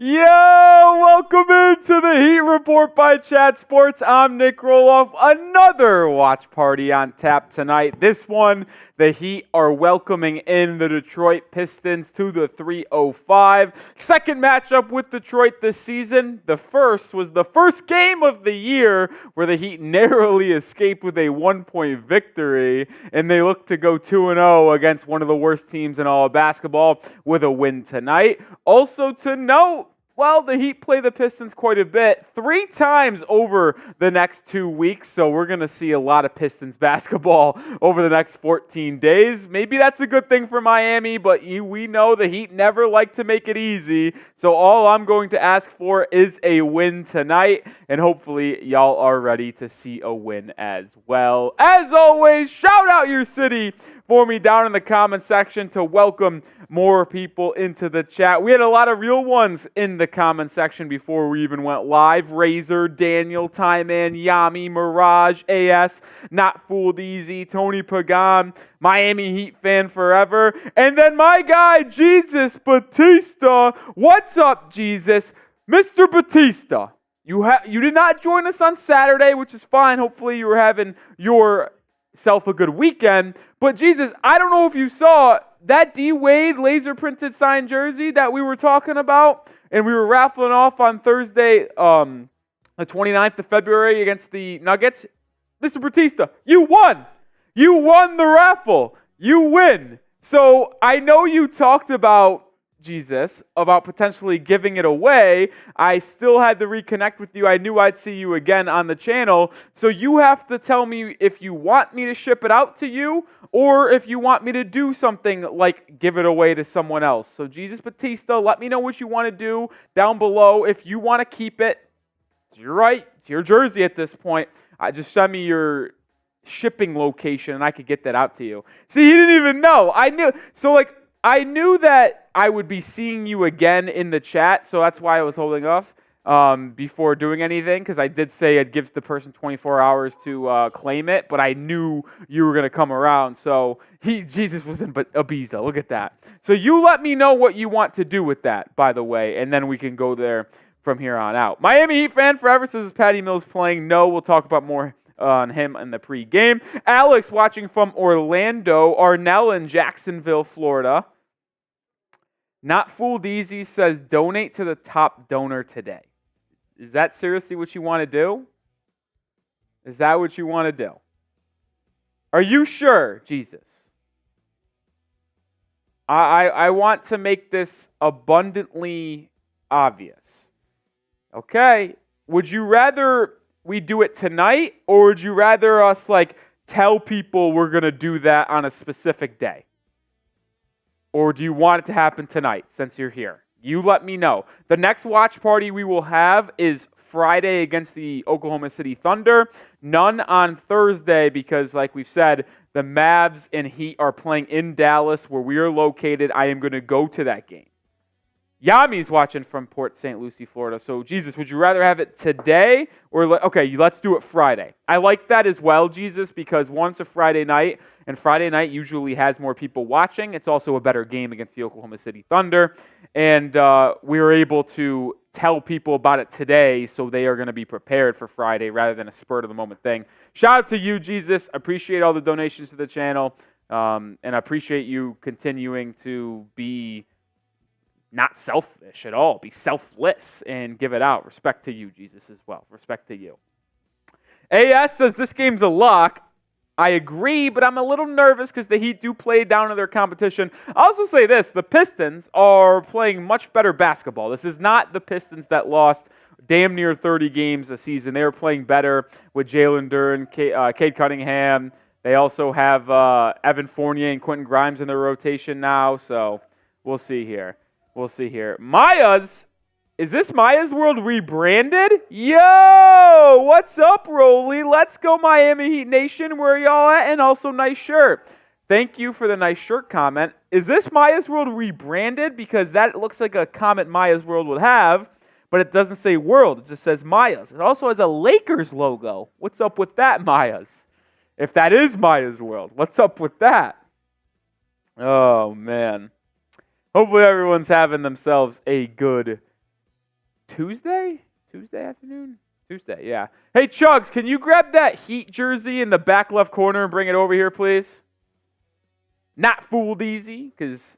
Yo, welcome into the Heat Report by Chat Sports. I'm Nic Rohloff. Another watch party on tap tonight. This one, the Heat are welcoming in the Detroit Pistons to the 305. Second matchup with Detroit this season. The first was the first game of the year where the Heat narrowly escaped with a 1-point victory, and they look to go 2-0 against one of the worst teams in all of basketball with a win tonight. Also to note, well, the Heat play the Pistons quite a bit, 3 times over the next 2 weeks, so we're going to see a lot of Pistons basketball over the next 14 days. Maybe that's a good thing for Miami, but we know the Heat never like to make it easy, so all I'm going to ask for is a win tonight, and hopefully y'all are ready to see a win as well. As always, shout out your city for me down in the comment section to welcome more people into the chat. We had a lot of real ones in the comment section before we even went live. Razor, Daniel, Tyman, Yami, Mirage, AS, Not Fooled Easy, Tony Pagan, Miami Heat fan forever, and then my guy, Jesus Batista. What's up, Jesus? Mr. Batista, you did not join us on Saturday, which is fine. Hopefully you were having yourself a good weekend. But Jesus, I don't know if you saw that D Wade laser printed signed jersey that we were talking about, and we were raffling off on Thursday, the 29th of February against the Nuggets. Mr. Batista, you won. You won the raffle. You win. So I know you talked about, Jesus, about potentially giving it away. I still had to reconnect with you. I knew I'd see you again on the channel. So you have to tell me if you want me to ship it out to you or if you want me to do something like give it away to someone else. So Jesus Batista, let me know what you want to do down below. If you want to keep it, you're right. It's your jersey at this point. Just send me your shipping location and I could get that out to you. See, he didn't even know. I knew. So I knew that I would be seeing you again in the chat, so that's why I was holding off before doing anything, because I did say it gives the person 24 hours to claim it, but I knew you were going to come around, so Jesus was in Ibiza. Look at that. So you let me know what you want to do with that, by the way, and then we can go there from here on out. Miami Heat fan forever says, is Patty Mills playing? No, we'll talk about more on him in the pregame. Alex watching from Orlando, Arnell in Jacksonville, Florida. Not Fooled Easy says, donate to the top donor today. Is that seriously what you want to do? Is that what you want to do? Are you sure, Jesus? I want to make this abundantly obvious. Okay? Would you rather we do it tonight, or would you rather us tell people we're going to do that on a specific day? Or do you want it to happen tonight since you're here? You let me know. The next watch party we will have is Friday against the Oklahoma City Thunder. None on Thursday because, like we've said, the Mavs and Heat are playing in Dallas where we are located. I am going to go to that game. Yami's watching from Port St. Lucie, Florida. So, Jesus, would you rather have it today or, okay, let's do it Friday. I like that as well, Jesus, because once a Friday night, and Friday night usually has more people watching. It's also a better game against the Oklahoma City Thunder. And we were able to tell people about it today, so they are going to be prepared for Friday rather than a spur-of-the-moment thing. Shout out to you, Jesus. Appreciate all the donations to the channel. And I appreciate you continuing to be not selfish at all. Be selfless and give it out. Respect to you, Jesus, as well. Respect to you. AS says this game's a lock. I agree, but I'm a little nervous because the Heat do play down to their competition. I'll also say this. The Pistons are playing much better basketball. This is not the Pistons that lost damn near 30 games a season. They are playing better with Jalen Duren, Cade Cunningham. They also have Evan Fournier and Quentin Grimes in their rotation now, so we'll see here. We'll see here. Maya's. Is this Maya's World rebranded? Yo! What's up, Rolly? Let's go, Miami Heat Nation. Where are y'all at? And also, nice shirt. Thank you for the nice shirt comment. Is this Maya's World rebranded? Because that looks like a comment Maya's World would have, but it doesn't say World. It just says Maya's. It also has a Lakers logo. What's up with that, Maya's? If that is Maya's World, what's up with that? Oh, man. Hopefully everyone's having themselves a good Tuesday? Tuesday afternoon? Tuesday, yeah. Hey, Chugs, can you grab that Heat jersey in the back left corner and bring it over here, please? Not fooled easy, because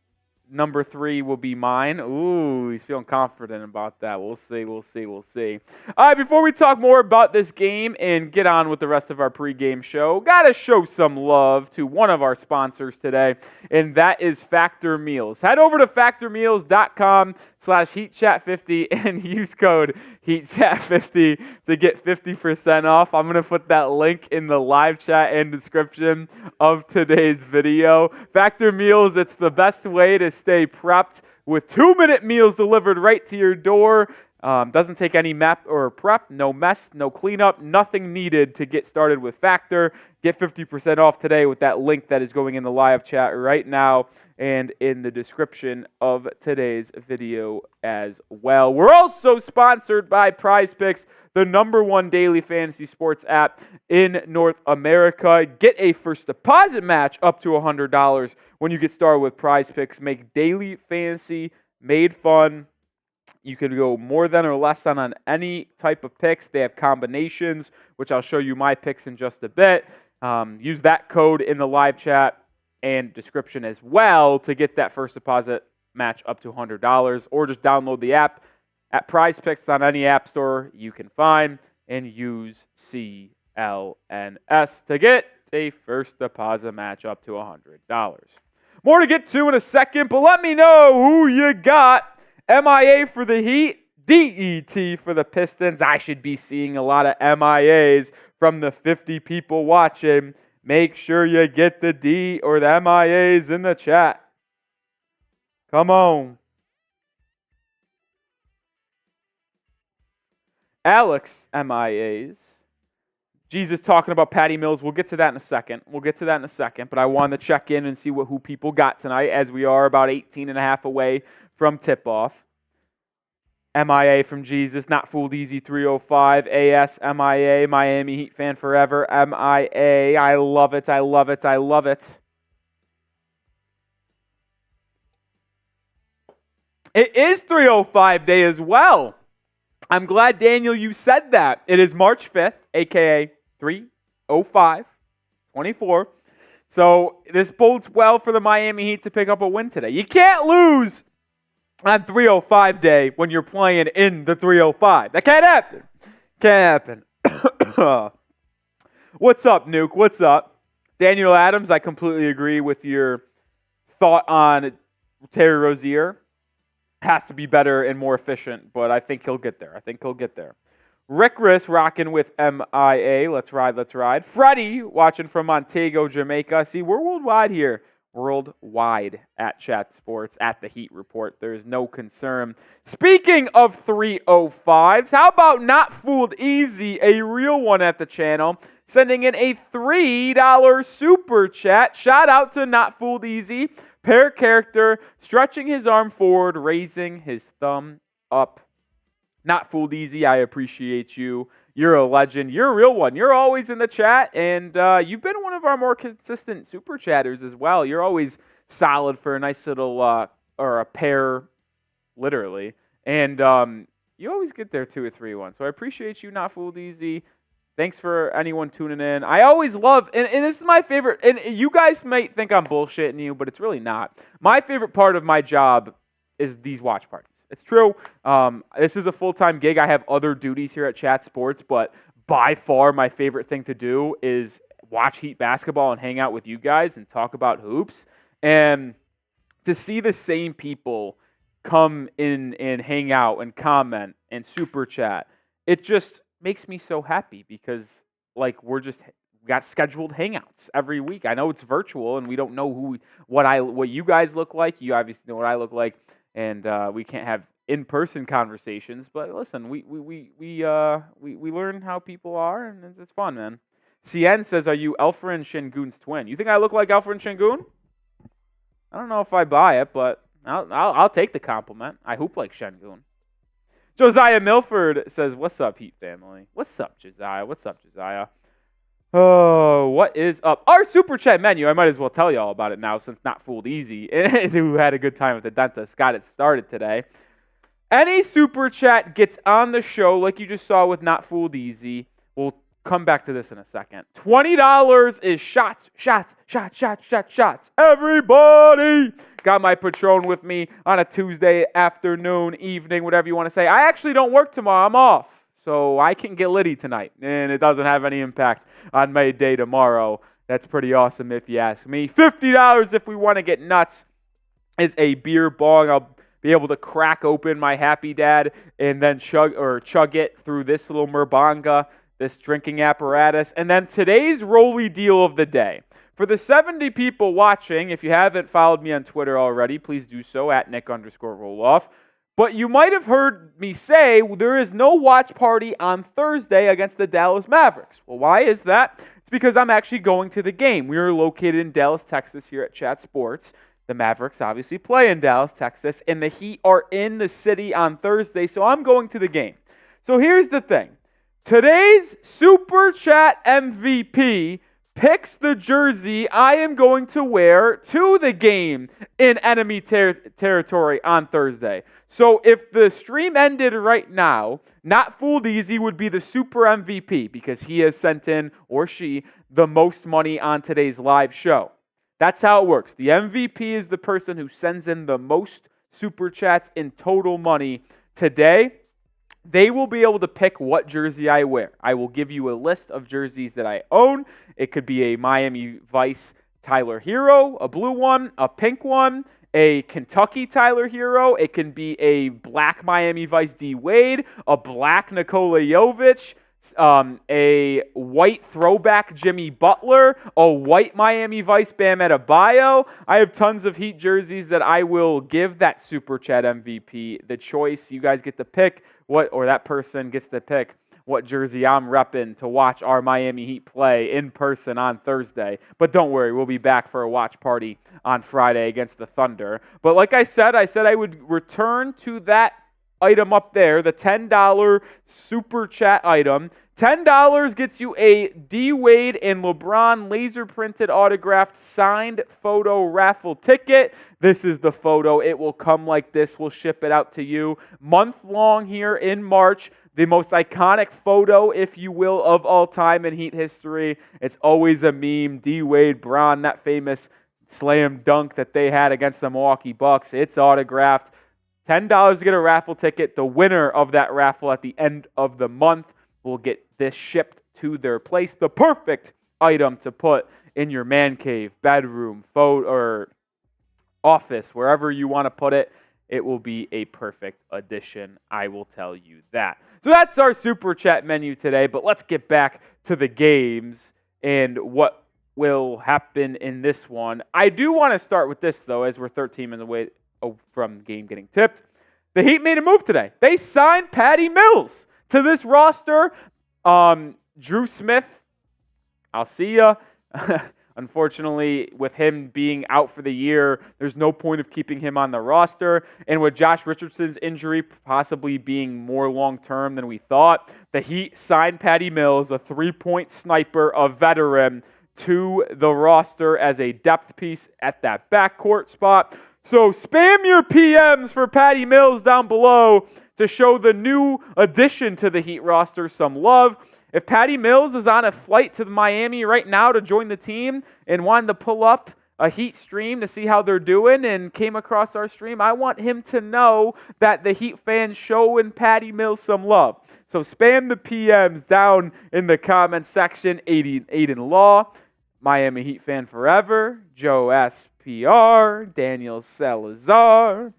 number 3 will be mine. Ooh, he's feeling confident about that. We'll see. All right, before we talk more about this game and get on with the rest of our pregame show, got to show some love to one of our sponsors today, and that is Factor Meals. Head over to factormeals.com/HeatChat50 and use code HeatChat50 to get 50% off. I'm going to put that link in the live chat and description of today's video. Factor Meals, it's the best way to stay prepped with 2-minute meals delivered right to your door. Doesn't take any map or prep, no mess, no cleanup, nothing needed to get started with Factor. Get 50% off today with that link that is going in the live chat right now and in the description of today's video as well. We're also sponsored by Prize Picks, the #1 daily fantasy sports app in North America. Get a first deposit match up to $100 when you get started with Prize Picks. Make daily fantasy made fun. You can go more than or less on any type of picks. They have combinations, which I'll show you my picks in just a bit. Use that code in the live chat and description as well to get that first deposit match up to $100, or just download the app at Prize Picks on any app store you can find and use CLNS to get a first deposit match up to $100. More to get to in a second, but let me know who you got. MIA for the Heat, DET for the Pistons. I should be seeing a lot of MIAs from the 50 people watching. Make sure you get the D or the MIAs in the chat. Come on. Alex, MIAs. Jesus talking about Patty Mills. We'll get to that in a second. But I wanted to check in and see who people got tonight, as we are about 18 and a half away from tip-off. MIA from Jesus, not fooled easy 305. AS, MIA, Miami Heat fan forever. MIA, I love it. It is 305 day as well. I'm glad, Daniel, you said that. It is March 5th, a.k.a. 3/05/24. So this bodes well for the Miami Heat to pick up a win today. You can't lose on 305 day when you're playing in the 305. That can't happen. What's up, Nuke? What's up? Daniel Adams, I completely agree with your thought on Terry Rozier. Has to be better and more efficient, but I think he'll get there. Rick Riss rocking with MIA. Let's ride. Freddie watching from Montego, Jamaica. See, we're worldwide here. Worldwide at Chat Sports, at the Heat Report. There's no concern. Speaking of 305s, how about Not Fooled Easy, a real one at the channel, sending in a $3 super chat. Shout out to Not Fooled Easy. Pair character, stretching his arm forward, raising his thumb up. Not Fooled Easy, I appreciate you. You're a legend. You're a real one. You're always in the chat, and you've been one of our more consistent super chatters as well. You're always solid for a nice little, or a pair, literally. And you always get there 2 or 3-1. So I appreciate you, Not Fooled Easy. Thanks for anyone tuning in. I always love, and this is my favorite, and you guys might think I'm bullshitting you, but it's really not. My favorite part of my job is these watch parties. It's true. This is a full-time gig. I have other duties here at Chat Sports, but by far my favorite thing to do is watch Heat basketball and hang out with you guys and talk about hoops. And to see the same people come in and hang out and comment and super chat, it just makes me so happy because we got scheduled hangouts every week. I know it's virtual and we don't know what you guys look like. You obviously know what I look like, and we can't have in-person conversations. But listen, we learn how people are, and it's fun, man. CN says, "Are you Elfrin Şengün's twin?" You think I look like Elfrin Şengün? I don't know if I buy it, but I'll take the compliment. I hoop like Şengün. Josiah Milford says, "What's up, Heat family?" What's up, Josiah? Oh, what is up? Our super chat menu, I might as well tell you all about it now since Not Fooled Easy, who had a good time with the dentist, got it started today. Any super chat gets on the show, like you just saw with Not Fooled Easy. We'll come back to this in a second. $20 is shots. Everybody! Got my Patron with me on a Tuesday afternoon, evening, whatever you want to say. I actually don't work tomorrow. I'm off. So I can get litty tonight. And it doesn't have any impact on my day tomorrow. That's pretty awesome if you ask me. $50 if we want to get nuts is a beer bong. I'll be able to crack open my Happy Dad and then chug it through this little Merbanga, this drinking apparatus. And then today's Rolly deal of the day. For the 70 people watching, if you haven't followed me on Twitter already, please do so at Nic_Rohloff. But you might have heard me say there is no watch party on Thursday against the Dallas Mavericks. Well, why is that? It's because I'm actually going to the game. We are located in Dallas, Texas here at Chat Sports. The Mavericks obviously play in Dallas, Texas, and the Heat are in the city on Thursday, so I'm going to the game. So here's the thing. Today's Super Chat MVP picks the jersey I am going to wear to the game in enemy territory on Thursday. So if the stream ended right now, Not Fooled Easy would be the Super MVP because he has sent in, or she, the most money on today's live show. That's how it works. The MVP is the person who sends in the most super chats in total money today. They will be able to pick what jersey I wear. I will give you a list of jerseys that I own. It could be a Miami Vice Tyler Herro, a blue one, a pink one, a Kentucky Tyler Herro. It can be a black Miami Vice D Wade, a black Nikola Jovic, a white throwback Jimmy Butler, a white Miami Vice Bam Adebayo. I have tons of Heat jerseys that I will give that Super Chat MVP the choice. You guys get to pick that person gets to pick what jersey I'm repping to watch our Miami Heat play in person on Thursday. But don't worry, we'll be back for a watch party on Friday against the Thunder. But like I said I would return to that item up there, the $10 Super Chat item. $10 gets you a D Wade and LeBron laser printed autographed signed photo raffle ticket. This is the photo. It will come like this. We'll ship it out to you. Month long here in March. The most iconic photo, if you will, of all time in Heat history. It's always a meme. D Wade, Bron, that famous slam dunk that they had against the Milwaukee Bucks. It's autographed. $10 to get a raffle ticket. The winner of that raffle at the end of the month will get this shipped to their place. The perfect item to put in your man cave, bedroom, photo, or office, wherever you want to put it. It will be a perfect addition. I will tell you that. So that's our Super Chat menu today, but let's get back to the games and what will happen in this one. I do want to start with this, though, as we're 13 minutes away from the game getting tipped. The Heat made a move today. They signed Patty Mills to this roster. Dru Smith, I'll see ya. Unfortunately, with him being out for the year, there's no point of keeping him on the roster. And with Josh Richardson's injury possibly being more long-term than we thought, the Heat signed Patty Mills, a three-point sniper, a veteran, to the roster as a depth piece at that backcourt spot. So spam your PMs for Patty Mills down below to show the new addition to the Heat roster some love. If Patty Mills is on a flight to Miami right now to join the team and wanted to pull up a Heat stream to see how they're doing and came across our stream, I want him to know that the Heat fans showing Patty Mills some love. So spam the PMs down in the comment section. Aiden Law, Miami Heat fan forever, Joe SPR, Daniel Salazar,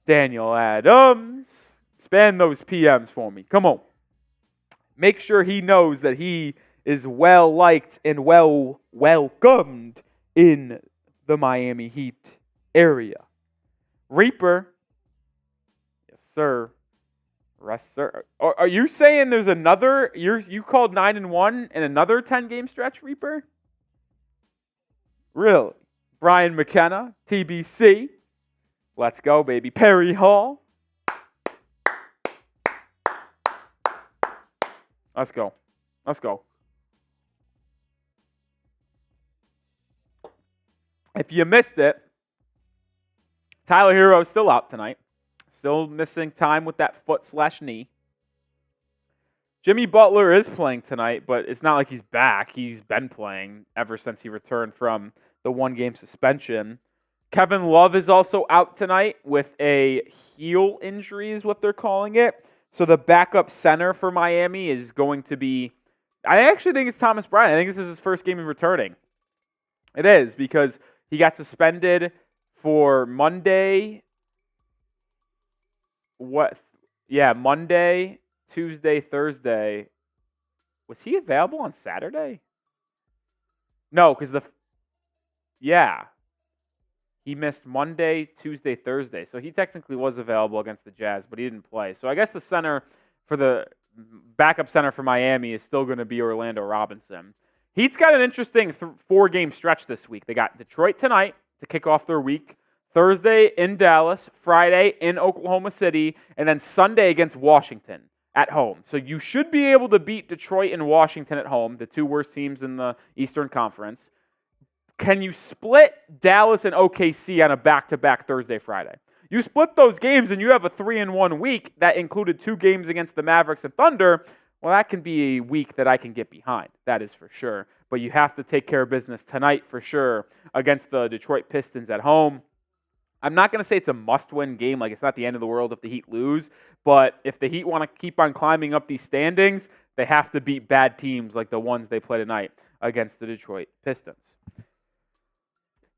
Daniel Adams. Spam those PMs for me. Come on. Make sure he knows that he is well liked and well welcomed in the Miami Heat area. Reaper. Yes, sir. Rest, sir. Are you saying there's another, you called 9-1 and another 10-game stretch, Reaper? Really? Brian McKenna, TBC. Let's go, baby. Perry Hall. Let's go. Let's go. If you missed it, Tyler Herro is still out tonight. Still missing time with that foot/knee. Jimmy Butler is playing tonight, but it's not like he's back. He's been playing ever since he returned from the one-game suspension. Kevin Love is also out tonight with a heel injury is what they're calling it. So the backup center for Miami is going to be, I actually think it's Thomas Bryant. I think this is his first game of returning. It is, because he got suspended for Monday. Monday, Tuesday, Thursday. Was he available on Saturday? No, because he missed Monday, Tuesday, Thursday. So he technically was available against the Jazz, but he didn't play. So I guess the center for the backup center for Miami is still going to be Orlando Robinson. Heat's got an interesting 4-game stretch this week. They got Detroit tonight to kick off their week, Thursday in Dallas, Friday in Oklahoma City, and then Sunday against Washington at home. So you should be able to beat Detroit and Washington at home, the 2 worst teams in the Eastern Conference. Can you split Dallas and OKC on a back-to-back Thursday, Friday? You split those games and you have a 3-1 week that included 2 games against the Mavericks and Thunder. Well, that can be a week that I can get behind. That is for sure. But you have to take care of business tonight for sure against the Detroit Pistons at home. I'm not going to say it's a must-win game. Like, it's not the end of the world if the Heat lose. But if the Heat want to keep on climbing up these standings, they have to beat bad teams like the ones they play tonight against the Detroit Pistons.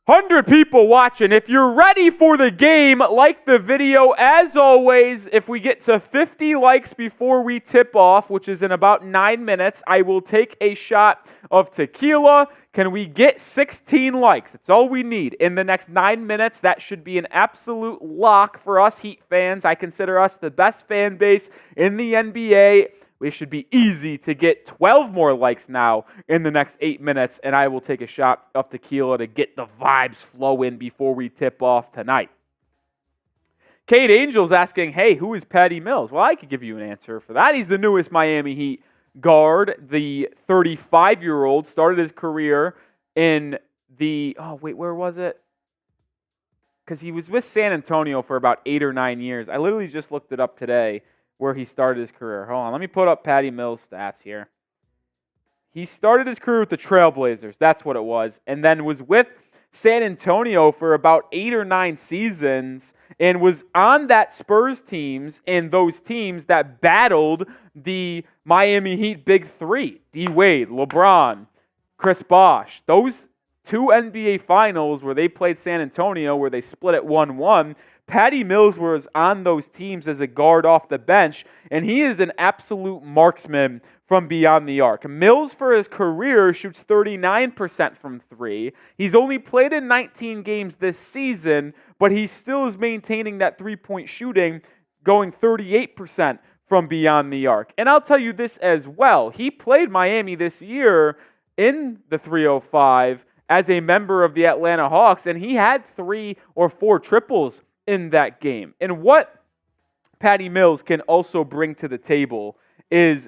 100 people watching. If you're ready for the game, like the video. As always, if we get to 50 likes before we tip off, which is in about 9 minutes, I will take a shot of tequila. Can we get 16 likes? That's all we need. In the next 9 minutes, that should be an absolute lock for us Heat fans. I consider us the best fan base in the NBA. It should be easy to get 12 more likes now in the next 8 minutes, and I will take a shot of tequila to get the vibes flowing before we tip off tonight. Cade Angel's asking, hey, who is Patty Mills? Well, I could give you an answer for that. He's the newest Miami Heat guard. The 35-year-old started his career in where was it? Because he was with San Antonio for about 8 or 9 years. I literally just looked it up today, where he started his career. Hold on, let me put up Patty Mills' stats here. He started his career with the Trailblazers. That's what it was. And then was with San Antonio for about 8 or 9 seasons and was on that Spurs teams and those teams that battled the Miami Heat Big Three. D-Wade, LeBron, Chris Bosh. Those 2 NBA finals where they played San Antonio, where they split at 1-1, Patty Mills was on those teams as a guard off the bench, and he is an absolute marksman from beyond the arc. Mills, for his career, shoots 39% from 3. He's only played in 19 games this season, but he still is maintaining that three-point shooting, going 38% from beyond the arc. And I'll tell you this as well. He played Miami this year in the 305 as a member of the Atlanta Hawks, and he had 3 or 4 triples in that game. And what Patty Mills can also bring to the table is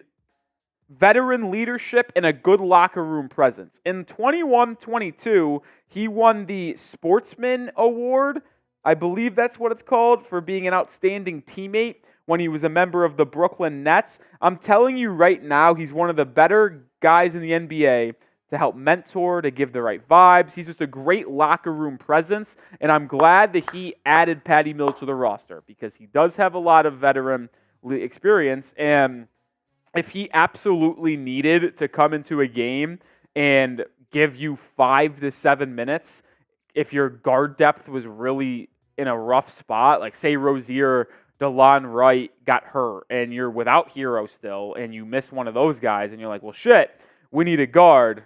veteran leadership and a good locker room presence. In 21-22, he won the Sportsman Award. I believe that's what it's called, for being an outstanding teammate when he was a member of the Brooklyn Nets. I'm telling you right now, he's one of the better guys in the NBA to help mentor, to give the right vibes. He's just a great locker room presence, and I'm glad that he added Patty Mills to the roster because he does have a lot of veteran experience, and if he absolutely needed to come into a game and give you 5 to 7 minutes, if your guard depth was really in a rough spot, like say Rozier, DeLon Wright got hurt, and you're without Herro still, and you miss one of those guys, and you're like, well, shit, we need a guard.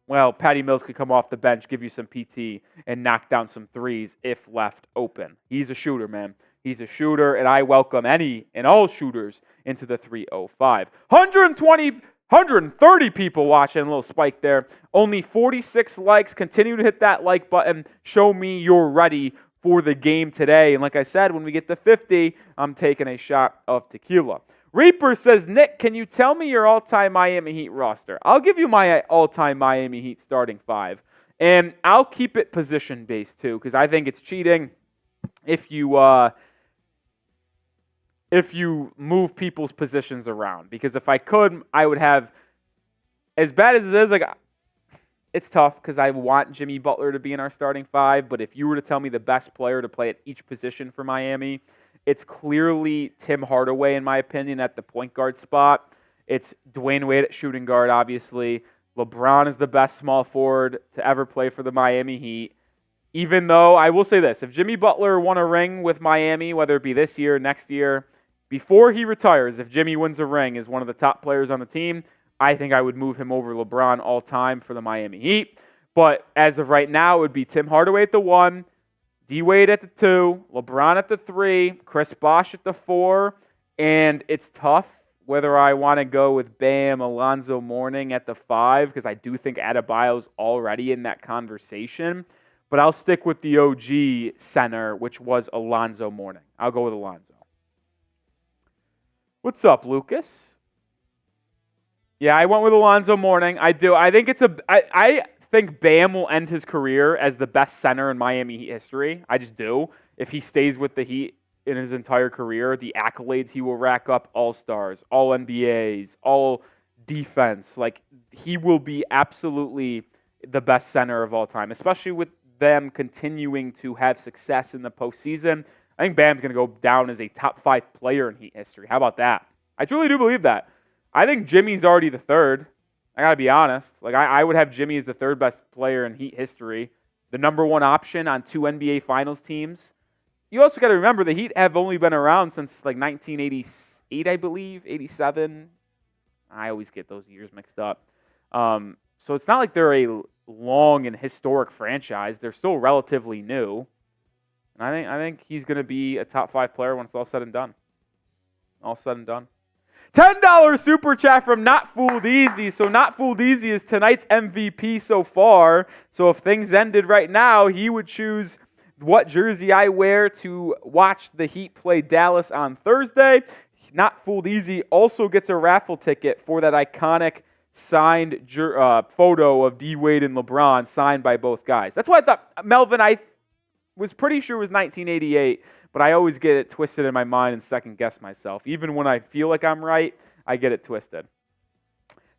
Well, Patty Mills could come off the bench, give you some PT, and knock down some threes if left open. He's a shooter, man. He's a shooter, and I welcome any and all shooters into the 305. 130 people watching, a little spike there. Only 46 likes. Continue to hit that like button. Show me you're ready for the game today. And like I said, when we get to 50, I'm taking a shot of tequila. Reaper says, Nick, can you tell me your all-time Miami Heat roster? I'll give you my all-time Miami Heat starting 5. And I'll keep it position-based, too, because I think it's cheating if you if you move people's positions around. Because if I could, I would have, as bad as it is, like, it's tough because I want Jimmy Butler to be in our starting five. But if you were to tell me the best player to play at each position for Miami, it's clearly Tim Hardaway, in my opinion, at the point guard spot. It's Dwayne Wade at shooting guard, obviously. LeBron is the best small forward to ever play for the Miami Heat. Even though, I will say this, if Jimmy Butler won a ring with Miami, whether it be this year, next year, before he retires, if Jimmy wins a ring as one of the top players on the team, I think I would move him over LeBron all time for the Miami Heat. But as of right now, it would be Tim Hardaway at the 1, D-Wade at the 2, LeBron at the 3, Chris Bosh at the 4, and it's tough whether I want to go with Bam, Alonzo Mourning at the 5, because I do think Adebayo's already in that conversation. But I'll stick with the OG center, which was Alonzo Mourning. I'll go with Alonzo. What's up, Lucas? Yeah, I went with Alonzo Mourning. I do. I think I think Bam will end his career as the best center in Miami Heat history. I just do. If he stays with the Heat in his entire career, the accolades he will rack up, All-Stars, All-NBAs, all defense, like, he will be absolutely the best center of all time, especially with them continuing to have success in the postseason. I think Bam's going to go down as a top 5 player in Heat history. How about that? I truly do believe that. I think Jimmy's already the third. I got to be honest. Like, I would have Jimmy as the third best player in Heat history. The number 1 option on 2 NBA Finals teams. You also got to remember the Heat have only been around since like 1988, I believe, 87. I always get those years mixed up. So it's not like they're a long and historic franchise. They're still relatively new. And I think he's going to be a top 5 player when it's all said and done. All said and done. $10 super chat from Not Fooled Easy. So Not Fooled Easy is tonight's MVP so far. So if things ended right now, he would choose what jersey I wear to watch the Heat play Dallas on Thursday. Not Fooled Easy also gets a raffle ticket for that iconic signed photo of D-Wade and LeBron signed by both guys. That's what I thought. Melvin, I was pretty sure it was 1988, but I always get it twisted in my mind and second guess myself. Even when I feel like I'm right, I get it twisted.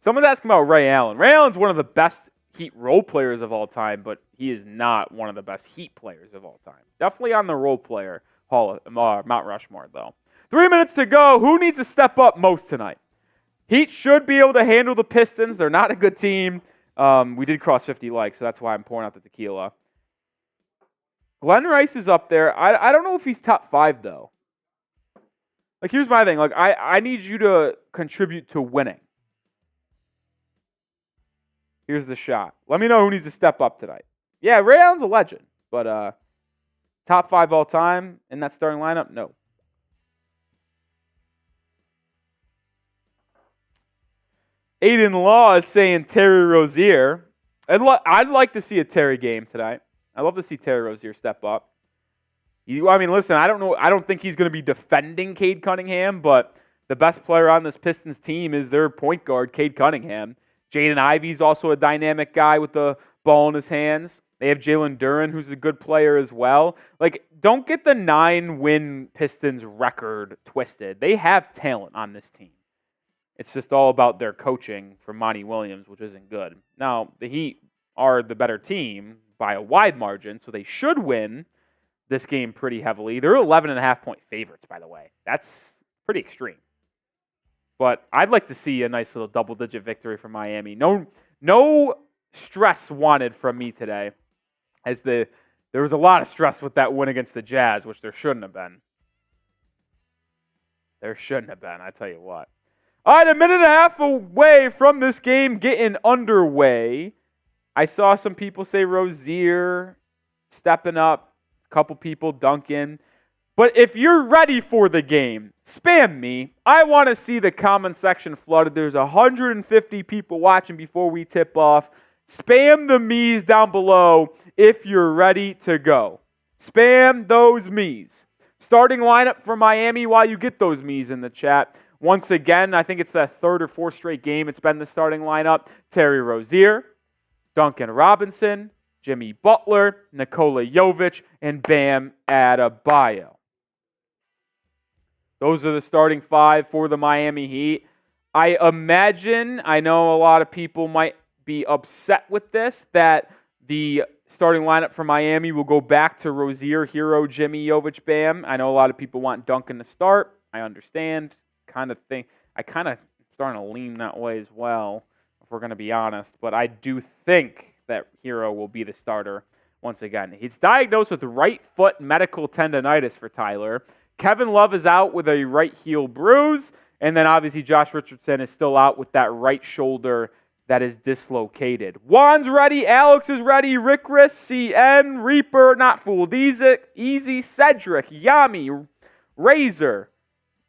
Someone's asking about Ray Allen. Ray Allen's one of the best Heat role players of all time, but he is not one of the best Heat players of all time. Definitely on the role player Mount Rushmore, though. 3 minutes to go. Who needs to step up most tonight? Heat should be able to handle the Pistons. They're not a good team. We did cross 50 likes, so that's why I'm pouring out the tequila. Glenn Rice is up there. I don't know if he's top 5, though. Like, here's my thing. Like, I need you to contribute to winning. Here's the shot. Let me know who needs to step up tonight. Yeah, Ray Allen's a legend, but top 5 all time in that starting lineup? No. Aiden Law is saying Terry Rozier. I'd like to see a Terry game tonight. I'd love to see Terry Rozier step up. Listen, I don't know. I don't think he's going to be defending Cade Cunningham, but the best player on this Pistons team is their point guard, Cade Cunningham. Jaden Ivey's also a dynamic guy with the ball in his hands. They have Jalen Duren, who's a good player as well. Like, don't get the 9-win Pistons record twisted. They have talent on this team. It's just all about their coaching from Monty Williams, which isn't good. Now, the Heat are the better team by a wide margin, so they should win this game pretty heavily. They're 11.5-point favorites, by the way. That's pretty extreme. But I'd like to see a nice little double-digit victory for Miami. No stress wanted from me today, as there was a lot of stress with that win against the Jazz, which there shouldn't have been. There shouldn't have been, I tell you what. All right, a minute and a half away from this game getting underway. I saw some people say Rozier stepping up, a couple people, Duncan. But if you're ready for the game, spam me. I want to see the comment section flooded. There's 150 people watching before we tip off. Spam the me's down below if you're ready to go. Spam those me's. Starting lineup for Miami while you get those me's in the chat. Once again, I think it's the 3rd or 4th straight game it's been the starting lineup. Terry Rozier, Duncan Robinson, Jimmy Butler, Nikola Jovic, and Bam Adebayo. Those are the starting 5 for the Miami Heat. I imagine, I know a lot of people might be upset with this, that the starting lineup for Miami will go back to Rozier, Herro, Jimmy, Jovic, Bam. I know a lot of people want Duncan to start. I understand. I kind of starting to lean that way as well, if we're going to be honest. But I do think that Herro will be the starter once again. He's diagnosed with right foot medial tendonitis for Tyler. Kevin Love is out with a right heel bruise. And then obviously Josh Richardson is still out with that right shoulder that is dislocated. Juan's ready. Alex is ready. Rickris, CN, Reaper, Not Fooled, Easy, Cedric, Yami, Razor.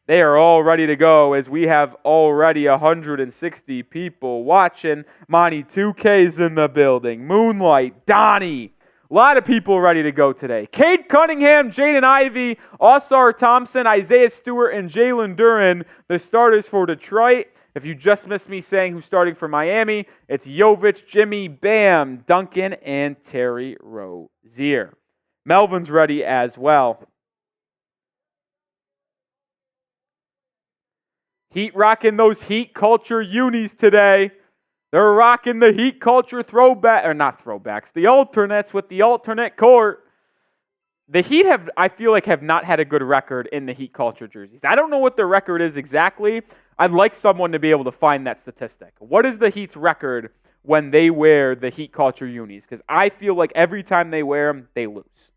They are all ready to go as we have already 160 people watching. Monty 2K's in the building. Moonlight, Donnie. A lot of people ready to go today. Cade Cunningham, Jaden Ivey, Ausar Thompson, Isaiah Stewart, and Jalen Duren, the starters for Detroit. If you just missed me saying who's starting for Miami, it's Jovic, Jimmy, Bam, Duncan, and Terry Rozier. Melvin's ready as well. Heat rocking those Heat culture unis today. They're rocking the Heat culture the alternates with the alternate court. The Heat I feel like, have not had a good record in the Heat culture jerseys. I don't know what their record is exactly. I'd like someone to be able to find that statistic. What is the Heat's record when they wear the Heat culture unis? Because I feel like every time they wear them, they lose.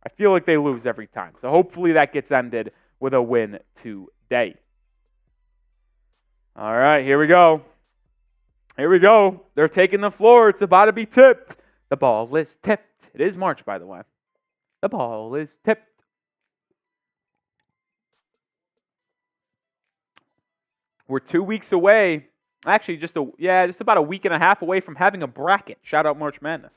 I feel like they lose every time. So hopefully that gets ended with a win today. All right, here we go. Here we go. They're taking the floor. It's about to be tipped. The ball is tipped. It is March, by the way. The ball is tipped. We're 2 weeks away. Actually, just about a week and a half away from having a bracket. Shout out March Madness.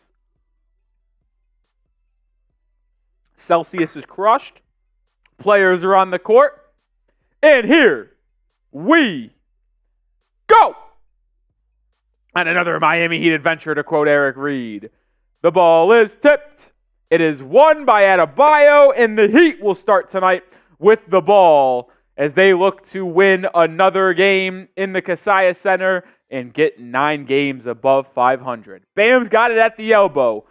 Celsius is crushed. Players are on the court. And here we go! And another Miami Heat adventure, to quote Eric Reed. The ball is tipped. It is won by Adebayo, and the Heat will start tonight with the ball as they look to win another game in the Kaseya Center and get 9 games above 500. Bam's got it at the elbow.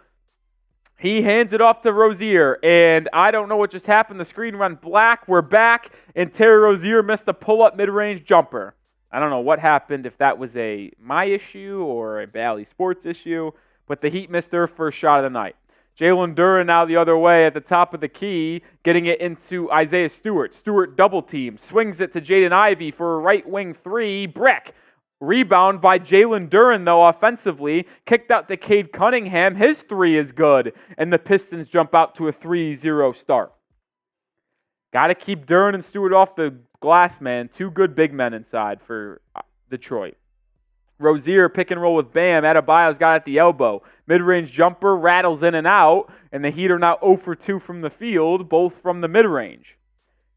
He hands it off to Rozier, and I don't know what just happened. The screen went black. We're back, and Terry Rozier missed a pull-up mid-range jumper. I don't know what happened, if that was my issue or a Bally Sports issue, but the Heat missed their first shot of the night. Jalen Duren now the other way at the top of the key, getting it into Isaiah Stewart. Stewart double team, swings it to Jaden Ivey for a right wing 3, brick. Rebound by Jalen Duren, though, offensively. Kicked out to Cade Cunningham. His 3 is good, and the Pistons jump out to a 3-0 start. Got to keep Duren and Stewart off the glass, man. 2 good big men inside for Detroit. Rozier pick and roll with Bam. Adebayo's got it at the elbow. Mid-range jumper rattles in and out, and the Heat are now 0 for 2 from the field, both from the mid-range.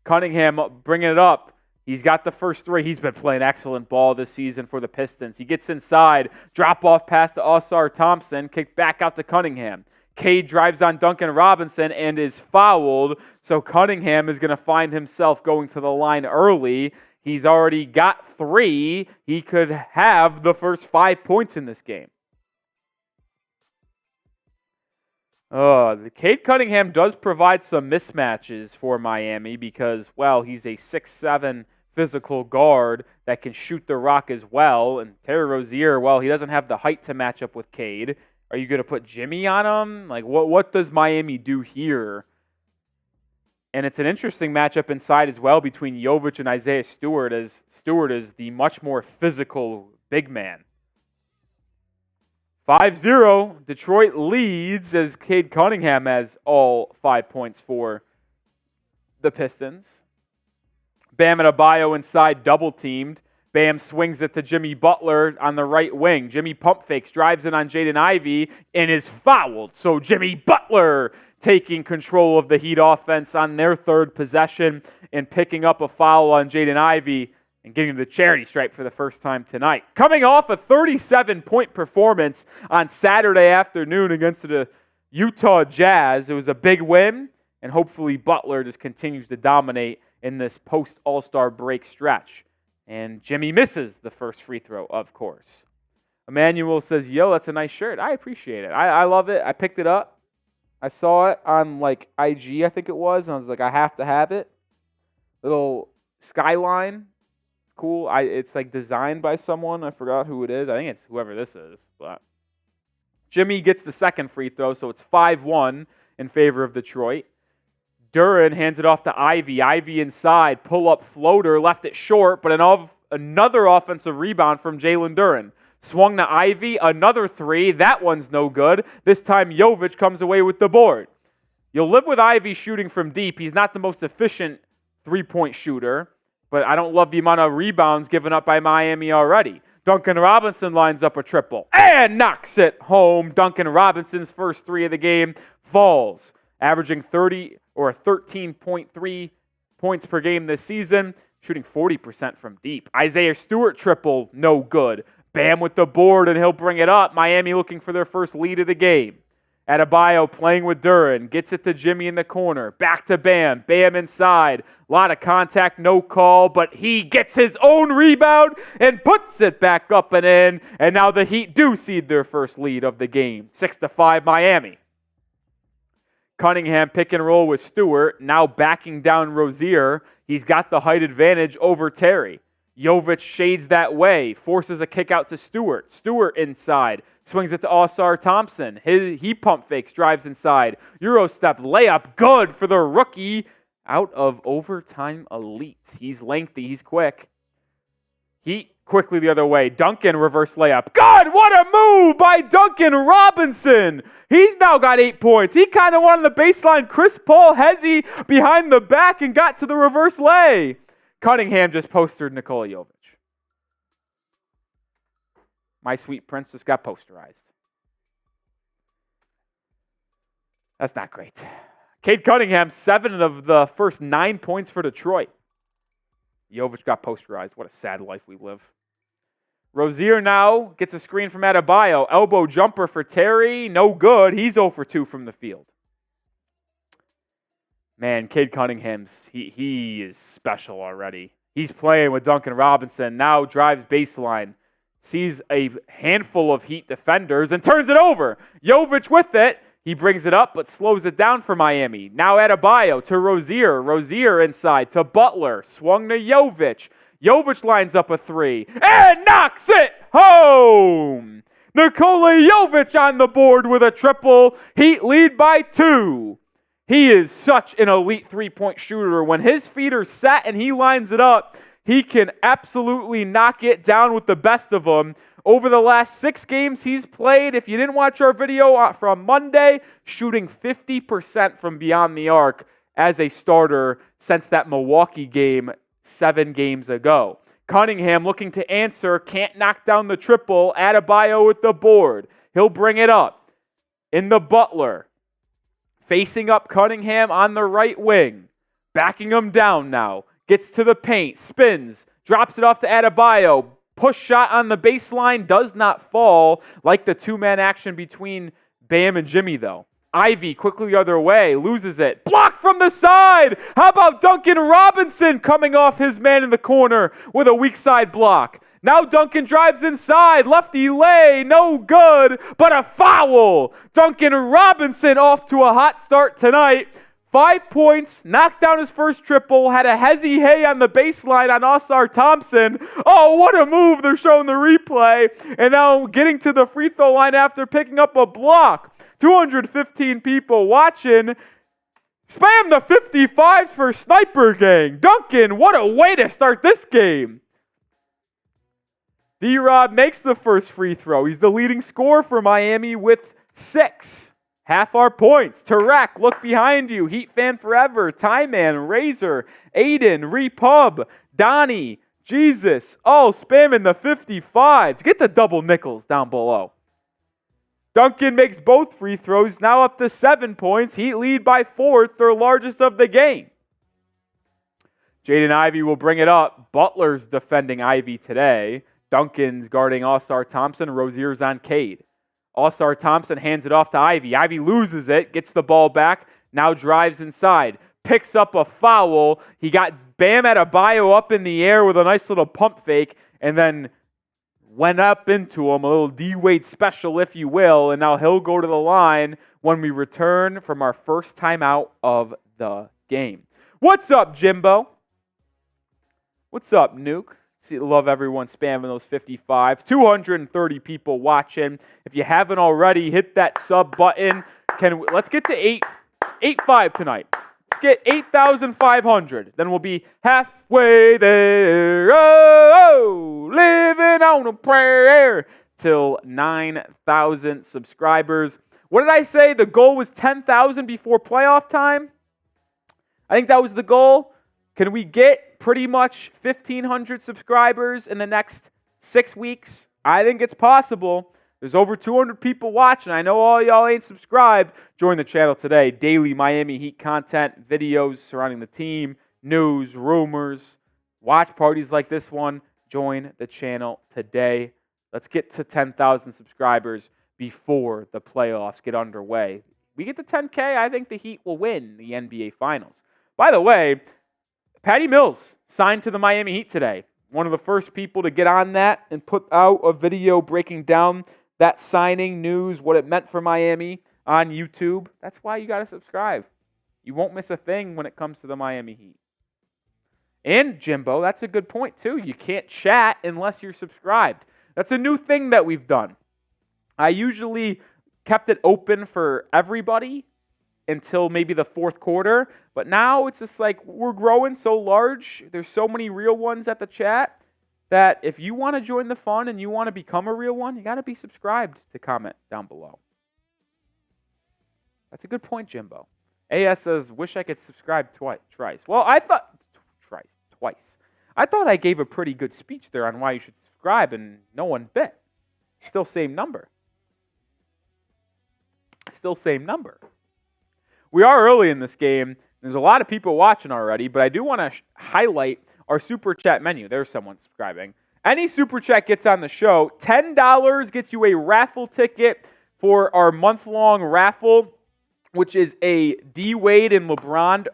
Cunningham bringing it up. He's got the first 3. He's been playing excellent ball this season for the Pistons. He gets inside, drop-off pass to Ausar Thompson, kick back out to Cunningham. Cade drives on Duncan Robinson and is fouled, so Cunningham is going to find himself going to the line early. He's already got 3. He could have the first 5 points in this game. The Cade Cunningham does provide some mismatches for Miami because, well, he's a 6'7" physical guard that can shoot the rock as well. And Terry Rozier, well, he doesn't have the height to match up with Cade. Are you going to put Jimmy on him? Like, what does Miami do here? And it's an interesting matchup inside as well between Jovic and Isaiah Stewart, as Stewart is the much more physical big man. 5-0, Detroit leads as Cade Cunningham has all 5 points for the Pistons. Bam and Adebayo inside double-teamed. Bam swings it to Jimmy Butler on the right wing. Jimmy pump fakes, drives in on Jaden Ivey, and is fouled. So Jimmy Butler taking control of the Heat offense on their 3rd possession and picking up a foul on Jaden Ivey and getting the charity stripe for the first time tonight. Coming off a 37-point performance on Saturday afternoon against the Utah Jazz. It was a big win, and hopefully Butler just continues to dominate in this post-All-Star break stretch. And Jimmy misses the first free throw, of course. Emmanuel says, yo, that's a nice shirt. I appreciate it. I love it. I picked it up. I saw it on like IG, I think it was, and I was like, I have to have it. Little skyline. Cool. It's like designed by someone. I forgot who it is. I think it's whoever this is. But Jimmy gets the second free throw, so it's 5-1 in favor of Detroit. Duren hands it off to Ivy. Ivy inside, pull-up floater, left it short, but another offensive rebound from Jalen Duren. Swung to Ivy, another three. That one's no good. This time Jovic comes away with the board. You'll live with Ivy shooting from deep. He's not the most efficient three-point shooter, but I don't love the amount of rebounds given up by Miami already. Duncan Robinson lines up a triple and knocks it home. Duncan Robinson's first three of the game falls, averaging 13.3 points per game this season, shooting 40% from deep. Isaiah Stewart triple, no good. Bam with the board, and he'll bring it up. Miami looking for their first lead of the game. Adebayo playing with Duren, gets it to Jimmy in the corner. Back to Bam. Bam inside. A lot of contact, no call, but he gets his own rebound and puts it back up and in. And now the Heat do seed their first lead of the game. 6-5 Miami. Cunningham pick and roll with Stewart, now backing down Rozier. He's got the height advantage over Terry. Jovic shades that way, forces a kick out to Stewart. Stewart inside, swings it to Ausar Thompson. He pump fakes, drives inside. Euro step layup, good for the rookie out of overtime elite. He's lengthy, he's quick. Heat quickly the other way. Duncan reverse layup. Good! What a move by Duncan Robinson! He's now got 8 points. He kind of won on the baseline. Chris Paul Hezzy behind the back and got to the reverse lay. Cunningham just postered Nikola Jovic. My sweet prince just got posterized. That's not great. Cade Cunningham, 7 of the first 9 points for Detroit. Jovic got posterized. What a sad life we live. Rozier now gets a screen from Adebayo. Elbow jumper for Terry. No good. He's 0 for 2 from the field. Man, Cade Cunningham's, he is special already. He's playing with Duncan Robinson. Now drives baseline. Sees a handful of Heat defenders and turns it over. Jovic with it. He brings it up but slows it down for Miami. Now Adebayo to Rozier. Rozier inside to Butler. Swung to Jovic. Jovic lines up a three and knocks it home. Nikola Jovic on the board with a triple. Heat lead by 2. He is such an elite three-point shooter. When his feet are set and he lines it up, he can absolutely knock it down with the best of them. Over the last 6 games he's played, if you didn't watch our video from Monday, shooting 50% from beyond the arc as a starter since that Milwaukee game 7 games ago. Cunningham looking to answer, can't knock down the triple. Adebayo with the board. He'll bring it up. In the Butler. Facing up Cunningham on the right wing. Backing him down now. Gets to the paint. Spins. Drops it off to Adebayo. Push shot on the baseline. Does not fall. Like the 2-man action between Bam and Jimmy though. Ivy quickly the other way. Loses it. Blocked from the side. How about Duncan Robinson coming off his man in the corner with a weak side block. Now Duncan drives inside. Lefty lay. No good. But a foul. Duncan Robinson off to a hot start tonight. 5 points. Knocked down his first triple. Had a hezzy hay on the baseline on Ausar Thompson. Oh, what a move. They're showing the replay. And now getting to the free throw line after picking up a block. 215 people watching. Spam the 55s for Sniper Gang. Duncan, what a way to start this game. D-Rob makes the first free throw. He's the leading scorer for Miami with 6. Half our points. Tarek, look behind you. Heat fan forever. Tie-Man, Razor, Aiden, Repub, Donnie, Jesus. Oh, spamming the 55s. Get the double nickels down below. Duncan makes both free throws. Now up to 7 points. Heat lead by 4. It's their largest of the game. Jaden Ivey will bring it up. Butler's defending Ivey today. Duncan's guarding Ausar Thompson. Rozier's on Cade. All-Star Thompson hands it off to Ivy. Ivy loses it, gets the ball back, now drives inside, picks up a foul. He got Bam Adebayo up in the air with a nice little pump fake, and then went up into him, a little D-Wade special, if you will, and now he'll go to the line when we return from our first timeout of the game. What's up, Jimbo? What's up, Nuke? Love everyone spamming those 55s. 230 people watching. If you haven't already, hit that sub button. Let's get to 8.5 tonight. Let's get 8,500. Then we'll be halfway there. Oh, living on a prayer till 9,000 subscribers. What did I say? The goal was 10,000 before playoff time? I think that was the goal. Can we get pretty much 1,500 subscribers in the next 6 weeks? I think it's possible. There's over 200 people watching. I know all y'all ain't subscribed. Join the channel today. Daily Miami Heat content, videos surrounding the team, news, rumors, watch parties like this one. Join the channel today. Let's get to 10,000 subscribers before the playoffs get underway. We get to 10K, I think the Heat will win the NBA Finals. By the way, Patty Mills signed to the Miami Heat today. One of the first people to get on that and put out a video breaking down that signing news, what it meant for Miami on YouTube. That's why you got to subscribe. You won't miss a thing when it comes to the Miami Heat. And Jimbo, that's a good point too. You can't chat unless you're subscribed. That's a new thing that we've done. I usually kept it open for everybody until maybe the fourth quarter. But now it's just like we're growing so large. There's so many real ones at the chat that if you want to join the fun and you want to become a real one, you got to be subscribed to comment down below. That's a good point, Jimbo. AS says, wish I could subscribe twice. Well, I thought, twice. I thought I gave a pretty good speech there on why you should subscribe and no one bit. Still same number. Still same number. We are early in this game. There's a lot of people watching already, but I do want to highlight our Super Chat menu. There's someone subscribing. Any Super Chat gets on the show. $10 gets you a raffle ticket for our month-long raffle, which is a D-Wade and LeBron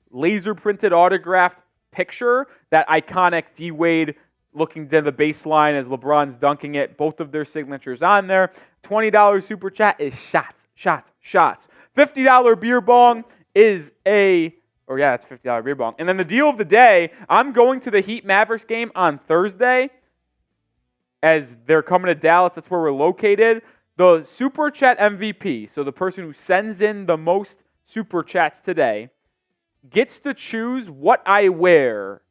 laser-printed autographed picture. That iconic D-Wade looking to the baseline as LeBron's dunking it. Both of their signatures on there. $20 Super Chat is shots. $50 beer bong is that's $50 beer bong. And then the deal of the day, I'm going to the Heat Mavericks game on Thursday as they're coming to Dallas. That's where we're located. The Super Chat MVP, so the person who sends in the most Super Chats today, gets to choose what I wear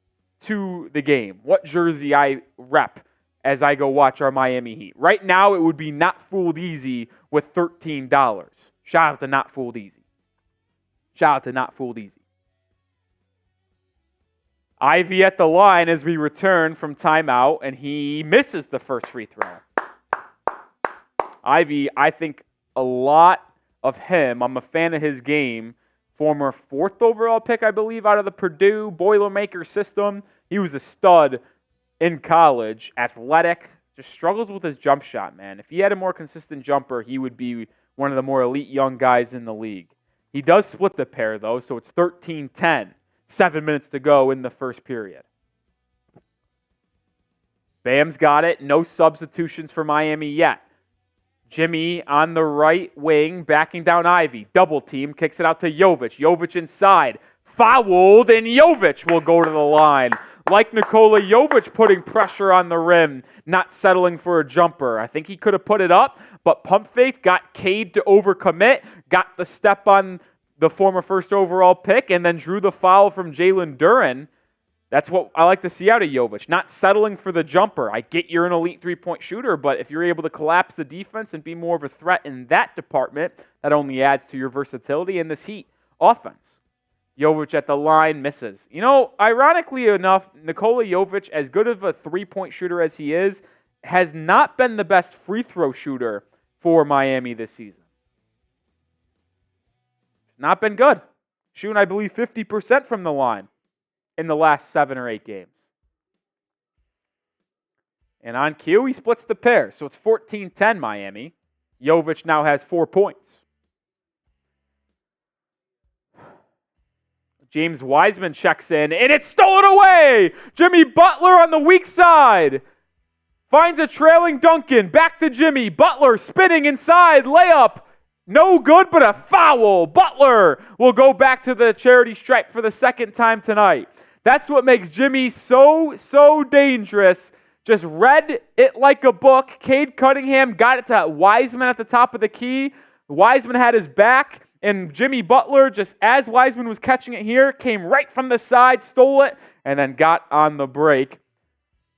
to the game, what jersey I rep as I go watch our Miami Heat. Right now, it would be Not Fooled Easy with $13. Shout out to Not Fooled Easy. Ivy at the line as we return from timeout, and he misses the first free throw. Ivy, I think a lot of him. I'm a fan of his game. Former 4th overall pick, I believe, out of the Purdue Boilermaker system. He was a stud in college, athletic, just struggles with his jump shot, man. If he had a more consistent jumper, he would be one of the more elite young guys in the league. He does split the pair, though, so it's 13-10. 7 minutes to go in the first period. Bam's got it. No substitutions for Miami yet. Jimmy on the right wing, backing down Ivy. Double team, kicks it out to Jovic. Jovic inside. Fouled, and Jovic will go to the line. Like Nikola, Jovic putting pressure on the rim, not settling for a jumper. I think he could have put it up, but pump fake got Cade to overcommit, got the step on the former first overall pick, and then drew the foul from Jalen Duren. That's what I like to see out of Jovic, not settling for the jumper. I get you're an elite three-point shooter, but if you're able to collapse the defense and be more of a threat in that department, that only adds to your versatility in this Heat offense. Jovic at the line misses. You know, ironically enough, Nikola Jovic, as good of a three-point shooter as he is, has not been the best free throw shooter for Miami this season. Not been good. Shooting, I believe, 50% from the line in the last 7 or 8 games. And on cue, he splits the pair. So it's 14-10 Miami. Jovic now has 4 points. James Wiseman checks in, and it's stolen away! Jimmy Butler on the weak side. Finds a trailing Duncan. Back to Jimmy. Butler spinning inside. Layup. No good, but a foul. Butler will go back to the charity stripe for the second time tonight. That's what makes Jimmy so dangerous. Just read it like a book. Cade Cunningham got it to Wiseman at the top of the key. Wiseman had his back. And Jimmy Butler, just as Wiseman was catching it here, came right from the side, stole it, and then got on the break.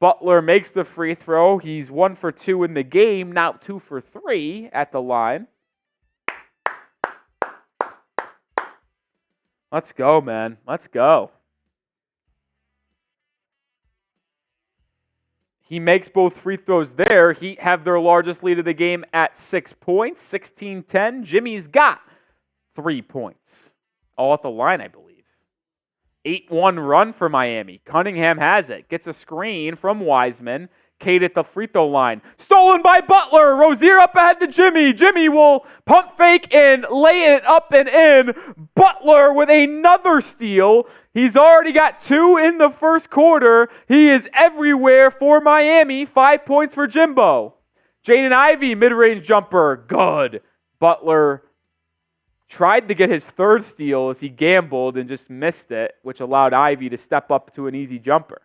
Butler makes the free throw. He's 1 for 2 in the game, now 2 for 3 at the line. Let's go, man. Let's go. He makes both free throws there. Heat have their largest lead of the game at 6 points, 16-10. Jimmy's got 3 points. All at the line, I believe. 8-1 run for Miami. Cunningham has it. Gets a screen from Wiseman. Cade at the free throw line. Stolen by Butler. Rozier up ahead to Jimmy. Jimmy will pump fake and lay it up and in. Butler with another steal. He's already got 2 in the first quarter. He is everywhere for Miami. 5 points for Jimbo. Jaden Ivey, mid-range jumper. Good. Butler tried to get his third steal as he gambled and just missed it, which allowed Ivey to step up to an easy jumper.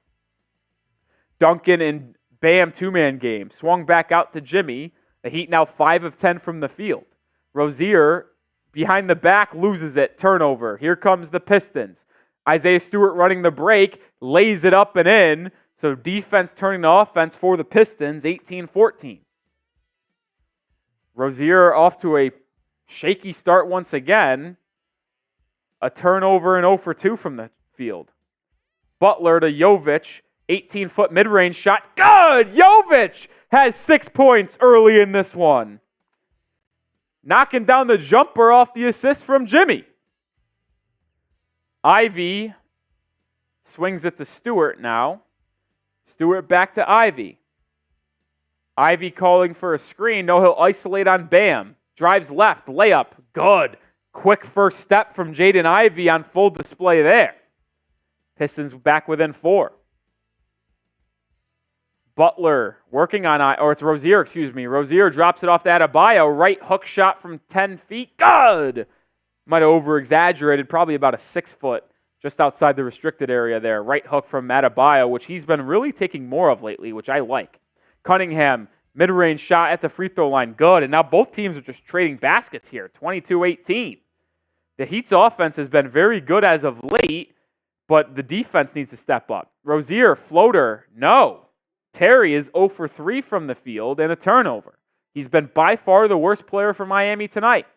Duncan and Bam two-man game. Swung back out to Jimmy. The Heat now 5 of 10 from the field. Rozier, behind the back, loses it. Turnover. Here comes the Pistons. Isaiah Stewart running the break, lays it up and in. So defense turning to offense for the Pistons, 18-14. Rozier off to a shaky start once again. A turnover and 0 for 2 from the field. Butler to Jovic. 18-foot mid-range shot. Good! Jovic has 6 points early in this one. Knocking down the jumper off the assist from Jimmy. Ivey swings it to Stewart now. Stewart back to Ivey. Ivey calling for a screen. No, he'll isolate on Bam. Drives left. Layup. Good. Quick first step from Jaden Ivey on full display there. Pistons back within 4. Butler working on, or it's Rozier, excuse me. Rozier drops it off to Adebayo. Right hook shot from 10 feet. Good! Might have over-exaggerated. Probably about a 6-foot just outside the restricted area there. Right hook from Adebayo, which he's been really taking more of lately, which I like. Cunningham, mid-range shot at the free throw line. Good. And now both teams are just trading baskets here. 22-18. The Heat's offense has been very good as of late, but the defense needs to step up. Rozier, floater, no. Terry is 0 for 3 from the field and a turnover. He's been by far the worst player for Miami tonight.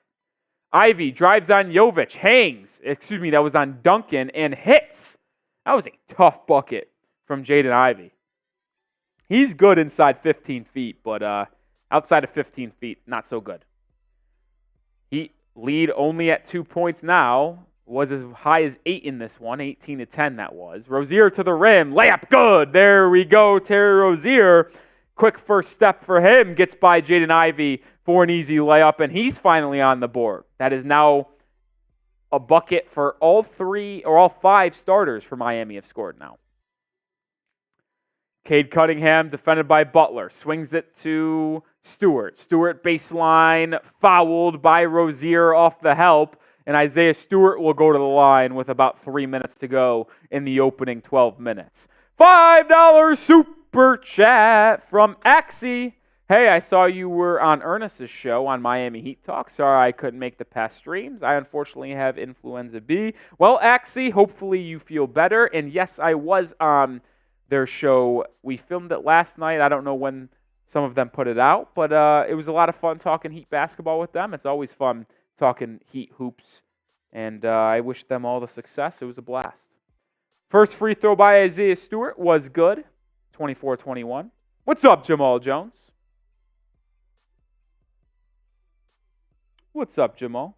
Ivey drives on Jovic, hangs. That was on Duncan and hits. That was a tough bucket from Jaden Ivey. He's good inside 15 feet, but outside of 15 feet, not so good. He lead only at 2 points now. Was as high as 8 in this one, 18-10 that was. Rozier to the rim, layup, good. There we go, Terry Rozier. Quick first step for him, gets by Jaden Ivey for an easy layup, and he's finally on the board. That is now a bucket for all 5 starters for Miami have scored now. Cade Cunningham, defended by Butler, swings it to Stewart. Stewart baseline, fouled by Rozier off the help. And Isaiah Stewart will go to the line with about 3 minutes to go in the opening 12 minutes. $5 super chat from Axie. Hey, I saw you were on Ernest's show on Miami Heat Talk. Sorry I couldn't make the past streams. I unfortunately have influenza B. Well, Axie, hopefully you feel better. And yes, I was on their show. We filmed it last night. I don't know when some of them put it out, but it was a lot of fun talking Heat basketball with them. It's always fun talking Heat hoops, and I wish them all the success. It was a blast. First free throw by Isaiah Stewart was good, 24-21. What's up, Jamal Jones? What's up, Jamal?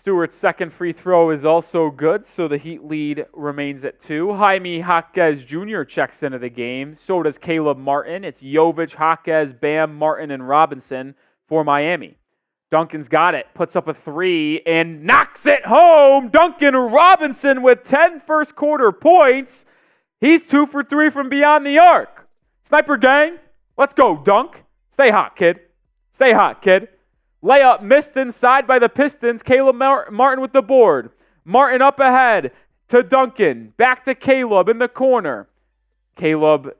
Stewart's second free throw is also good, so the Heat lead remains at 2. Jaime Jaquez Jr. checks into the game. So does Caleb Martin. It's Jovic, Jaquez, Bam, Martin, and Robinson for Miami. Duncan's got it, puts up a 3, and knocks it home. Duncan Robinson with 10 first quarter points. He's 2 for 3 from beyond the arc. Sniper gang, let's go, Dunk. Stay hot, kid. Stay hot, kid. Layup missed inside by the Pistons. Caleb Martin with the board. Martin up ahead to Duncan. Back to Caleb in the corner. Caleb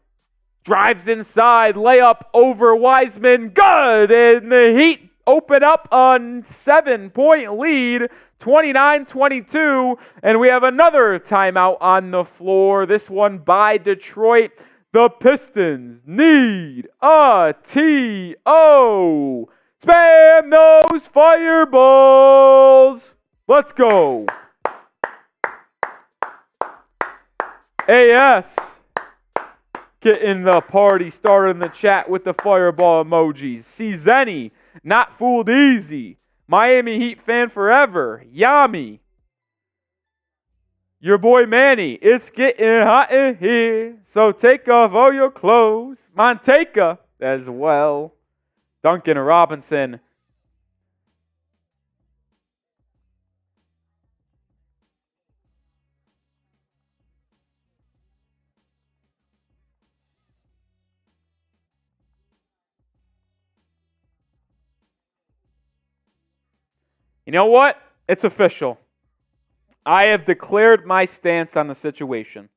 drives inside. Layup over Wiseman. Good. And the Heat open up a 7-point lead. 29-22. And we have another timeout on the floor. This one by Detroit. The Pistons need a TO. Spam those fireballs. Let's go. AS. Getting the party started in the chat with the fireball emojis. See Zenny. Not fooled easy. Miami Heat fan forever. Yami. Your boy Manny. It's getting hot in here. So take off all your clothes. Monteka as well. Duncan Robinson. You know what? It's official. I have declared my stance on the situation.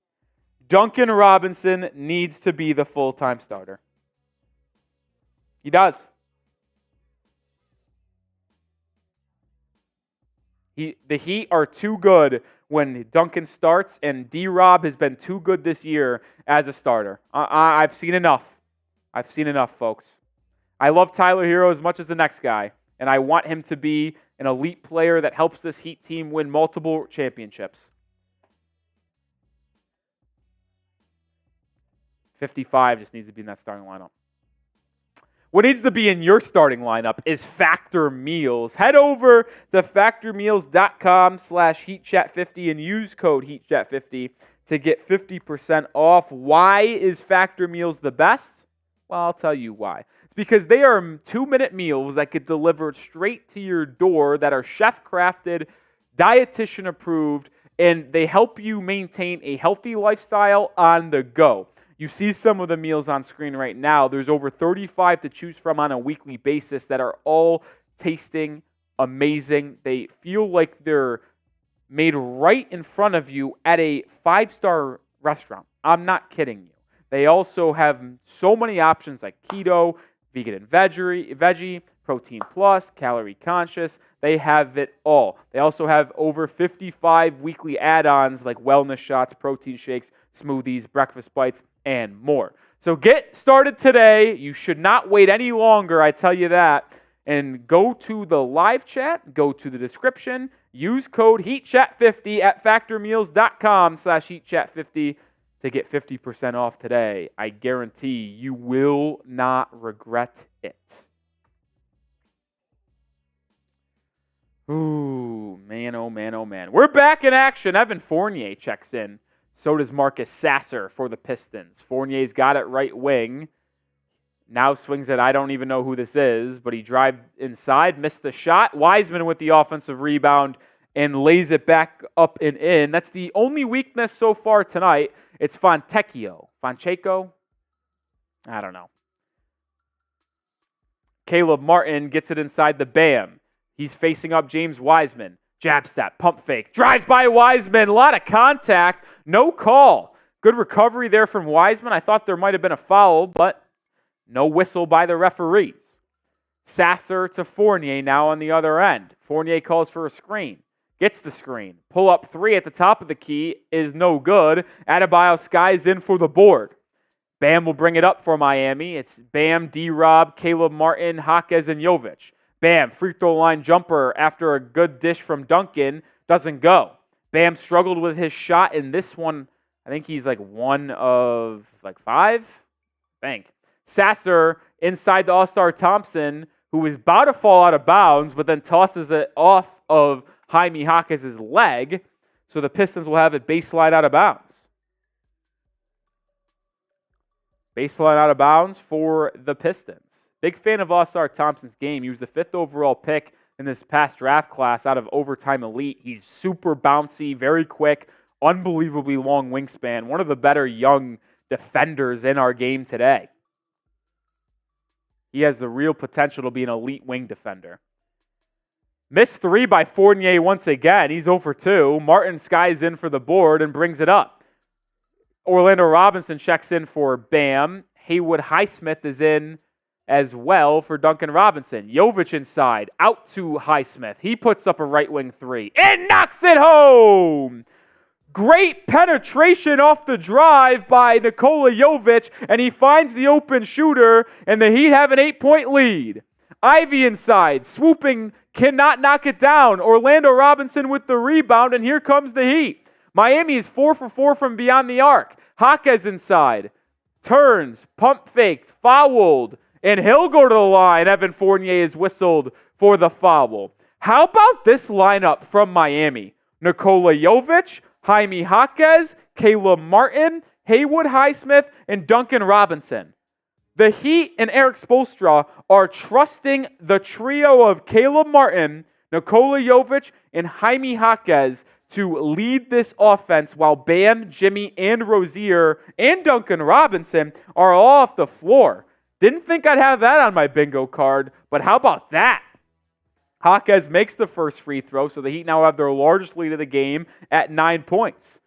Duncan Robinson needs to be the full-time starter. He does. The Heat are too good when Duncan starts, and D-Rob has been too good this year as a starter. I've seen enough. I've seen enough, folks. I love Tyler Herro as much as the next guy, and I want him to be an elite player that helps this Heat team win multiple championships. 55 just needs to be in that starting lineup. What needs to be in your starting lineup is Factor Meals. Head over to factormeals.com/HeatChat50 and use code HeatChat50 to get 50% off. Why is Factor Meals the best? Well, I'll tell you why. It's because they are 2-minute meals that get delivered straight to your door that are chef-crafted, dietitian-approved, and they help you maintain a healthy lifestyle on the go. You see some of the meals on screen right now. There's over 35 to choose from on a weekly basis that are all tasting amazing. They feel like they're made right in front of you at a 5-star restaurant. I'm not kidding you. They also have so many options like keto, vegan and veggie, protein plus, calorie conscious. They have it all. They also have over 55 weekly add-ons like wellness shots, protein shakes, smoothies, breakfast bites, and more. So get started today. You should not wait any longer, I tell you that. And go to the live chat, go to the description, use code HeatChat50 at factormeals.com/HeatChat50 to get 50% off today. I guarantee you will not regret it. Ooh, man, oh man, oh man. We're back in action. Evan Fournier checks in. So does Marcus Sasser for the Pistons. Fournier's got it right wing. Now swings it. I don't even know who this is, but he drives inside, missed the shot. Wiseman with the offensive rebound and lays it back up and in. That's the only weakness so far tonight. It's Fontecchio. Foncheco? I don't know. Caleb Martin gets it inside the Bam. He's facing up James Wiseman. Jab step, pump fake, drives by Wiseman, a lot of contact, no call. Good recovery there from Wiseman. I thought there might have been a foul, but no whistle by the referees. Sasser to Fournier now on the other end. Fournier calls for a screen, gets the screen. Pull up 3 at the top of the key is no good. Adebayo skies in for the board. Bam will bring it up for Miami. It's Bam, D-Rob, Caleb Martin, Jaquez, and Jovic. Bam, free throw line jumper after a good dish from Duncan. Doesn't go. Bam struggled with his shot in this one. I think he's like 1 of 5. I think. Sasser inside the All-Star Thompson, who is about to fall out of bounds, but then tosses it off of Jaime Jaquez's leg, so the Pistons will have it baseline out of bounds. Baseline out of bounds for the Pistons. Big fan of Ausar Thompson's game. He was the 5th overall pick in this past draft class out of Overtime Elite. He's super bouncy, very quick, unbelievably long wingspan. One of the better young defenders in our game today. He has the real potential to be an elite wing defender. Missed 3 by Fournier once again. He's 0 for 2. Martin skies in for the board and brings it up. Orlando Robinson checks in for Bam. Haywood Highsmith is in as well for Duncan Robinson. Jovic inside, out to Highsmith. He puts up a right wing 3 and knocks it home. Great penetration off the drive by Nikola Jovic, and he finds the open shooter, and the Heat have an 8-point lead. Ivy inside, swooping, cannot knock it down. Orlando Robinson with the rebound, and here comes the Heat. Miami is 4 for 4 from beyond the arc. Jaquez inside, turns, pump faked, fouled, and he'll go to the line. Evan Fournier is whistled for the foul. How about this lineup from Miami? Nikola Jovic, Jaime Jaquez, Caleb Martin, Haywood Highsmith, and Duncan Robinson. The Heat and Eric Spoelstra are trusting the trio of Caleb Martin, Nikola Jovic, and Jaime Jaquez to lead this offense while Bam, Jimmy, and Rozier and Duncan Robinson are all off the floor. Didn't think I'd have that on my bingo card, but how about that? Jaquez makes the first free throw, so the Heat now have their largest lead of the game at 9 points.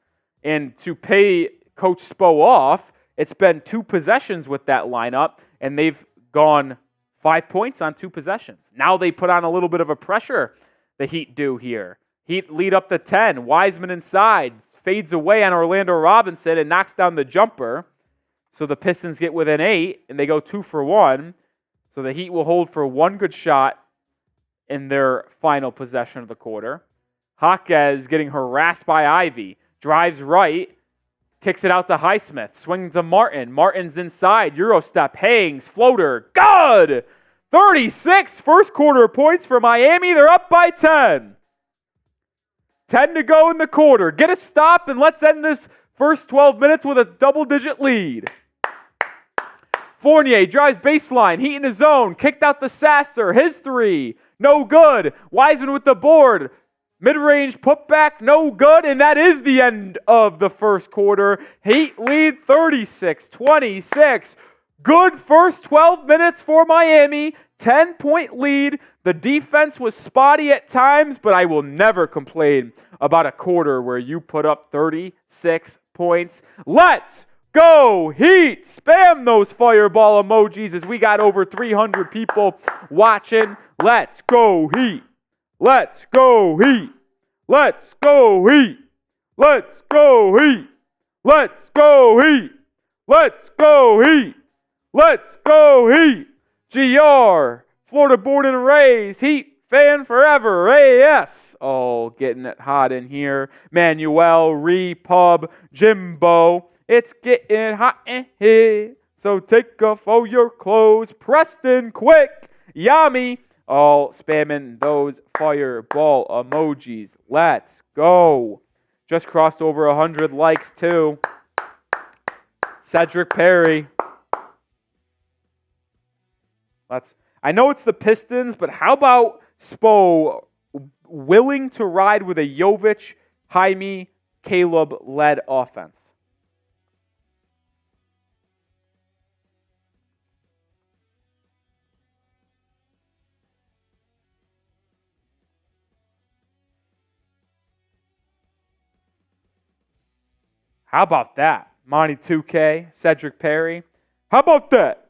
And to pay Coach Spo off, it's been 2 possessions with that lineup, and they've gone 5 points on 2 possessions. Now they put on a little bit of a pressure, the Heat do here. Heat lead up to 10. Wiseman inside, fades away on Orlando Robinson and knocks down the jumper. So the Pistons get within 8, and they go 2 for 1. So the Heat will hold for 1 good shot in their final possession of the quarter. Jaquez getting harassed by Ivy. Drives right, kicks it out to Highsmith. Swings to Martin. Martin's inside. Euro step, hangs, floater. Good! 36 first quarter points for Miami. They're up by 10. 10 to go in the quarter. Get a stop and let's end this first 12 minutes with a double-digit lead. Fournier drives baseline. Heat in his zone. Kicked out to Sasser. His 3. No good. Wiseman with the board. Mid-range putback. No good. And that is the end of the first quarter. Heat lead 36-26. Good first 12 minutes for Miami. 10-point lead. The defense was spotty at times, but I will never complain about a quarter where you put up 36 points. Let's go Heat! Spam those fireball emojis as we got over 300 people watching. Let's go Heat! Let's go Heat! Let's go Heat! Let's go Heat! Let's go Heat! Let's go Heat! Let's go Heat! GR, Florida born and raised, Heat fan forever, AS. Oh, getting it hot in here. Manuel, Repub, Jimbo. It's getting hot in here. So take off all your clothes. Preston, quick. Yami. All spamming those fireball emojis. Let's go. Just crossed over 100 likes, too. Cedric Perry. I know it's the Pistons, but how about Spo willing to ride with a Jovic, Jaime, Caleb-led offense? How about that? Monty 2K, Cedric Perry. How about that?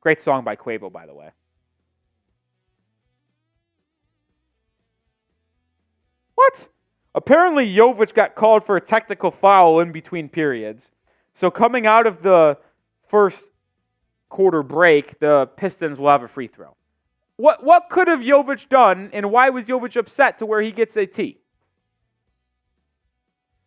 Great song by Quavo, by the way. What? Apparently, Jovic got called for a technical foul in between periods. So coming out of the first quarter break, the Pistons will have a free throw. What could have Jovic done, and why was Jovic upset to where he gets a T?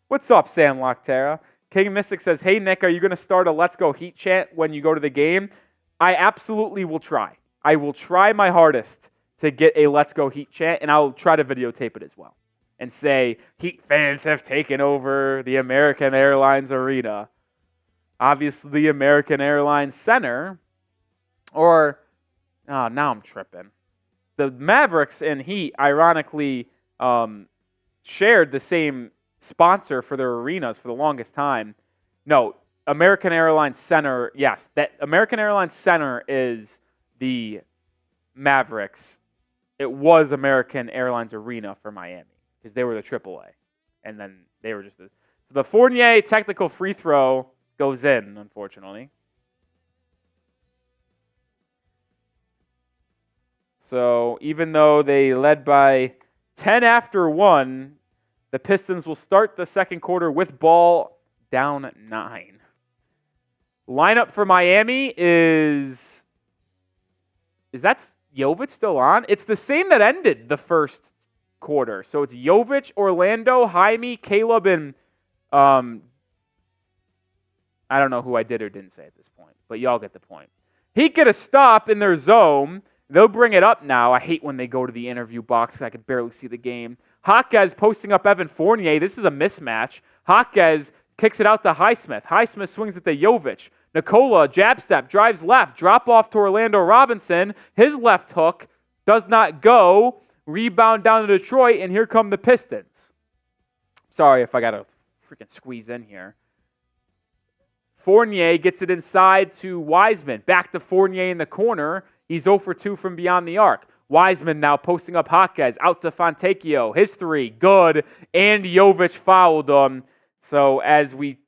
What's up, Sam Loctera? King Mystic says, hey, Nick, are you going to start a Let's Go Heat chant when you go to the game? I absolutely will try. I will try my hardest to get a Let's Go Heat chant, and I'll try to videotape it as well. and say Heat fans have taken over the American Airlines Arena. Obviously, the American Airlines Center, now I'm tripping. The Mavericks and Heat, ironically, shared the same sponsor for their arenas for the longest time. No, American Airlines Center, yes, that American Airlines Center is the Mavericks. It was American Airlines Arena for Miami because they were the AAA. And then they were just the Fournier technical free throw goes in, unfortunately. So even though they led by 10 after 1, the Pistons will start the second quarter with ball down 9. Lineup for Miami is that Jovic still on? It's the same that ended the first quarter. So it's Jovic, Orlando, Jaime, Caleb, and I don't know who I did or didn't say at this point, but y'all get the point. Heat get a stop in their zone. They'll bring it up now. I hate when they go to the interview box because I can barely see the game. Jaquez posting up Evan Fournier. This is a mismatch. Jaquez kicks it out to Highsmith. Highsmith swings it to Jovic. Nikola, jab step, drives left, drop off to Orlando Robinson. His left hook does not go. Rebound down to Detroit, and here come the Pistons. Sorry if I got to freaking squeeze in here. Fournier gets it inside to Wiseman. Back to Fournier in the corner. He's 0 for 2 from beyond the arc. Wiseman now posting up Jaquez. Out to Fontecchio. His three, good. And Jovic fouled him. So as we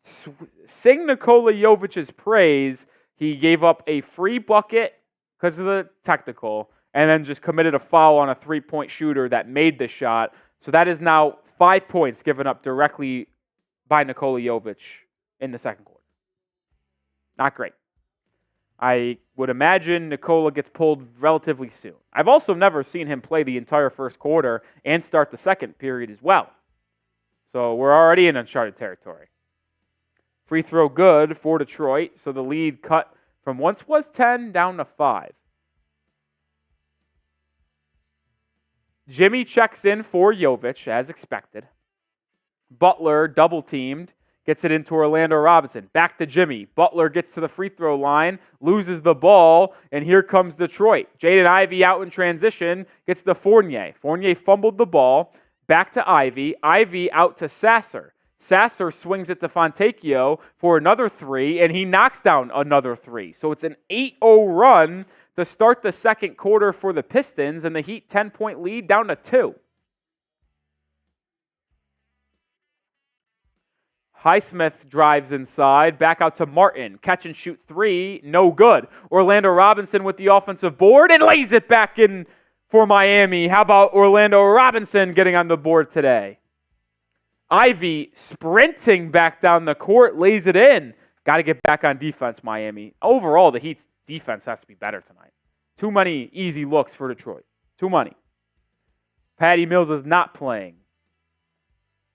sing Nikola Jovic's praise, he gave up a free bucket because of the technical and then just committed a foul on a three-point shooter that made the shot. So that is now 5 points given up directly by Nikola Jovic in the second quarter. Not great. I would imagine Nikola gets pulled relatively soon. I've also never seen him play the entire first quarter and start the second period as well. So we're already in uncharted territory. Free throw good for Detroit, so the lead cut from once was 10 down to 5. Jimmy checks in for Jovic, as expected. Butler, double-teamed, gets it into Orlando Robinson. Back to Jimmy. Butler gets to the free throw line, loses the ball, and here comes Detroit. Jaden Ivey out in transition, gets to Fournier. Fournier fumbled the ball. Back to Ivey. Ivey out to Sasser. Sasser swings it to Fontecchio for another three, and he knocks down another three. So it's an 8-0 run to start the second quarter for the Pistons, and the Heat 10-point lead down to 2. Highsmith drives inside, back out to Martin. Catch and shoot three, no good. Orlando Robinson with the offensive board and lays it back in for Miami. How about Orlando Robinson getting on the board today? Ivey sprinting back down the court, lays it in. Got to get back on defense, Miami. Overall, the Heat's defense has to be better tonight. Too many easy looks for Detroit. Too many. Patty Mills is not playing.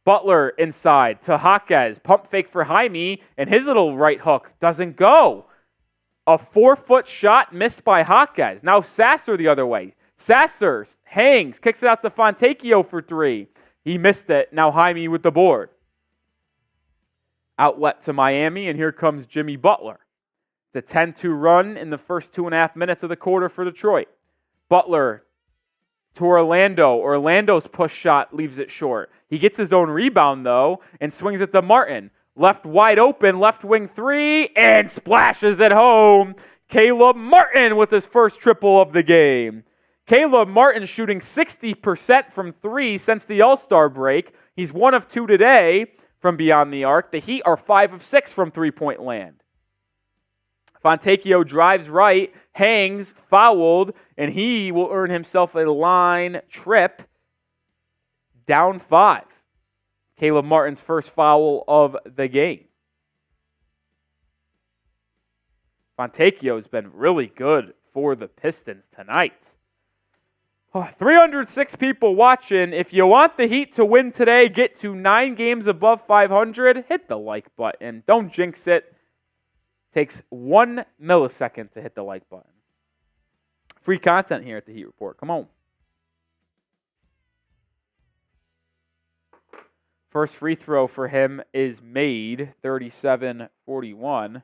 Butler inside to Jaquez. Pump fake for Jaime, and his little right hook doesn't go. A 4-foot shot missed by Jaquez. Now Sasser the other way. Sasser hangs, kicks it out to Fontecchio for three. He missed it. Now Jaime with the board. Outlet to Miami, and here comes Jimmy Butler. It's a 10-2 run in the first 2.5 minutes of the quarter for Detroit. Butler to Orlando. Orlando's push shot leaves it short. He gets his own rebound, though, and swings it to Martin. Left wide open, left wing three, and splashes it home. Caleb Martin with his first triple of the game. Caleb Martin shooting 60% from three since the All-Star break. He's 1 of 2 today from beyond the arc. The Heat are 5 of 6 from three-point land. Fontecchio drives right, hangs, fouled, and he will earn himself a line trip. Down 5. Caleb Martin's first foul of the game. Fontecchio's been really good for the Pistons tonight. 306 people watching. If you want the Heat to win today, get to 9 games above 500, hit the like button. Don't jinx it. Takes 1 millisecond to hit the like button. Free content here at the Heat Report. Come on. First free throw for him is made, 37-41.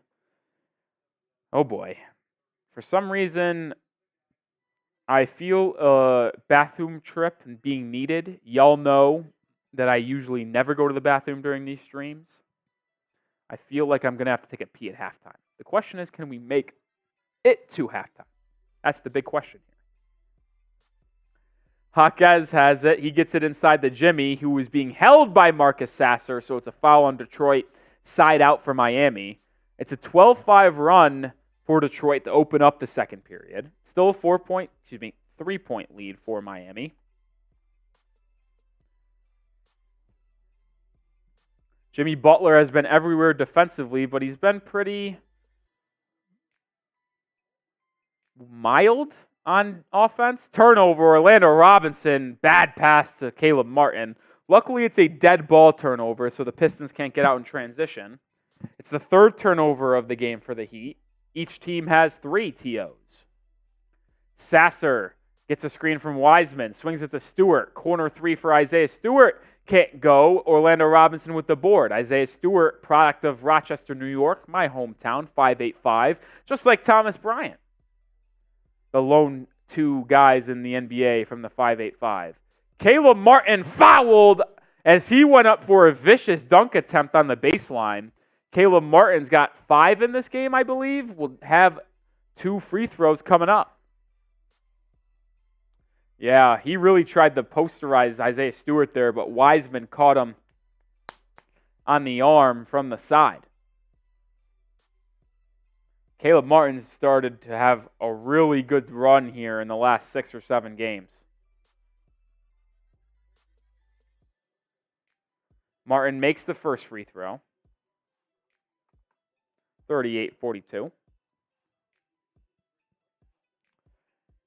Oh boy. For some reason, I feel a bathroom trip being needed. Y'all know that I usually never go to the bathroom during these streams. I feel like I'm going to have to take a pee at halftime. The question is, can we make it to halftime? That's the big question here. Jaquez has it. He gets it inside the Jimmy, who is being held by Marcus Sasser, so it's a foul on Detroit, side out for Miami. It's a 12-5 run for Detroit to open up the second period. Still a 3-point lead for Miami. Jimmy Butler has been everywhere defensively, but he's been pretty mild on offense. Turnover, Orlando Robinson, bad pass to Caleb Martin. Luckily, it's a dead ball turnover, so the Pistons can't get out in transition. It's the third turnover of the game for the Heat. Each team has 3 TOs. Sasser gets a screen from Wiseman, swings it to Stewart. Corner 3 for Isaiah Stewart. Can't go. Orlando Robinson with the board. Isaiah Stewart, product of Rochester, New York, my hometown, 5'8", just like Thomas Bryant. The lone 2 guys in the NBA from the 5'8". Caleb Martin fouled as he went up for a vicious dunk attempt on the baseline. Caleb Martin's got 5 in this game, I believe. Will have 2 free throws coming up. Yeah, he really tried to posterize Isaiah Stewart there, but Wiseman caught him on the arm from the side. Caleb Martin started to have a really good run here in the last 6 or 7 games. Martin makes the first free throw. 38-42.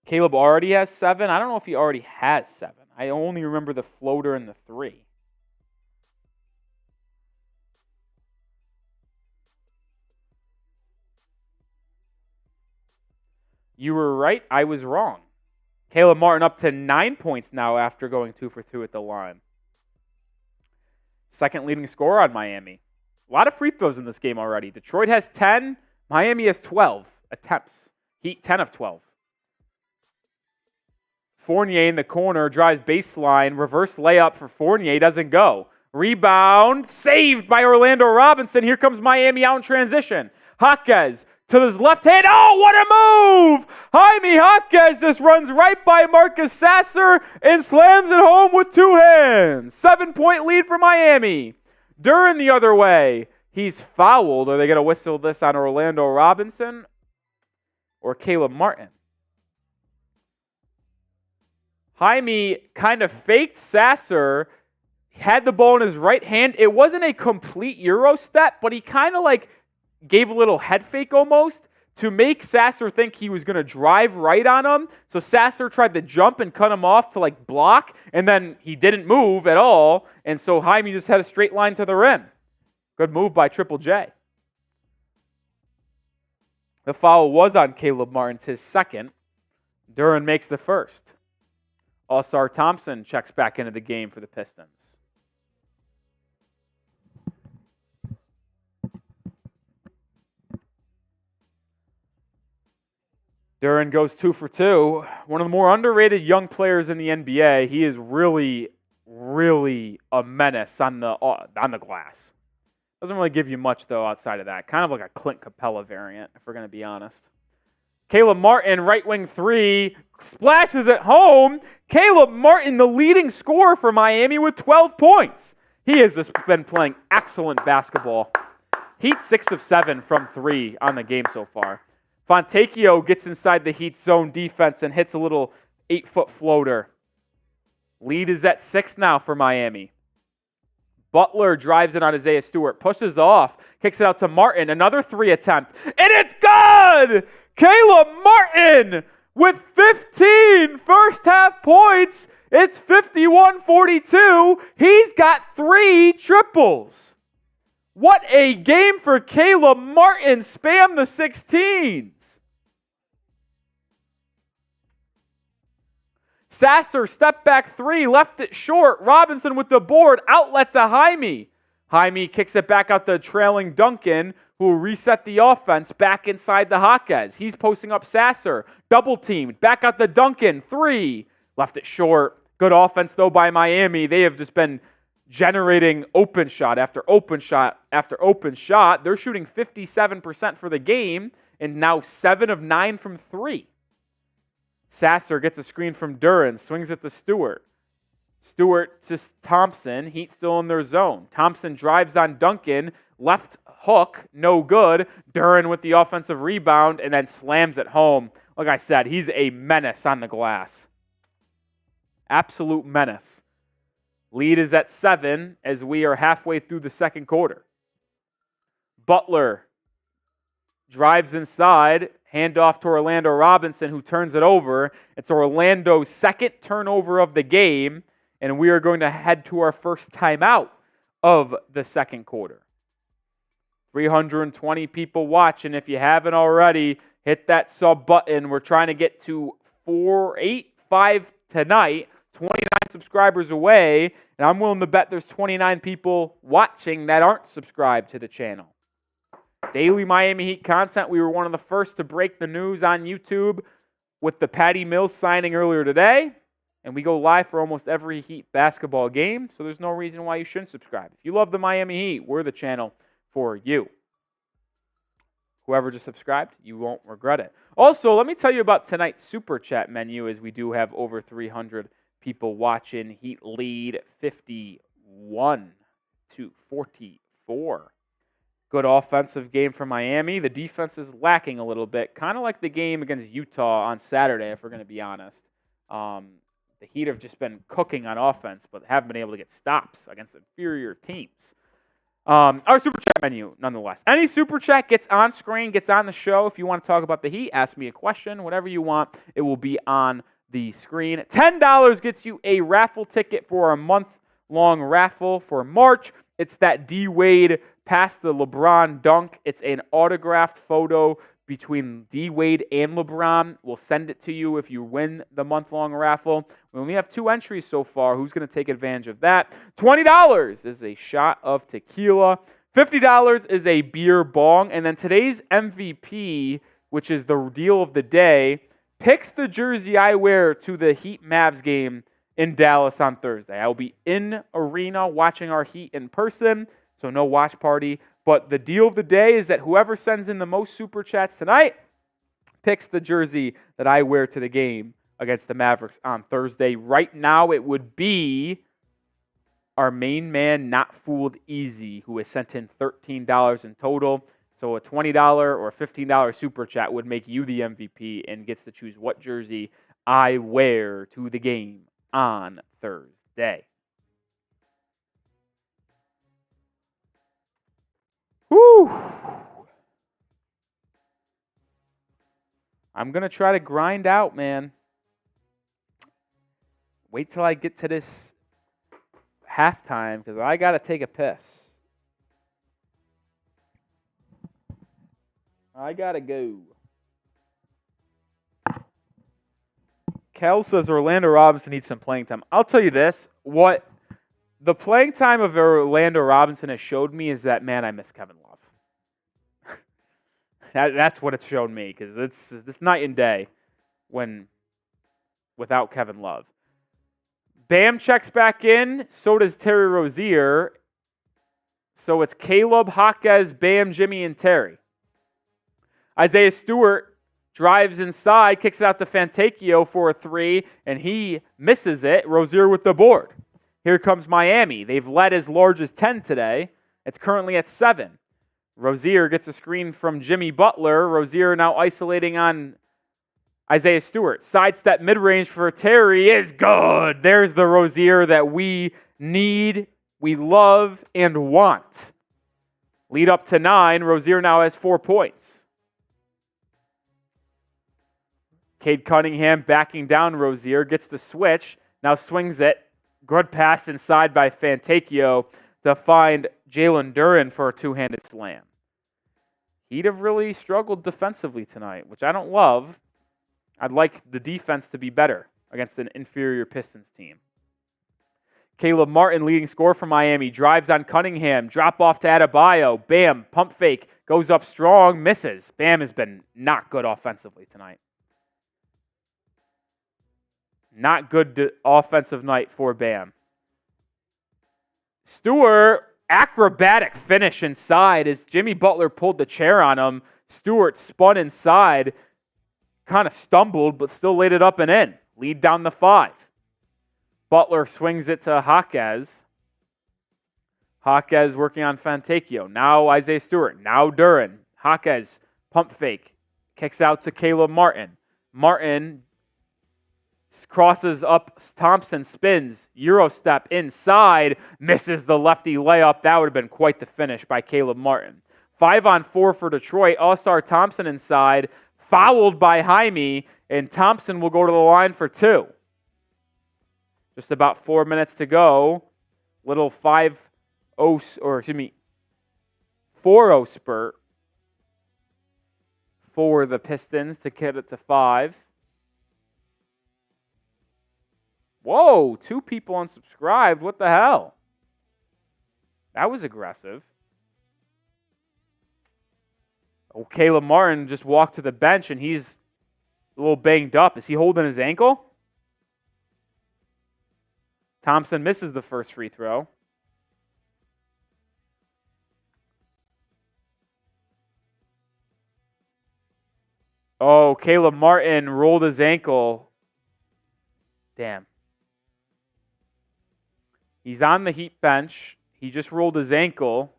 Caleb already has 7. I don't know if he already has 7. I only remember the floater and the 3. You were right. I was wrong. Caleb Martin up to 9 points now after going 2 for 2 at the line. Second leading scorer on Miami. A lot of free throws in this game already. Detroit has 10. Miami has 12 attempts. Heat 10 of 12. Fournier in the corner, drives baseline, reverse layup for Fournier, doesn't go. Rebound, saved by Orlando Robinson. Here comes Miami out in transition. Jaquez to his left hand. Oh, what a move! Jaime Jaquez just runs right by Marcus Sasser and slams it home with 2 hands. 7-point lead for Miami. Duren the other way. He's fouled. Are they going to whistle this on Orlando Robinson or Caleb Martin? Jaime kind of faked Sasser, had the ball in his right hand. It wasn't a complete Euro step, but he kind of like gave a little head fake almost to make Sasser think he was going to drive right on him. So Sasser tried to jump and cut him off to like block, and then he didn't move at all, and so Jaime just had a straight line to the rim. Good move by Triple J. The foul was on Caleb Martin, his second. Duren makes the first. All-Star Thompson checks back into the game for the Pistons. Duren goes 2 for 2. One of the more underrated young players in the NBA. He is really, really a menace on the glass. Doesn't really give you much, though, outside of that. Kind of like a Clint Capella variant, if we're going to be honest. Caleb Martin, right wing 3, splashes it home. Caleb Martin, the leading scorer for Miami with 12 points. He has just been playing excellent basketball. Heat 6 of 7 from 3 on the game so far. Fontecchio gets inside the Heat zone defense and hits a little 8-foot floater. Lead is at 6 now for Miami. Butler drives it on Isaiah Stewart, pushes off, kicks it out to Martin. Another 3 attempt, and it's good! Caleb Martin with 15 first half points. It's 51-42. He's got 3 triples. What a game for Caleb Martin. Spam the 16s. Sasser, step back three, left it short. Robinson with the board, outlet to Jaime. Jaime kicks it back out to trailing Duncan, who will reset the offense back inside the Jaquez. He's posting up Sasser, double teamed, back out to Duncan, three. Left it short. Good offense, though, by Miami. They have just been generating open shot after open shot after open shot. They're shooting 57% for the game, and now 7 of 9 from 3. Sasser gets a screen from Duren, swings it to Stewart. Stewart to Thompson. Heat still in their zone. Thompson drives on Duncan. Left hook, no good. Duren with the offensive rebound and then slams it home. Like I said, he's a menace on the glass. Absolute menace. Lead is at 7 as we are halfway through the second quarter. Butler drives inside, handoff to Orlando Robinson, who turns it over. It's Orlando's second turnover of the game, and we are going to head to our first timeout of the second quarter. 320 people watching. If you haven't already, hit that sub button. We're trying to get to 485 tonight, 29 subscribers away, and I'm willing to bet there's 29 people watching that aren't subscribed to the channel. Daily Miami Heat content. We were one of the first to break the news on YouTube with the Patty Mills signing earlier today. And we go live for almost every Heat basketball game, so there's no reason why you shouldn't subscribe. If you love the Miami Heat, we're the channel for you. Whoever just subscribed, you won't regret it. Also, let me tell you about tonight's Super Chat menu, as we do have over 300 people watching. Heat lead 51-44. Good offensive game for Miami. The defense is lacking a little bit, kind of like the game against Utah on Saturday, if we're going to be honest. The Heat have just been cooking on offense, but haven't been able to get stops against inferior teams. Our Super Chat menu, nonetheless. Any Super Chat gets on screen, gets on the show. If you want to talk about the Heat, ask me a question, whatever you want, it will be on the screen. $10 gets you a raffle ticket for a month-long raffle for March. It's that D-Wade past the LeBron dunk. It's an autographed photo between D-Wade and LeBron. We'll send it to you if you win the month-long raffle. We only have 2 entries so far. Who's going to take advantage of that? $20 is a shot of tequila. $50 is a beer bong. And then today's MVP, which is the deal of the day, picks the jersey I wear to the Heat Mavs game in Dallas on Thursday. I will be in arena watching our Heat in person, so no watch party. But the deal of the day is that whoever sends in the most Super Chats tonight picks the jersey that I wear to the game against the Mavericks on Thursday. Right now, it would be our main man, Not Fooled Easy, who has sent in $13 in total. So a $20 or a $15 Super Chat would make you the MVP and gets to choose what jersey I wear to the game on Thursday. Whew. I'm going to try to grind out, man. Wait till I get to this halftime because I got to take a piss. I got to go. Kel says Orlando Robinson needs some playing time. I'll tell you this. What the playing time of Orlando Robinson has showed me is that, man, I miss Kevin Love. That's what it's shown me because it's night and day without Kevin Love. Bam checks back in. So does Terry Rozier. So it's Caleb, Jaquez, Bam, Jimmy, and Terry. Isaiah Stewart drives inside, kicks it out to Fantacchio for a 3, and he misses it. Rozier with the board. Here comes Miami. They've led as large as 10 today. It's currently at 7. Rozier gets a screen from Jimmy Butler. Rozier now isolating on Isaiah Stewart. Sidestep mid-range for Terry is good. There's the Rozier that we need, we love, and want. Lead up to 9. Rozier now has 4 points. Cade Cunningham backing down Rozier, gets the switch, now swings it. Good pass inside by Fantacchio to find Jalen Duren for a 2-handed slam. He'd have really struggled defensively tonight, which I don't love. I'd like the defense to be better. against an inferior Pistons team. Caleb Martin, leading scorer for Miami, drives on Cunningham, drop off to Adebayo, bam, pump fake, goes up strong, misses. Bam has been not good offensively tonight. Not good offensive night for Bam. Stewart, acrobatic finish inside as Jimmy Butler pulled the chair on him. Stewart spun inside, kind of stumbled, but still laid it up and in. Lead down the 5. Butler swings it to Jaquez. Jaquez working on Fantakio. Now Isaiah Stewart. Now Duren. Jaquez, pump fake. Kicks out to Caleb Martin. Martin crosses up Thompson, spins, Euro step inside, misses the lefty layup. That would have been quite the finish by Caleb Martin. 5-on-4 for Detroit. All-Star Thompson inside, fouled by Jaime, and Thompson will go to the line for 2. Just about 4 minutes to go. Little 4-0 spurt for the Pistons to get it to 5. Whoa, 2 people unsubscribed. What the hell? That was aggressive. Oh, Caleb Martin just walked to the bench, and he's a little banged up. Is he holding his ankle? Thompson misses the first free throw. Oh, Caleb Martin rolled his ankle. Damn. He's on the Heat bench. He just rolled his ankle.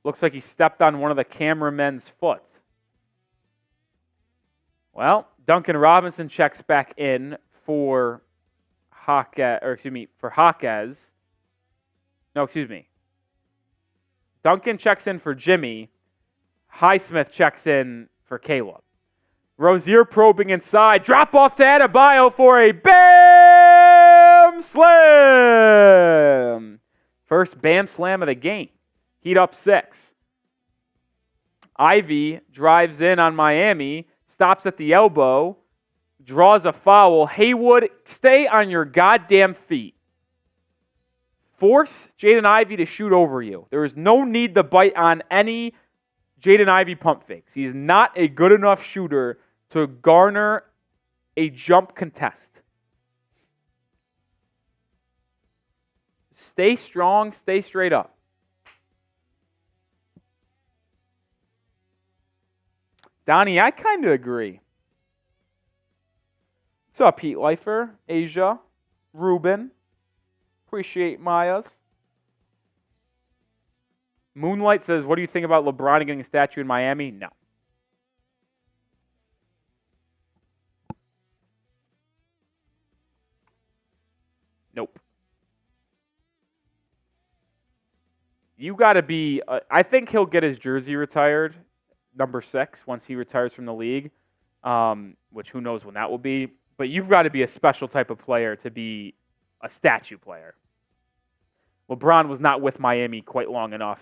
Looks like he stepped on one of the cameramen's foot. Well, Duncan Robinson checks back in for Jaquez. Duncan checks in for Jimmy. Highsmith checks in for Caleb. Rozier probing inside. Drop off to Adebayo for a Bam Slam. First Bam Slam of the game. Heat up 6. Ivy drives in on Miami. Stops at the elbow. Draws a foul. Haywood, stay on your goddamn feet. Force Jaden Ivey to shoot over you. There is no need to bite on any Jaden Ivey pump fakes. He's not a good enough shooter to garner a jump contest. Stay strong, stay straight up. Donnie, I kind of agree. What's up, Heat Lifer? Asia, Ruben. Appreciate Maya's. Moonlight says, what do you think about LeBron getting a statue in Miami? No. Nope. You got to be, I think he'll get his jersey retired, number 6, once he retires from the league, which who knows when that will be. But you've got to be a special type of player to be a statue player. LeBron was not with Miami quite long enough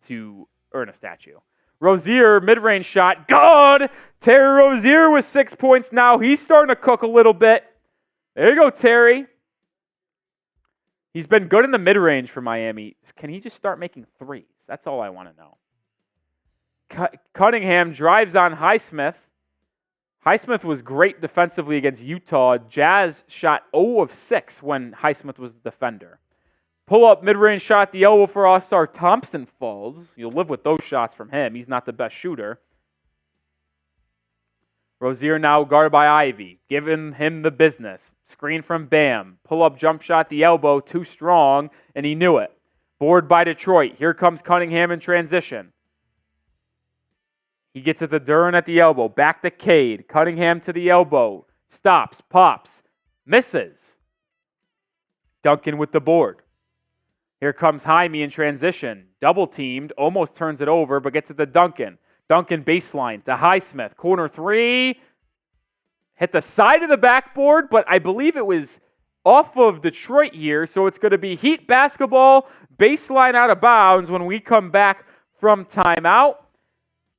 to earn a statue. Rozier, mid-range shot, good! Terry Rozier with 6 points now. He's starting to cook a little bit. There you go, Terry. He's been good in the mid-range for Miami. Can he just start making threes? That's all I want to know. Cunningham drives on Highsmith. Highsmith was great defensively against Utah. Jazz shot 0 of 6 when Highsmith was the defender. Pull-up mid-range shot at the elbow for All-Star Thompson falls. You'll live with those shots from him. He's not the best shooter. Rozier now guarded by Ivy, giving him the business. Screen from Bam. Pull-up jump shot at the elbow, too strong, and he knew it. Board by Detroit. Here comes Cunningham in transition. He gets it to Duren at the elbow. Back to Cade. Cunningham to the elbow. Stops. Pops. Misses. Duncan with the board. Here comes Jaime in transition. Double teamed. Almost turns it over, but gets it to Duncan. Duncan baseline to Highsmith. Corner 3. Hit the side of the backboard, but I believe it was off of Detroit here, so it's going to be Heat basketball. Baseline out of bounds when we come back from timeout.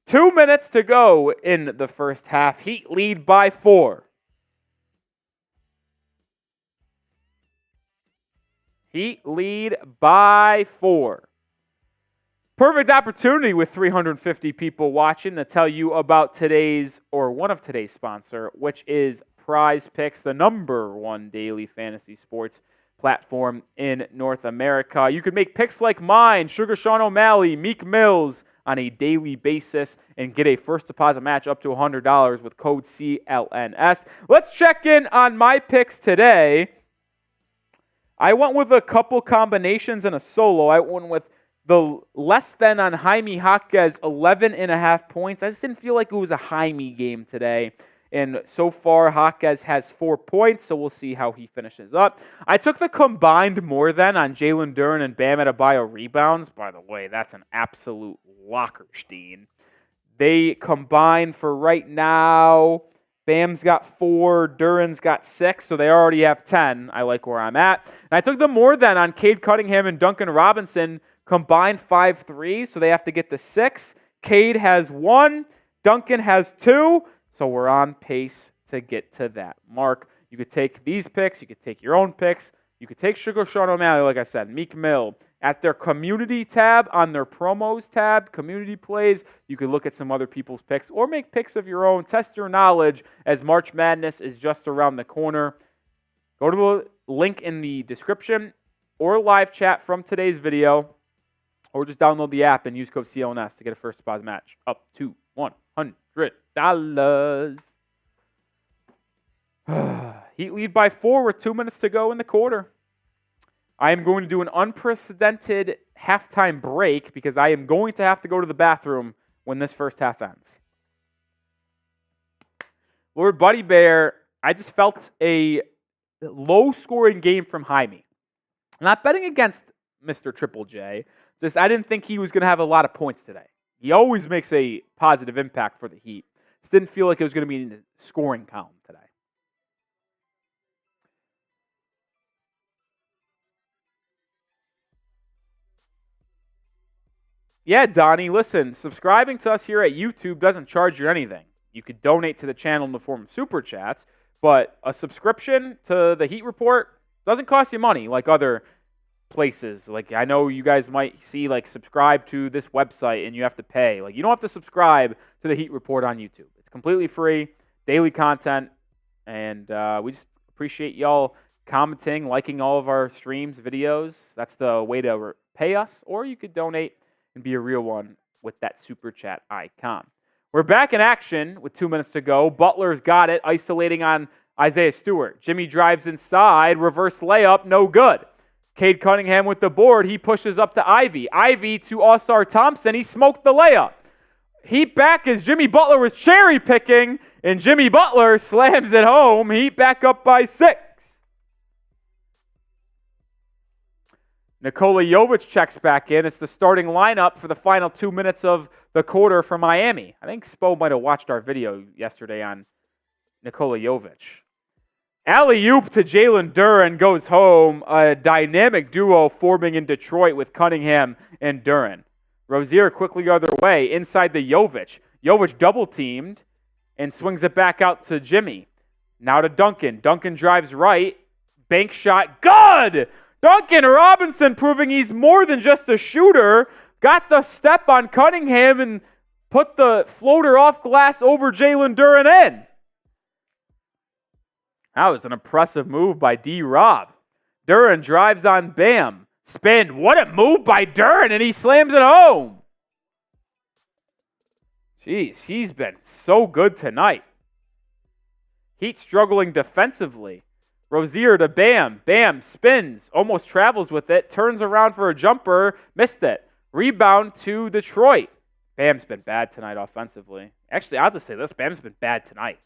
2 minutes to go in the first half. Heat lead by 4. Heat lead by 4. Perfect opportunity with 350 people watching to tell you about one of today's sponsor, which is Prize Picks, the #1 daily fantasy sports platform in North America. You could make picks like mine, Sugar Sean O'Malley, Meek Mills, on a daily basis and get a first deposit match up to $100 with code CLNS. Let's check in on my picks today. I went with a couple combinations and a solo. I went with the less than on Jaime Jaquez, 11.5 points. I just didn't feel like it was a Jaime game today. And so far, Jaquez has 4 points, so we'll see how he finishes up. I took the combined more than on Jalen Duren and Bam Adebayo rebounds. By the way, that's an absolute lockerstein. They combine for right now. Bam's got 4, Duren's got 6, so they already have 10. I like where I'm at. And I took the more than on Cade Cunningham and Duncan Robinson, combined 5-3, so they have to get to 6. Cade has 1, Duncan has 2, so we're on pace to get to that mark. You could take these picks, you could take your own picks, you could take Sugar Sean O'Malley, like I said, Meek Mill. At their community tab, on their promos tab, community plays, you could look at some other people's picks or make picks of your own. Test your knowledge as March Madness is just around the corner. Go to the link in the description or live chat from today's video, or just download the app and use code CLNS to get a first deposit match up to $100. Heat lead by 4 with 2 minutes to go in the quarter. I am going to do an unprecedented halftime break because I am going to have to go to the bathroom when this first half ends. Lord Buddy Bear, I just felt a low-scoring game from Jaime. I'm not betting against Mr. Triple J. Just I didn't think he was going to have a lot of points today. He always makes a positive impact for the Heat. Just didn't feel like it was going to be in the scoring column today. Yeah, Donnie, listen, subscribing to us here at YouTube doesn't charge you anything. You could donate to the channel in the form of super chats, but a subscription to the Heat Report doesn't cost you money like other places. Like I know you guys might see like subscribe to this website and you have to pay. Like you don't have to subscribe to the Heat Report on YouTube. It's completely free, daily content, and we just appreciate y'all commenting, liking all of our streams, videos. That's the way to pay us, or you could donate and be a real one with that super chat icon. We're back in action with 2 minutes to go. Butler's got it, isolating on Isaiah Stewart. Jimmy drives inside, reverse layup, no good. Cade Cunningham with the board. He pushes up to Ivy. Ivy to Ausar Thompson. He smoked the layup. Heat back as Jimmy Butler was cherry picking, and Jimmy Butler slams it home. Heat back up by 6. Nikola Jovic checks back in. It's the starting lineup for the final 2 minutes of the quarter for Miami. I think Spo might have watched our video yesterday on Nikola Jovic. Alley-oop to Jalen Duren goes home. A dynamic duo forming in Detroit with Cunningham and Duren. Rozier quickly the other way inside the Jovic. Jovic double-teamed and swings it back out to Jimmy. Now to Duncan. Duncan drives right. Bank shot. Good! Duncan Robinson proving he's more than just a shooter. Got the step on Cunningham and put the floater off glass over Jalen Duren in. That was an impressive move by D-Rob. Duren drives on Bam. Spin. What a move by Duren, and he slams it home. Jeez, he's been so good tonight. Heat struggling defensively. Rozier to Bam. Bam spins, almost travels with it, turns around for a jumper, missed it. Rebound to Detroit. Bam's been bad tonight offensively. Actually, I'll just say this. Bam's been bad tonight.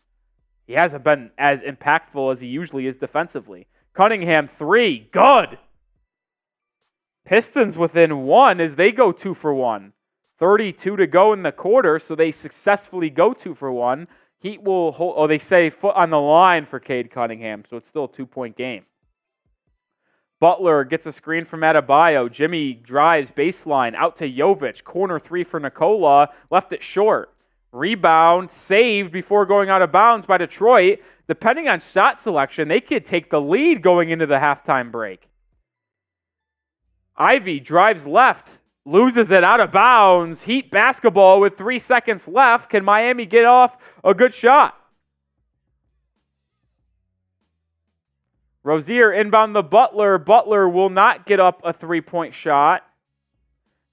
He hasn't been as impactful as he usually is defensively. Cunningham 3. Good. Pistons within 1 as they go 2 for 1. 32 to go in the quarter, so they successfully go 2 for 1. Heat will hold, they say foot on the line for Cade Cunningham, so it's still a 2-point game. Butler gets a screen from Adebayo. Jimmy drives baseline out to Jovic. Corner 3 for Nikola. Left it short. Rebound saved before going out of bounds by Detroit. Depending on shot selection, they could take the lead going into the halftime break. Ivy drives left, loses it out of bounds. Heat basketball with 3 seconds left. Can Miami get off a good shot? Rozier inbound the Butler. Butler will not get up a three-point shot.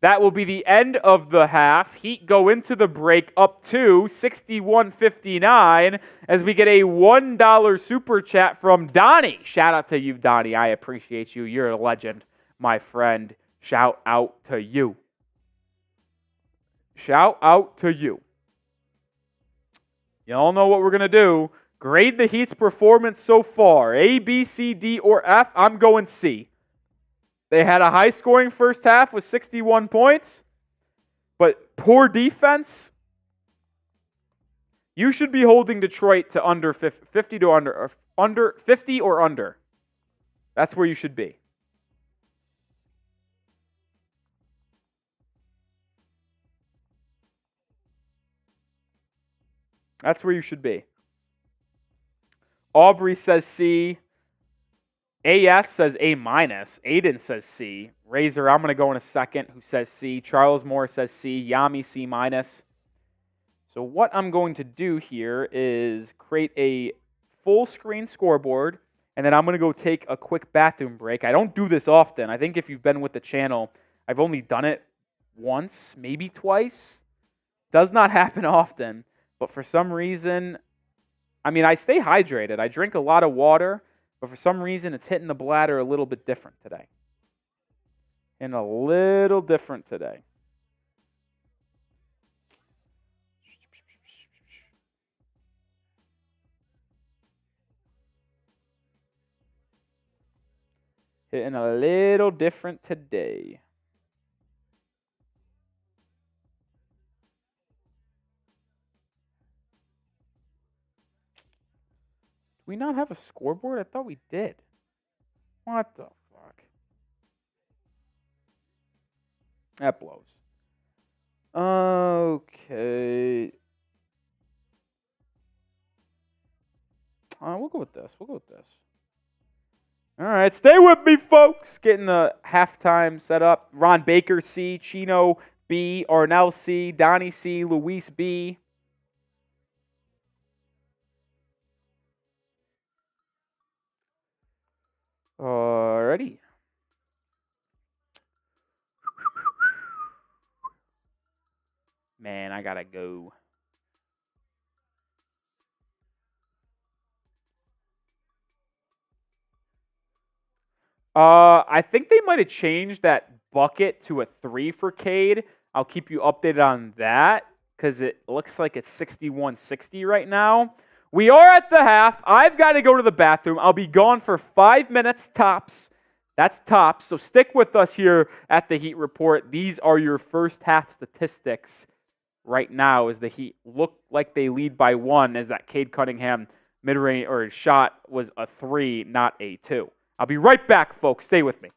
That will be the end of the half. Heat go into the break up to 61-59 as we get a $1 super chat from Donnie. Shout out to you, Donnie. I appreciate you. You're a legend, my friend. Shout out to you. Shout out to you. You all know what we're going to do. Grade the Heat's performance so far. A, B, C, D, or F. I'm going C. They had a high-scoring first half with 61 points, but poor defense. You should be holding Detroit to under 50 to under 50 or under. That's where you should be. That's where you should be. Aubrey says C. AS says A-. Aiden says C. Razor, I'm going to go in a second, who says C. Charles Moore says C. Yami, C-. So what I'm going to do here is create a full screen scoreboard, and then I'm going to go take a quick bathroom break. I don't do this often. I think if you've been with the channel, I've only done it once, maybe twice. Does not happen often, but for some reason, I stay hydrated. I drink a lot of water, but for some reason, it's hitting the bladder a little bit different today. Hitting a little different today. Hitting a little different today. Do we not have a scoreboard? I thought we did. What the fuck? That blows. Okay. We'll go with this. All right, stay with me, folks. Getting the halftime set up. Ron Baker, C. Chino, B. Arnell, C. Donnie, C. Luis, B. Alrighty. Man, I gotta go. I think they might have changed that bucket to a 3 for Cade. I'll keep you updated on that because it looks like it's 61-60 right now. We are at the half. I've got to go to the bathroom. I'll be gone for 5 minutes tops. That's tops. So stick with us here at the Heat Report. These are your first half statistics right now as the Heat look like they lead by 1 as that Cade Cunningham mid-range or shot was a 3, not a 2. I'll be right back, folks. Stay with me.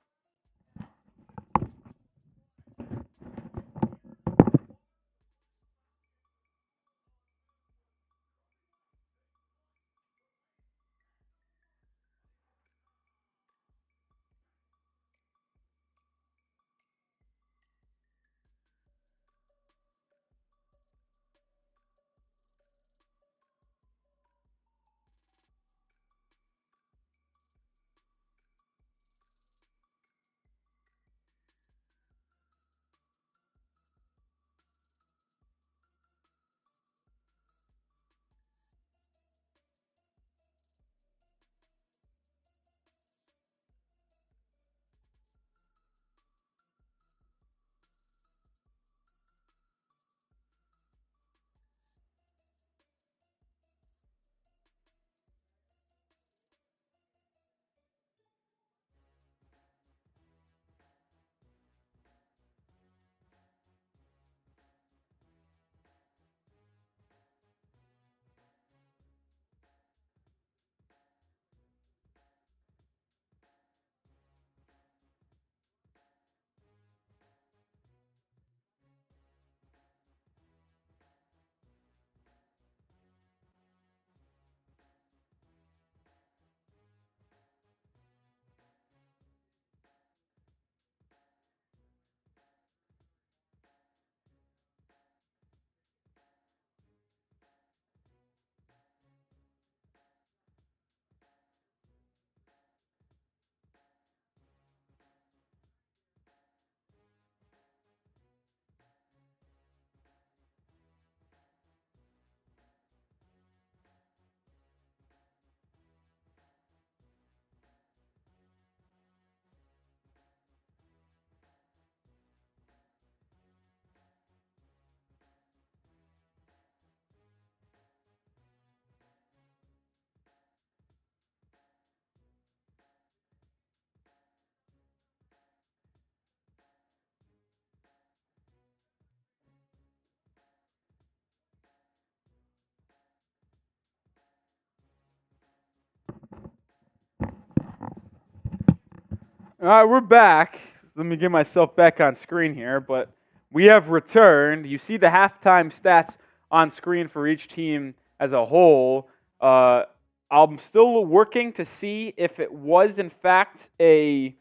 All right, we're back. Let me get myself back on screen here, but we have returned. You see the halftime stats on screen for each team as a whole. I'm still working to see if it was, in fact, a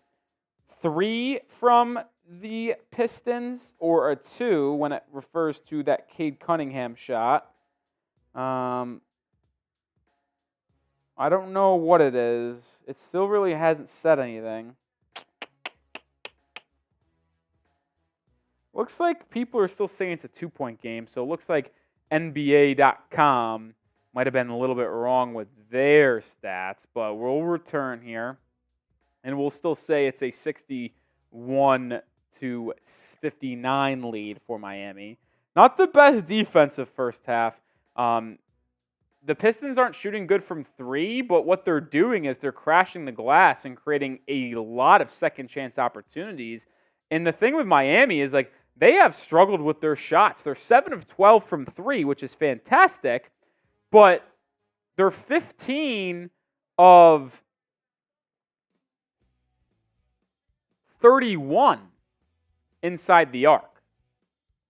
3 from the Pistons or a 2 when it refers to that Cade Cunningham shot. I don't know what it is. It still really hasn't said anything. Looks like people are still saying it's a 2-point game, so it looks like NBA.com might have been a little bit wrong with their stats, but we'll return here, and we'll still say it's a 61-59 lead for Miami. Not the best defensive first half. The Pistons aren't shooting good from 3, but what they're doing is they're crashing the glass and creating a lot of second chance opportunities. And the thing with Miami is, like, they have struggled with their shots. They're 7 of 12 from 3, which is fantastic, but they're 15 of 31 inside the arc.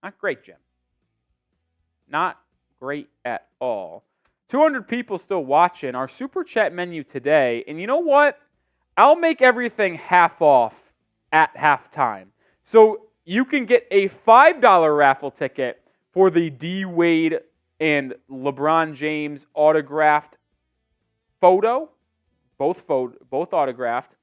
Not great, Jim. Not great at all. 200 people still watching. Our Super Chat menu today, and you know what? I'll make everything half off at halftime. So you can get a $5 raffle ticket for the D. Wade and LeBron James autographed photo, both autographed.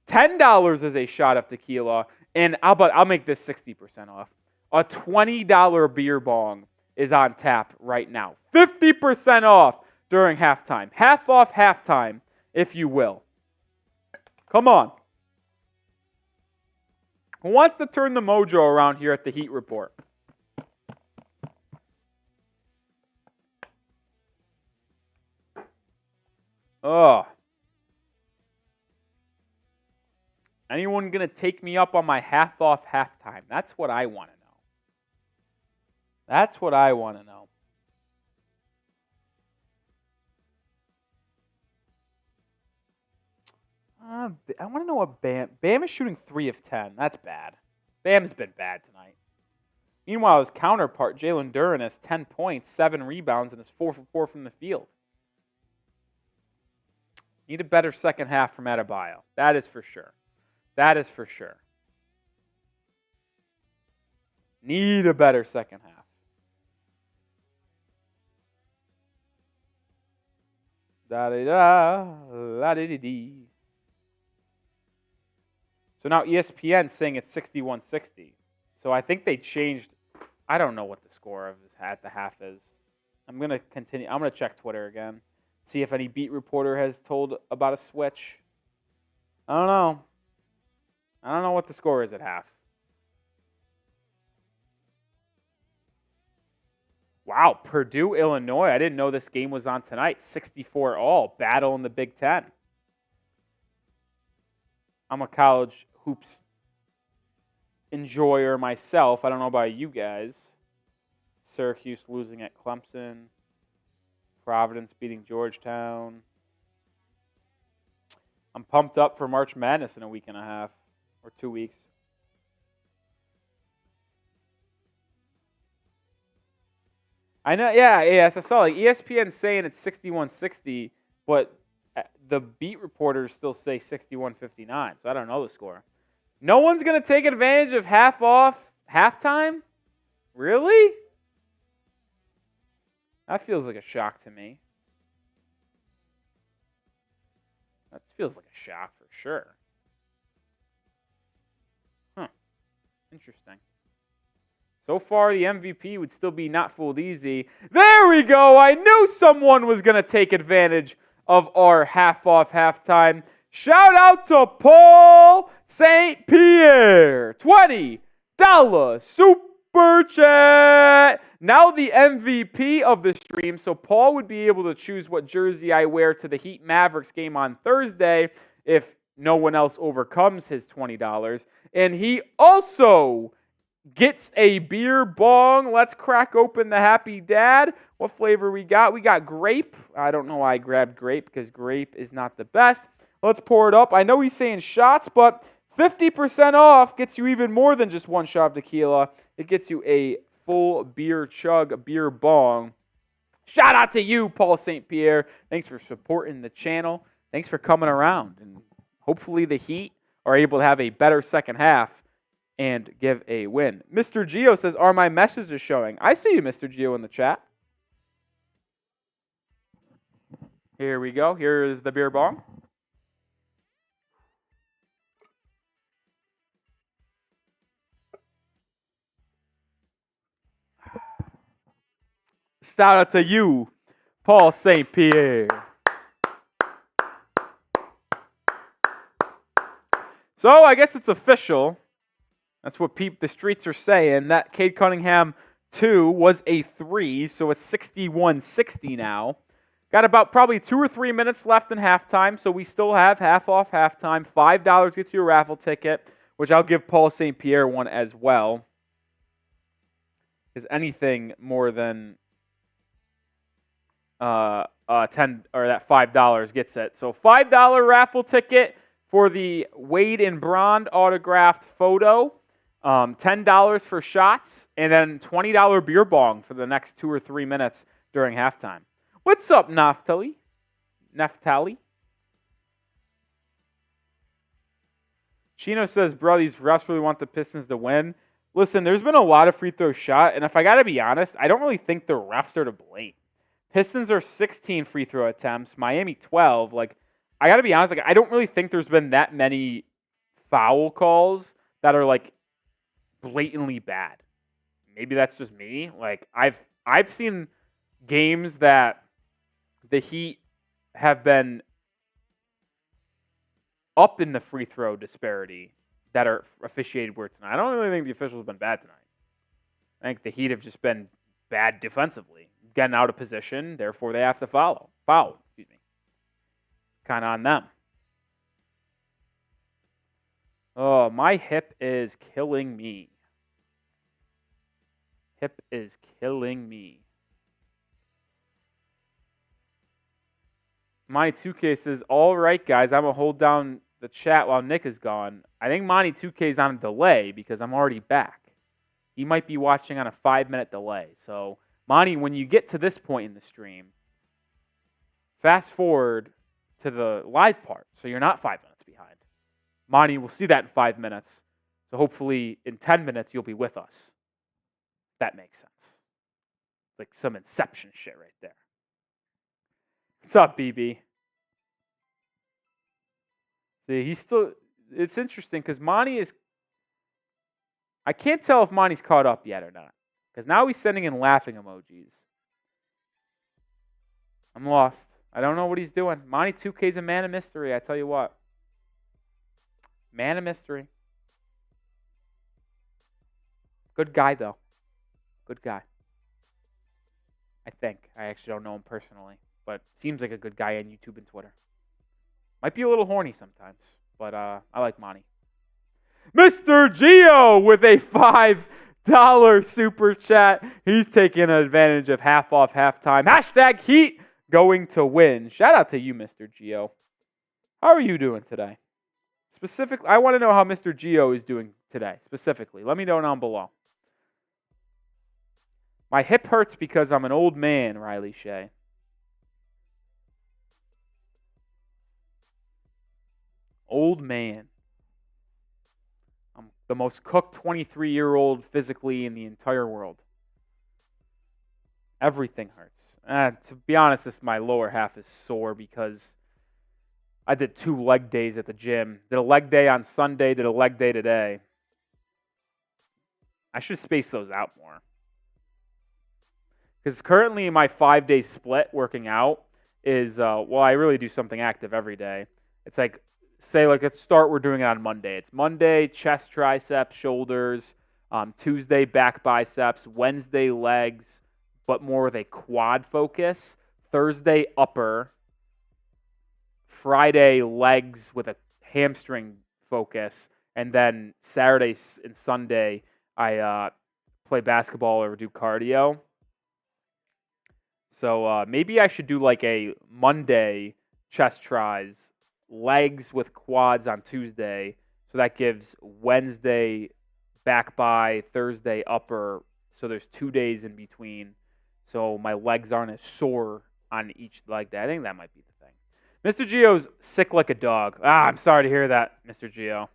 $10 is a shot of tequila, and I'll make this 60% off. A $20 beer bong is on tap right now. 50% off during halftime. Half off halftime, if you will. Come on. Who wants to turn the mojo around here at the Heat Report? Oh. Anyone going to take me up on my half off halftime? That's what I want to know. That's what I want to know. I want to know what Bam is shooting 3 of 10. That's bad. Bam's been bad tonight. Meanwhile, his counterpart, Jalen Duren, has 10 points, 7 rebounds, and is 4 for 4 from the field. Need a better second half from Adebayo. That is for sure. That is for sure. Need a better second half. Da-da-da, la-di-di-di. So now ESPN's saying it's 61-60. So I think they changed. I don't know what the score of this at the half is. I'm going to continue. I'm going to check Twitter again. See if any beat reporter has told about a switch. I don't know. I don't know what the score is at half. Wow, Purdue, Illinois. I didn't know this game was on tonight. 64-all. Battle in the Big Ten. I'm a college hoops enjoyer myself. I don't know about you guys. Syracuse losing at Clemson. Providence beating Georgetown. I'm pumped up for March Madness in a week and a half or 2 weeks. I know, yes, I saw like ESPN saying it's 61-60, but the beat reporters still say 61-59, so I don't know the score. No one's going to take advantage of half off halftime? Really? That feels like a shock to me. That feels like a shock for sure. Huh. Interesting. So far, the MVP would still be Not Fooled Easy. There we go. I knew someone was going to take advantage of our half off halftime. Shout out to Paul St. Pierre. $20 super chat. Now the MVP of the stream. So Paul would be able to choose what jersey I wear to the Heat Mavericks game on Thursday if no one else overcomes his $20. And he also gets a beer bong. Let's crack open the Happy Dad. What flavor we got? We got grape. I don't know why I grabbed grape because grape is not the best. Let's pour it up. I know he's saying shots, but 50% off gets you even more than just one shot of tequila. It gets you a full beer chug, a beer bong. Shout out to you, Paul St. Pierre. Thanks for supporting the channel. Thanks for coming around. And hopefully the Heat are able to have a better second half and give a win. Mr. Gio says, are my messages showing? I see you, Mr. Gio, in the chat. Here we go. Here is the beer bong. Shout out to you, Paul St. Pierre. So I guess it's official. That's what the streets are saying. That Cade Cunningham 2 was a 3, so it's 61-60 now. Got about probably 2 or 3 minutes left in halftime, so we still have half off halftime. $5 gets you a raffle ticket, which I'll give Paul St. Pierre one as well. Because anything more than 10 or that $5 gets it. So $5 raffle ticket for the Wade and Brond autographed photo. $10 for shots, and then $20 beer bong for the next 2 or 3 minutes during halftime. What's up, Naftali? Chino says, bro, these refs really want the Pistons to win. Listen, there's been a lot of free throws shot, and if I got to be honest, I don't really think the refs are to blame. Pistons are 16 free throw attempts, Miami 12. Like, I got to be honest, I don't really think there's been that many foul calls that are like blatantly bad. Maybe that's just me. Like, I've seen games that the Heat have been up in the free throw disparity that are officiated weird tonight. I don't really think the officials have been bad tonight. I think the Heat have just been bad defensively, getting out of position, therefore they have to foul. Kind of on them. Oh, my hip is killing me. Hip is killing me. Monty 2K says, all right, guys, I'm going to hold down the chat while Nick is gone. I think Monty 2K is on a delay because I'm already back. He might be watching on a 5-minute delay. So, Monty, when you get to this point in the stream, fast forward to the live part so you're not 5 minutes behind. Monty will see that in 5 minutes. So, hopefully, in 10 minutes, you'll be with us. That makes sense. It's like some Inception shit right there. What's up, BB? See, he's still... It's interesting because Monty is... I can't tell if Monty's caught up yet or not. Because now he's sending in laughing emojis. I'm lost. I don't know what he's doing. Monty 2K's a man of mystery, I tell you what. Man of mystery. Good guy, though. Good guy. I think. I actually don't know him personally. But seems like a good guy on YouTube and Twitter. Might be a little horny sometimes. But I like Monty. Mr. Gio with a $5 super chat. He's taking advantage of half off halftime. Hashtag Heat going to win. Shout out to you, Mr. Gio. How are you doing today? Specifically, I want to know how Mr. Gio is doing today. Specifically, let me know down below. My hip hurts because I'm an old man, Riley Shea. Old man. I'm the most cooked 23-year-old physically in the entire world. Everything hurts. To be honest, my lower half is sore because I did 2 leg days at the gym. Did a leg day on Sunday, did a leg day today. I should space those out more. Because currently my 5-day split working out is, I really do something active every day. It's like, say, let's start, we're doing it on Monday. It's Monday, chest, triceps, shoulders. Tuesday, back biceps. Wednesday, legs, but more with a quad focus. Thursday, upper. Friday, legs with a hamstring focus. And then Saturday and Sunday, I play basketball or do cardio. So maybe I should do like a Monday chest tries, legs with quads on Tuesday. So that gives Wednesday back by, Thursday upper. So there's 2 days in between. So my legs aren't as sore on each leg. I think that might be the thing. Mr. Gio's sick like a dog. I'm sorry to hear that, Mr. Gio.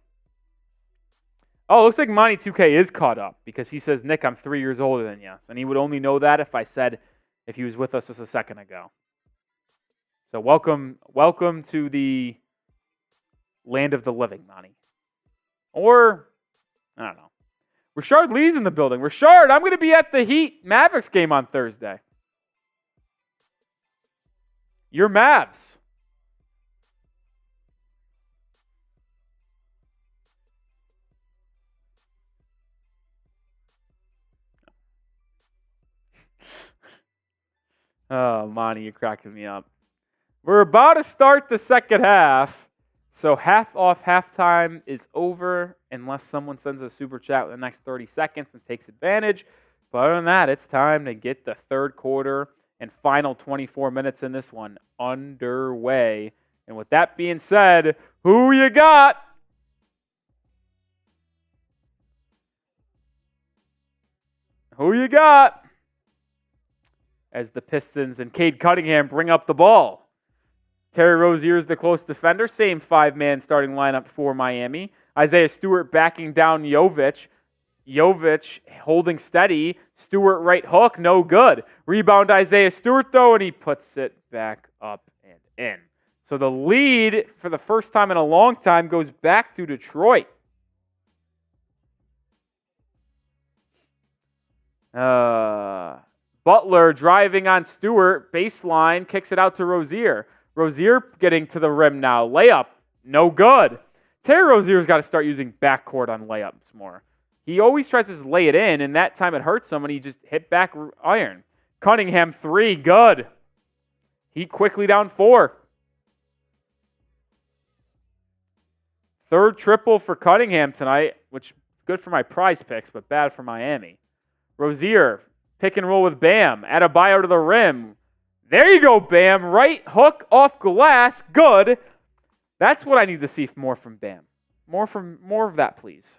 Oh, looks like Monty 2K is caught up because he says, Nick, I'm 3 years older than you. And he would only know that if he was with us just a second ago. So welcome to the land of the living, Monty. Or, I don't know. Rashard Lee's in the building. Rashard, I'm going to be at the Heat Mavericks game on Thursday. Your Mavs. Oh, Monty, you're cracking me up. We're about to start the second half. So half off halftime is over unless someone sends a super chat in the next 30 seconds and takes advantage. But other than that, it's time to get the third quarter and final 24 minutes in this one underway. And with that being said, who you got? Who you got? As the Pistons and Cade Cunningham bring up the ball. Terry Rozier is the close defender. Same five-man starting lineup for Miami. Isaiah Stewart backing down Jovic. Jovic holding steady. Stewart right hook, no good. Rebound Isaiah Stewart, though, and he puts it back up and in. So the lead, for the first time in a long time, goes back to Detroit. Butler driving on Stewart. Baseline, kicks it out to Rozier. Rozier getting to the rim now. Layup, no good. Terry Rozier's got to start using backcourt on layups more. He always tries to lay it in, and that time it hurts him, and he just hit back iron. Cunningham, 3, good. Heat quickly down 4. Third triple for Cunningham tonight, which is good for my prize picks, but bad for Miami. Rozier, pick and roll with Bam. Adebayo to the rim. There you go, Bam. Right hook off glass. Good. That's what I need to see more from Bam. More of that, please.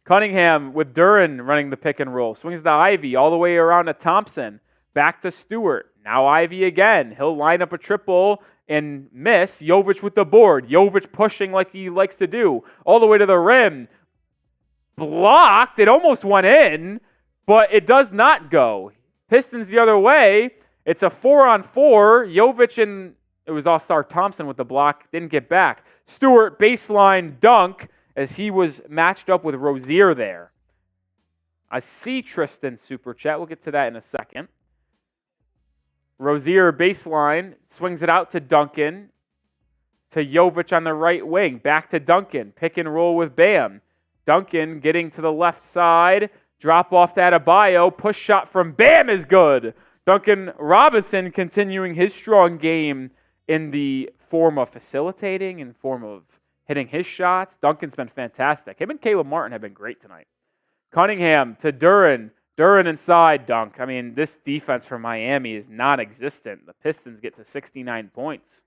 Cunningham with Duren running the pick and roll. Swings to Ivy all the way around to Thompson. Back to Stewart. Now Ivy again. He'll line up a triple and miss. Jovic with the board. Jovic pushing like he likes to do. All the way to the rim. Blocked. It almost went in, but it does not go. Pistons the other way. It's a 4-on-4. Jovic and it was all-star Thompson with the block. Didn't get back. Stewart baseline dunk as he was matched up with Rozier there. I see Tristan super chat. We'll get to that in a second. Rozier baseline swings it out to Duncan. To Jovic on the right wing. Back to Duncan. Pick and roll with Bam. Duncan getting to the left side. Drop off to Adebayo. Push shot from Bam is good. Duncan Robinson continuing his strong game in the form of facilitating, in form of hitting his shots. Duncan's been fantastic. Him and Caleb Martin have been great tonight. Cunningham to Duren. Duren inside dunk. I mean, this defense for Miami is non-existent. The Pistons get to 69 points.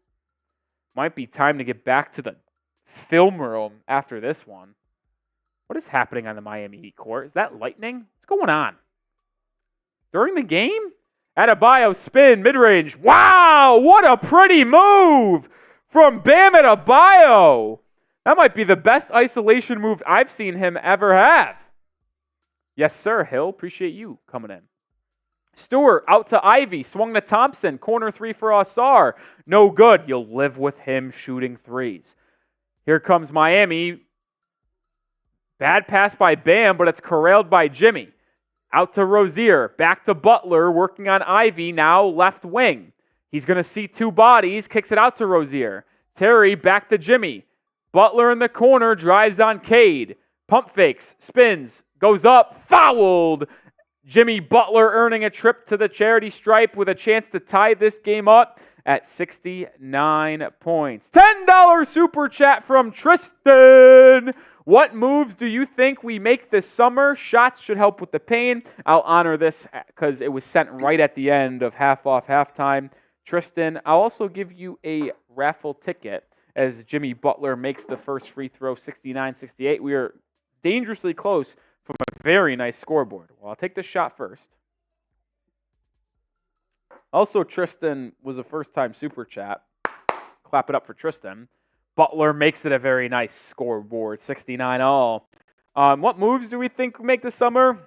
Might be time to get back to the film room after this one. What is happening on the Miami Heat court? Is that lightning? What's going on? During the game? Adebayo spin, mid-range. Wow, what a pretty move from Bam Adebayo. That might be the best isolation move I've seen him ever have. Yes, sir, Hill. Appreciate you coming in. Stewart out to Ivy. Swung to Thompson. Corner 3 for Ausar. No good. You'll live with him shooting threes. Here comes Miami. Bad pass by Bam, but it's corralled by Jimmy. Out to Rozier. Back to Butler. Working on Ivy. Now left wing. He's going to see two bodies. Kicks it out to Rozier. Terry back to Jimmy. Butler in the corner. Drives on Cade. Pump fakes. Spins. Goes up. Fouled. Jimmy Butler earning a trip to the charity stripe with a chance to tie this game up at 69 points. $10 super chat from Tristan. What moves do you think we make this summer? Shots should help with the pain. I'll honor this because it was sent right at the end of half off halftime. Tristan, I'll also give you a raffle ticket. as Jimmy Butler makes the first free throw, 69-68. We are dangerously close from a very nice scoreboard. Well, I'll take this shot first. Also, Tristan was a first-time super chat. Clap it up for Tristan. Butler makes it a very nice scoreboard, 69-all. What moves do we think make this summer?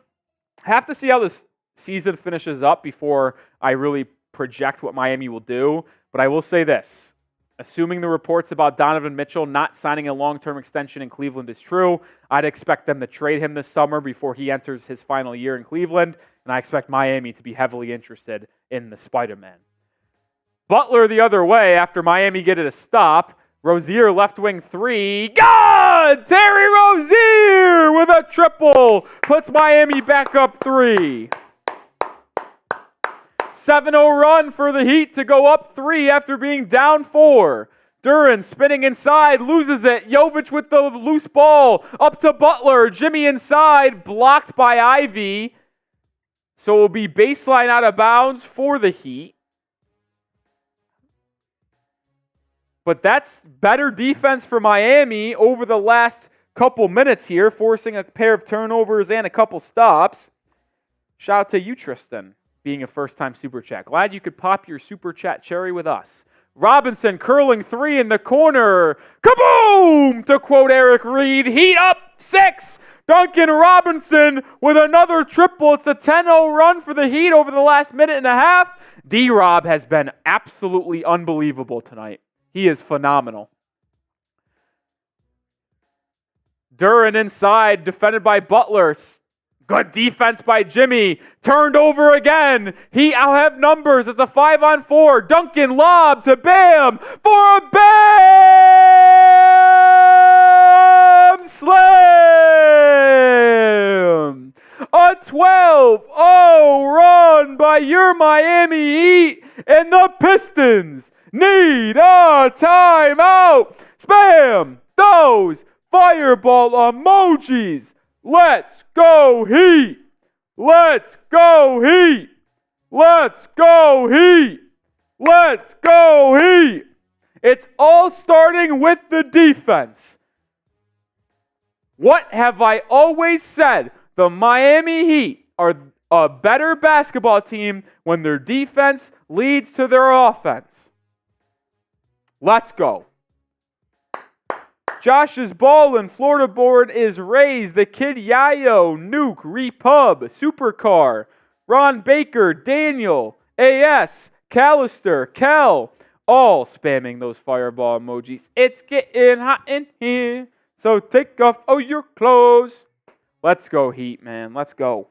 Have to see how this season finishes up before I really project what Miami will do. But I will say this. Assuming the reports about Donovan Mitchell not signing a long-term extension in Cleveland is true, I'd expect them to trade him this summer before he enters his final year in Cleveland. And I expect Miami to be heavily interested in the Spider-Man. Butler the other way after Miami get it a stop. Rozier left wing three. God! Terry Rozier with a triple. Puts Miami back up 3. 7-0 run for the Heat to go up 3 after being down 4. Duran spinning inside, loses it. Jovic with the loose ball. Up to Butler. Jimmy inside, blocked by Ivy. So it will be baseline out of bounds for the Heat. But that's better defense for Miami over the last couple minutes here, forcing a pair of turnovers and a couple stops. Shout out to you, Tristan, being a first-time Super Chat. Glad you could pop your Super Chat cherry with us. Robinson curling 3 in the corner. Kaboom! To quote Eric Reed, Heat up 6. Duncan Robinson with another triple. It's a 10-0 run for the Heat over the last minute and a half. D-Rob has been absolutely unbelievable tonight. He is phenomenal. Duran inside, defended by Butler. Good defense by Jimmy. Turned over again. He out have numbers. It's a 5-on-4. Duncan lob to Bam for a Bam slam. A 12-0 run by your Miami Heat, and the Pistons need a timeout. Spam those fireball emojis. Let's go Heat. Let's go Heat. Let's go Heat. Let's go Heat. It's all starting with the defense. What have I always said? The Miami Heat are a better basketball team when their defense leads to their offense. Let's go. Josh's ball and Florida board is raised. The kid Yayo, Nuke, Repub, Supercar, Ron Baker, Daniel, AS, Callister, Kel, all spamming those fireball emojis. It's getting hot in here, so take off all your clothes. Let's go Heat, man. Let's go.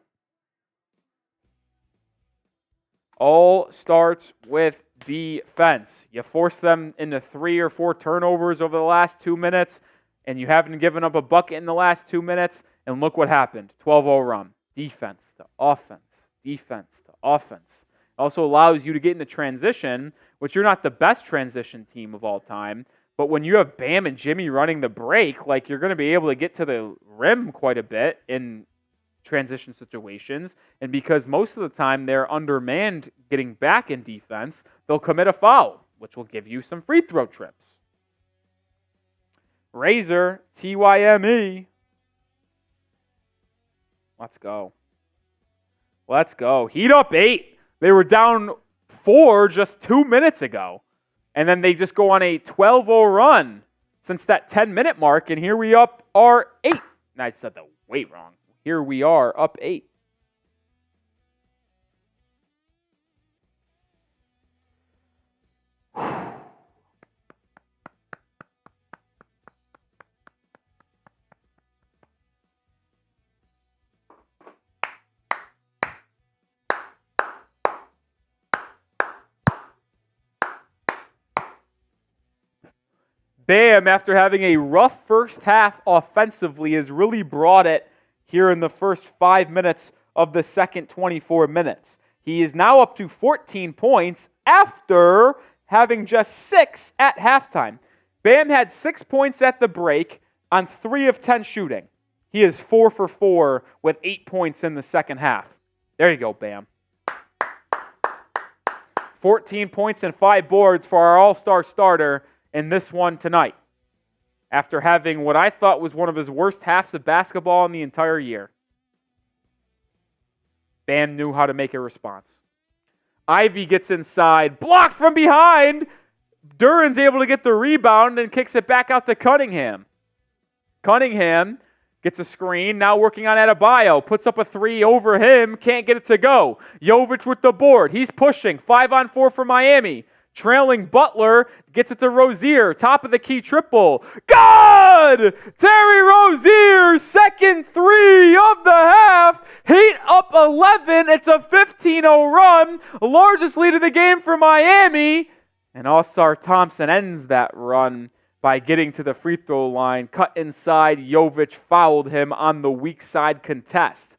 All starts with defense. You force them into 3 or 4 turnovers over the last 2 minutes, and you haven't given up a bucket in the last 2 minutes, and look what happened. 12-0 run. Defense to offense. Defense to offense. It also allows you to get into transition, which you're not the best transition team of all time, but when you have Bam and Jimmy running the break, like you're going to be able to get to the rim quite a bit in transition situations, and because most of the time they're undermanned getting back in defense, they'll commit a foul, which will give you some free throw trips. Razor, TYME. Let's go. Let's go. Heat up 8. They were down 4 just 2 minutes ago, and then they just go on a 12-0 run since that 10-minute mark, and here we are 8. I said the weight wrong. Here we are, up 8. Bam, after having a rough first half offensively, has really brought it here in the first 5 minutes of the second 24 minutes. He is now up to 14 points after having just 6 at halftime. Bam had 6 points at the break on 3 of 10 shooting. He is 4 for 4 with 8 points in the second half. There you go, Bam. 14 points and 5 boards for our all-star starter in this one tonight after having what I thought was one of his worst halves of basketball in the entire year. Bam knew how to make a response. Ivy gets inside, blocked from behind. Duran's able to get the rebound and kicks it back out to Cunningham. Cunningham gets a screen, now working on Adebayo, puts up a three over him, can't get it to go. Jovic with the board, he's pushing, 5-on-4 for Miami. Trailing Butler, gets it to Rozier, top of the key triple. Good! Terry Rozier, second three of the half. Heat up 11, it's a 15-0 run, largest lead of the game for Miami. And All-Star Thompson ends that run by getting to the free throw line, cut inside. Jovic fouled him on the weak side contest.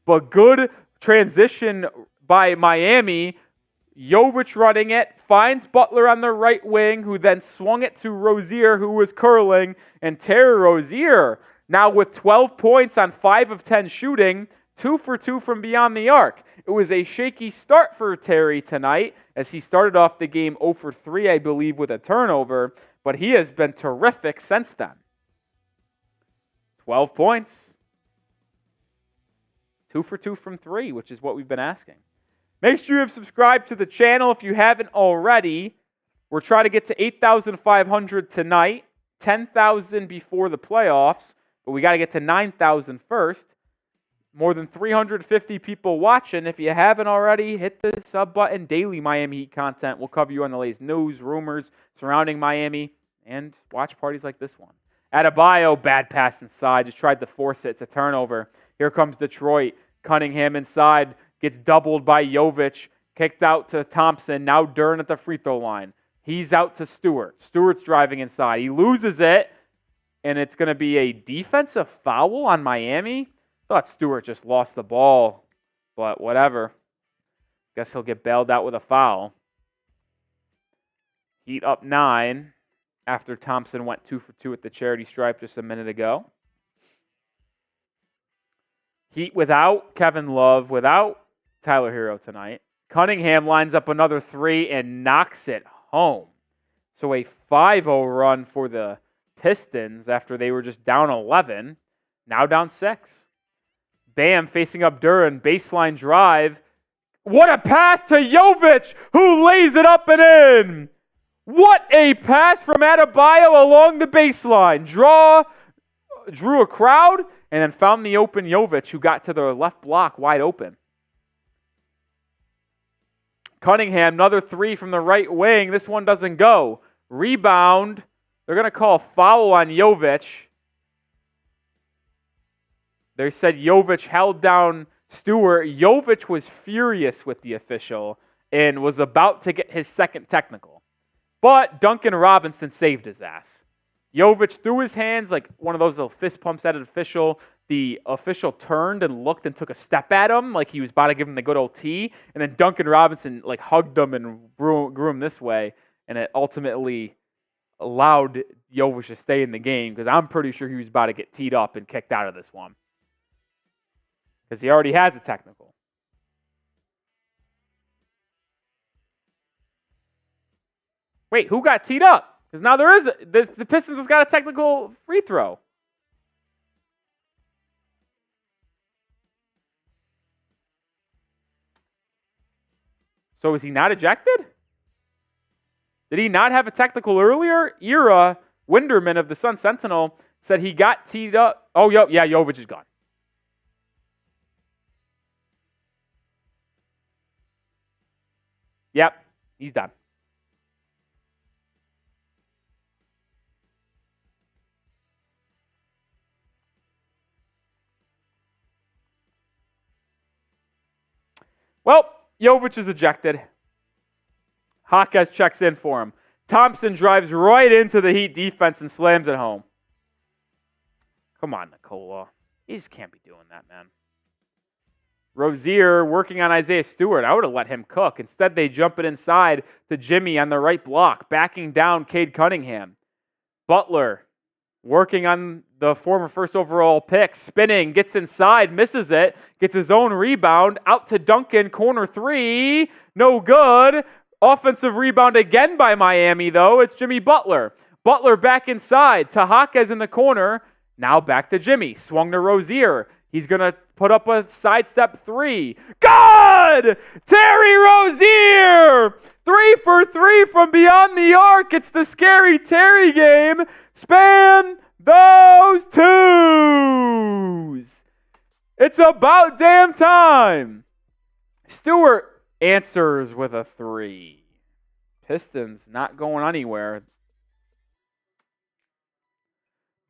But good transition by Miami. Jovic running it, finds Butler on the right wing, who then swung it to Rozier, who was curling. And Terry Rozier, now with 12 points on 5 of 10 shooting, 2 for 2 from beyond the arc. It was a shaky start for Terry tonight, as he started off the game 0 for 3, I believe, with a turnover. But he has been terrific since then. 12 points. 2 for 2 from 3, which is what we've been asking. Make sure you have subscribed to the channel if you haven't already. We're trying to get to 8,500 tonight, 10,000 before the playoffs, but we got to get to 9,000 first. More than 350 people watching. If you haven't already, hit the sub button. Daily Miami Heat content. We'll cover you on the latest news, rumors surrounding Miami, and watch parties like this one. Adebayo, bad pass inside. Just tried to force it. It's a turnover. Here comes Detroit. Cunningham inside. Gets doubled by Jovic. Kicked out to Thompson. Now Duran at the free throw line. He's out to Stewart. Stewart's driving inside. He loses it, and it's going to be a defensive foul on Miami. Thought Stewart just lost the ball, but whatever. Guess he'll get bailed out with a foul. Heat up 9 after Thompson went 2 for 2 at the charity stripe just a minute ago. Heat without Kevin Love, without Tyler Herro tonight. Cunningham lines up another 3 and knocks it home. So a 5-0 run for the Pistons after they were just down 11, now down 6. Bam facing up Duran, baseline drive. What a pass to Jovic, who lays it up and in. What a pass from Adebayo along the baseline. Drew a crowd and then found the open Jovic, who got to the left block wide open. Cunningham, another 3 from the right wing. This one doesn't go. Rebound. They're going to call a foul on Jovic. They said Jovic held down Stewart. Jovic was furious with the official and was about to get his second technical. But Duncan Robinson saved his ass. Jovic threw his hands like one of those little fist pumps at an official. The official turned and looked and took a step at him like he was about to give him the good old T. And then Duncan Robinson like hugged him and grew him this way. And it ultimately allowed Jovic to stay in the game because I'm pretty sure he was about to get teed up and kicked out of this one. Because he already has a technical. Wait, who got teed up? Because now there is the Pistons has got a technical free throw. So is he not ejected? Did he not have a technical earlier? Ira Winderman of the Sun Sentinel said he got teed up. Oh, yeah, Jovic is gone. Yep, he's done. Well, Jovic is ejected. Jaquez checks in for him. Thompson drives right into the Heat defense and slams it home. Come on, Nikola. You just can't be doing that, man. Rozier working on Isaiah Stewart. I would have let him cook. Instead, they jump it inside to Jimmy on the right block, backing down Cade Cunningham. Butler working on the former first overall pick, spinning, gets inside, misses it, gets his own rebound, out to Duncan, corner 3, no good. Offensive rebound again by Miami, though. It's Jimmy Butler. Butler back inside to Jaquez in the corner. Now back to Jimmy. Swung to Rozier. He's going to put up a sidestep three. Good! Terry Rozier! 3 for 3 from beyond the arc. It's the scary Terry game. Span those twos. It's about damn time. Stewart answers with a 3. Pistons not going anywhere.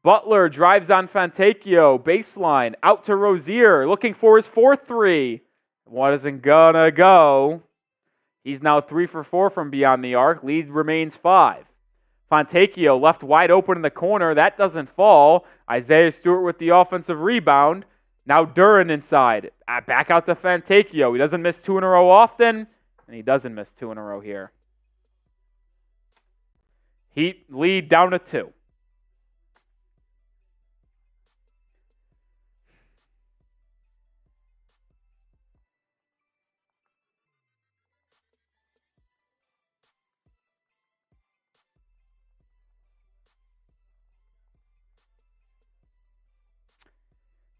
Butler drives on Fontecchio, baseline, out to Rozier, looking for his 4th 3. Wasn't gonna go. He's now 3 for 4 from beyond the arc. Lead remains 5. Fontecchio left wide open in the corner. That doesn't fall. Isaiah Stewart with the offensive rebound. Now Duren inside. Back out to Fontecchio. He doesn't miss 2 in a row often, and he doesn't miss 2 in a row here. Heat lead down to 2.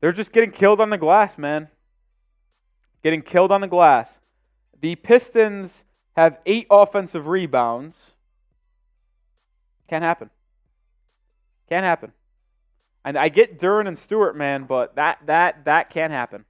They're just getting killed on the glass, man. Getting killed on the glass. The Pistons have 8 offensive rebounds. Can't happen. Can't happen. And I get Duren and Stewart, man, but that can't happen.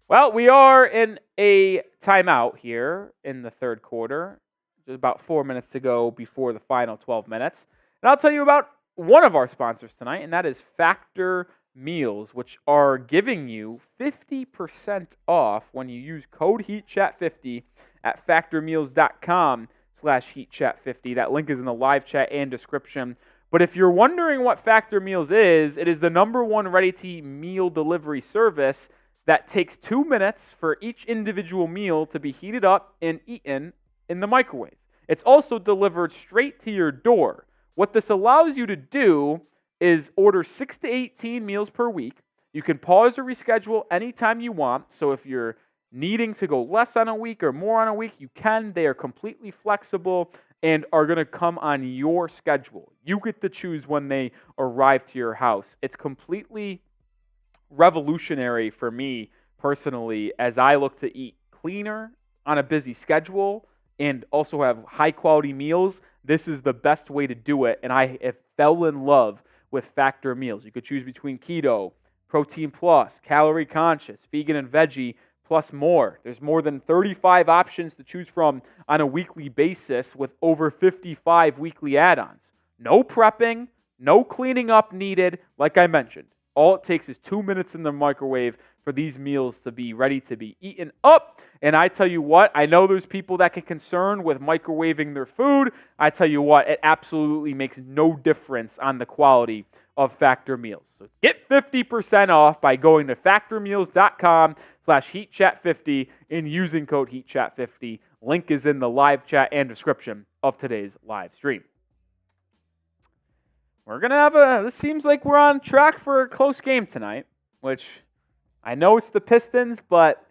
Well, we are in a timeout here in the third quarter. There's about 4 minutes to go before the final 12 minutes. And I'll tell you about one of our sponsors tonight, and that is Factor Meals, which are giving you 50% off when you use code HEATCHAT50 at factormeals.com/HeatChat50. That link is in the live chat and description. But if you're wondering what Factor Meals is, it is the #1 ready-to-eat meal delivery service that takes 2 minutes for each individual meal to be heated up and eaten in the microwave. It's also delivered straight to your door. What this allows you to do is order 6 to 18 meals per week. You can pause or reschedule anytime you want. So if you're needing to go less on a week or more on a week, you can. They are completely flexible and are going to come on your schedule. You get to choose when they arrive to your house. It's completely revolutionary for me personally as I look to eat cleaner on a busy schedule and also have high quality meals. This is the best way to do it, and I have fell in love with Factor Meals. You could choose between keto, protein plus, calorie conscious, vegan and veggie, plus more. There's more than 35 options to choose from on a weekly basis with over 55 weekly add-ons. No prepping, no cleaning up needed, like I mentioned. All it takes is 2 minutes in the microwave for these meals to be ready to be eaten up. And I tell you what, I know there's people that get concerned with microwaving their food. I tell you what, it absolutely makes no difference on the quality of Factor Meals. So get 50% off by going to factormeals.com/HeatChat50 and using code HeatChat50. Link is in the live chat and description of today's live stream. We're going to have this seems like we're on track for a close game tonight, which I know it's the Pistons, but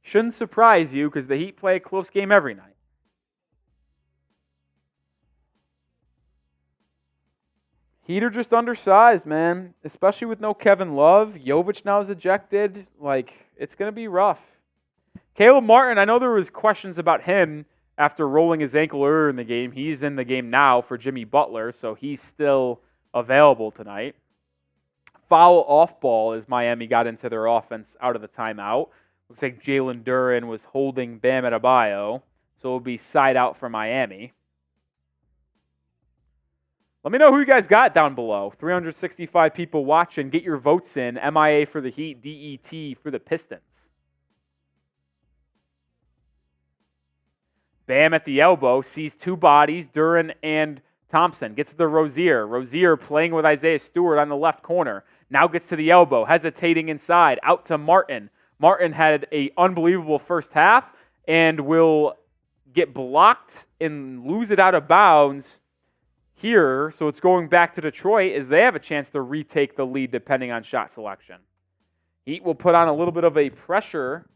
shouldn't surprise you because the Heat play a close game every night. Heat are just undersized, man, especially with no Kevin Love. Jovic now is ejected. It's going to be rough. Caleb Martin, I know there was questions about him after rolling his ankle earlier in the game. He's in the game now for Jimmy Butler, so he's still available tonight. Foul off ball as Miami got into their offense out of the timeout. Looks like Jalen Duren was holding Bam Adebayo, so it'll be side out for Miami. Let me know who you guys got down below. 365 people watching. Get your votes in. MIA for the Heat, DET for the Pistons. Bam at the elbow, sees 2 bodies, Duren and Thompson. Gets to the Rozier. Rozier playing with Isaiah Stewart on the left corner. Now gets to the elbow, hesitating inside, out to Martin. Martin had an unbelievable first half and will get blocked and lose it out of bounds here. So it's going back to Detroit as they have a chance to retake the lead depending on shot selection. Heat will put on a little bit of a pressure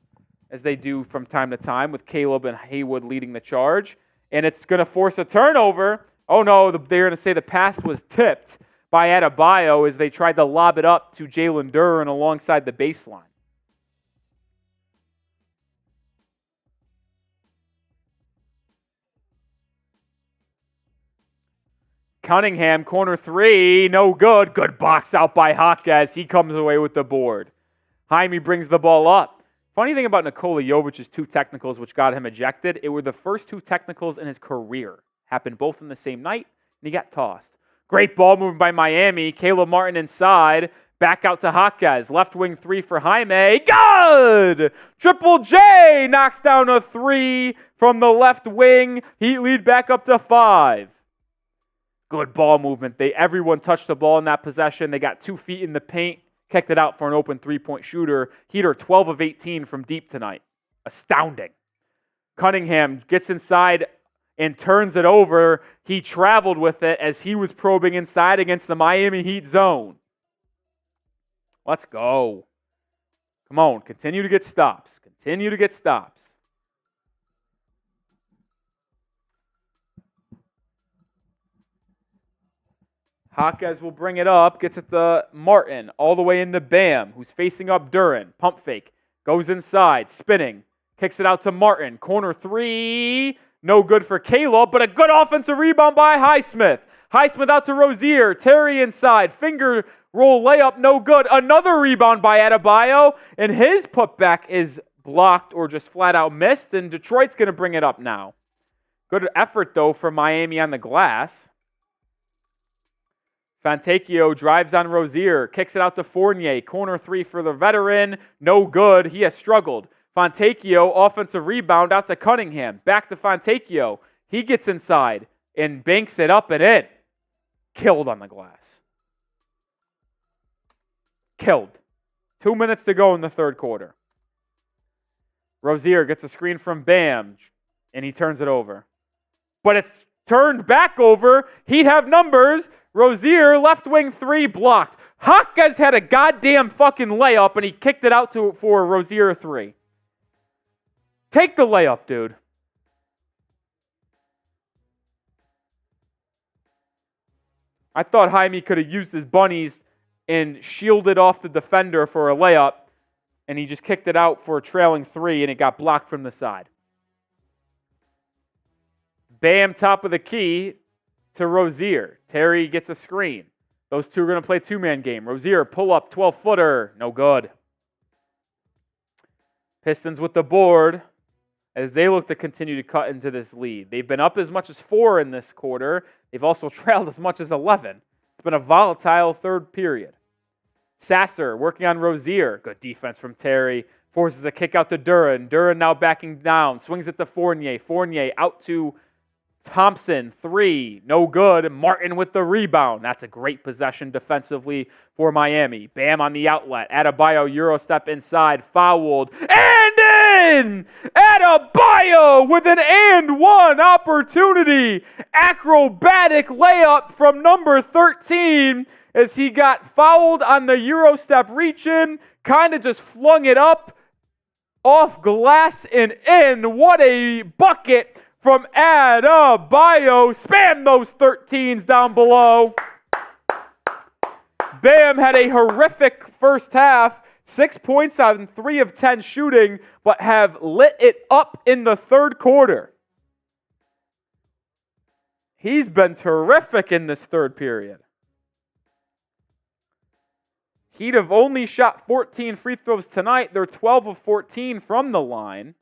as they do from time to time with Caleb and Haywood leading the charge. And it's going to force a turnover. Oh no, they're going to say the pass was tipped by Adebayo as they tried to lob it up to Jalen Duren alongside the baseline. Cunningham, corner three, no good. Good box out by Jaquez. He comes away with the board. Jaime brings the ball up. Funny thing about Nikola Jovic's 2 technicals, which got him ejected, it were the first 2 technicals in his career. Happened both in the same night, and he got tossed. Great ball movement by Miami. Caleb Martin inside. Back out to Jaquez. Left wing 3 for Jaime. Good! Triple J knocks down a 3 from the left wing. Heat lead back up to 5. Good ball movement. Everyone touched the ball in that possession. They got 2 feet in the paint, kicked it out for an open 3-point shooter. Heat are 12 of 18 from deep tonight. Astounding. Cunningham gets inside and turns it over. He traveled with it as he was probing inside against the Miami Heat zone. Let's go. Come on, continue to get stops. Continue to get stops. Jaquez will bring it up, gets it to Martin, all the way into Bam, who's facing up Duren. Pump fake, goes inside, spinning, kicks it out to Martin. Corner 3, no good for Caleb, but a good offensive rebound by Highsmith. Highsmith out to Rozier, Terry inside, finger roll layup, no good. Another rebound by Adebayo, and his putback is blocked or just flat out missed, and Detroit's going to bring it up now. Good effort, though, for Miami on the glass. Fontecchio drives on Rozier, kicks it out to Fournier. Corner 3 for the veteran, no good. He has struggled. Fontecchio, offensive rebound out to Cunningham. Back to Fontecchio. He gets inside and banks it up and in. Killed on the glass. Killed. 2 minutes to go in the third quarter. Rozier gets a screen from Bam, and he turns it over. But it's turned back over. He'd have numbers. Rozier, left wing 3, blocked. Jaquez had a goddamn fucking layup, and he kicked it out for Rozier 3. Take the layup, dude. I thought Jaime could have used his bunnies and shielded off the defender for a layup, and he just kicked it out for a trailing 3, and it got blocked from the side. Bam, top of the key to Rozier. Terry gets a screen. Those two are going to play 2-man game. Rozier, pull up, 12-footer. No good. Pistons with the board as they look to continue to cut into this lead. They've been up as much as 4 in this quarter. They've also trailed as much as 11. It's been a volatile third period. Sasser working on Rozier. Good defense from Terry. Forces a kick out to Duren. Duren now backing down. Swings it to Fournier. Fournier out to Thompson, 3, no good. Martin with the rebound. That's a great possession defensively for Miami. Bam on the outlet. Adebayo, Euro step inside, fouled, and in! Adebayo with an and one opportunity. Acrobatic layup from number 13 as he got fouled on the Euro step reach-in, kind of just flung it up off glass and in. What a bucket from Adebayo. Spam those 13s down below. Bam had a horrific first half. 6 points on 3 of 10 shooting, but have lit it up in the third quarter. He's been terrific in this third period. Heat have only shot 14 free throws tonight. They're 12 of 14 from the line.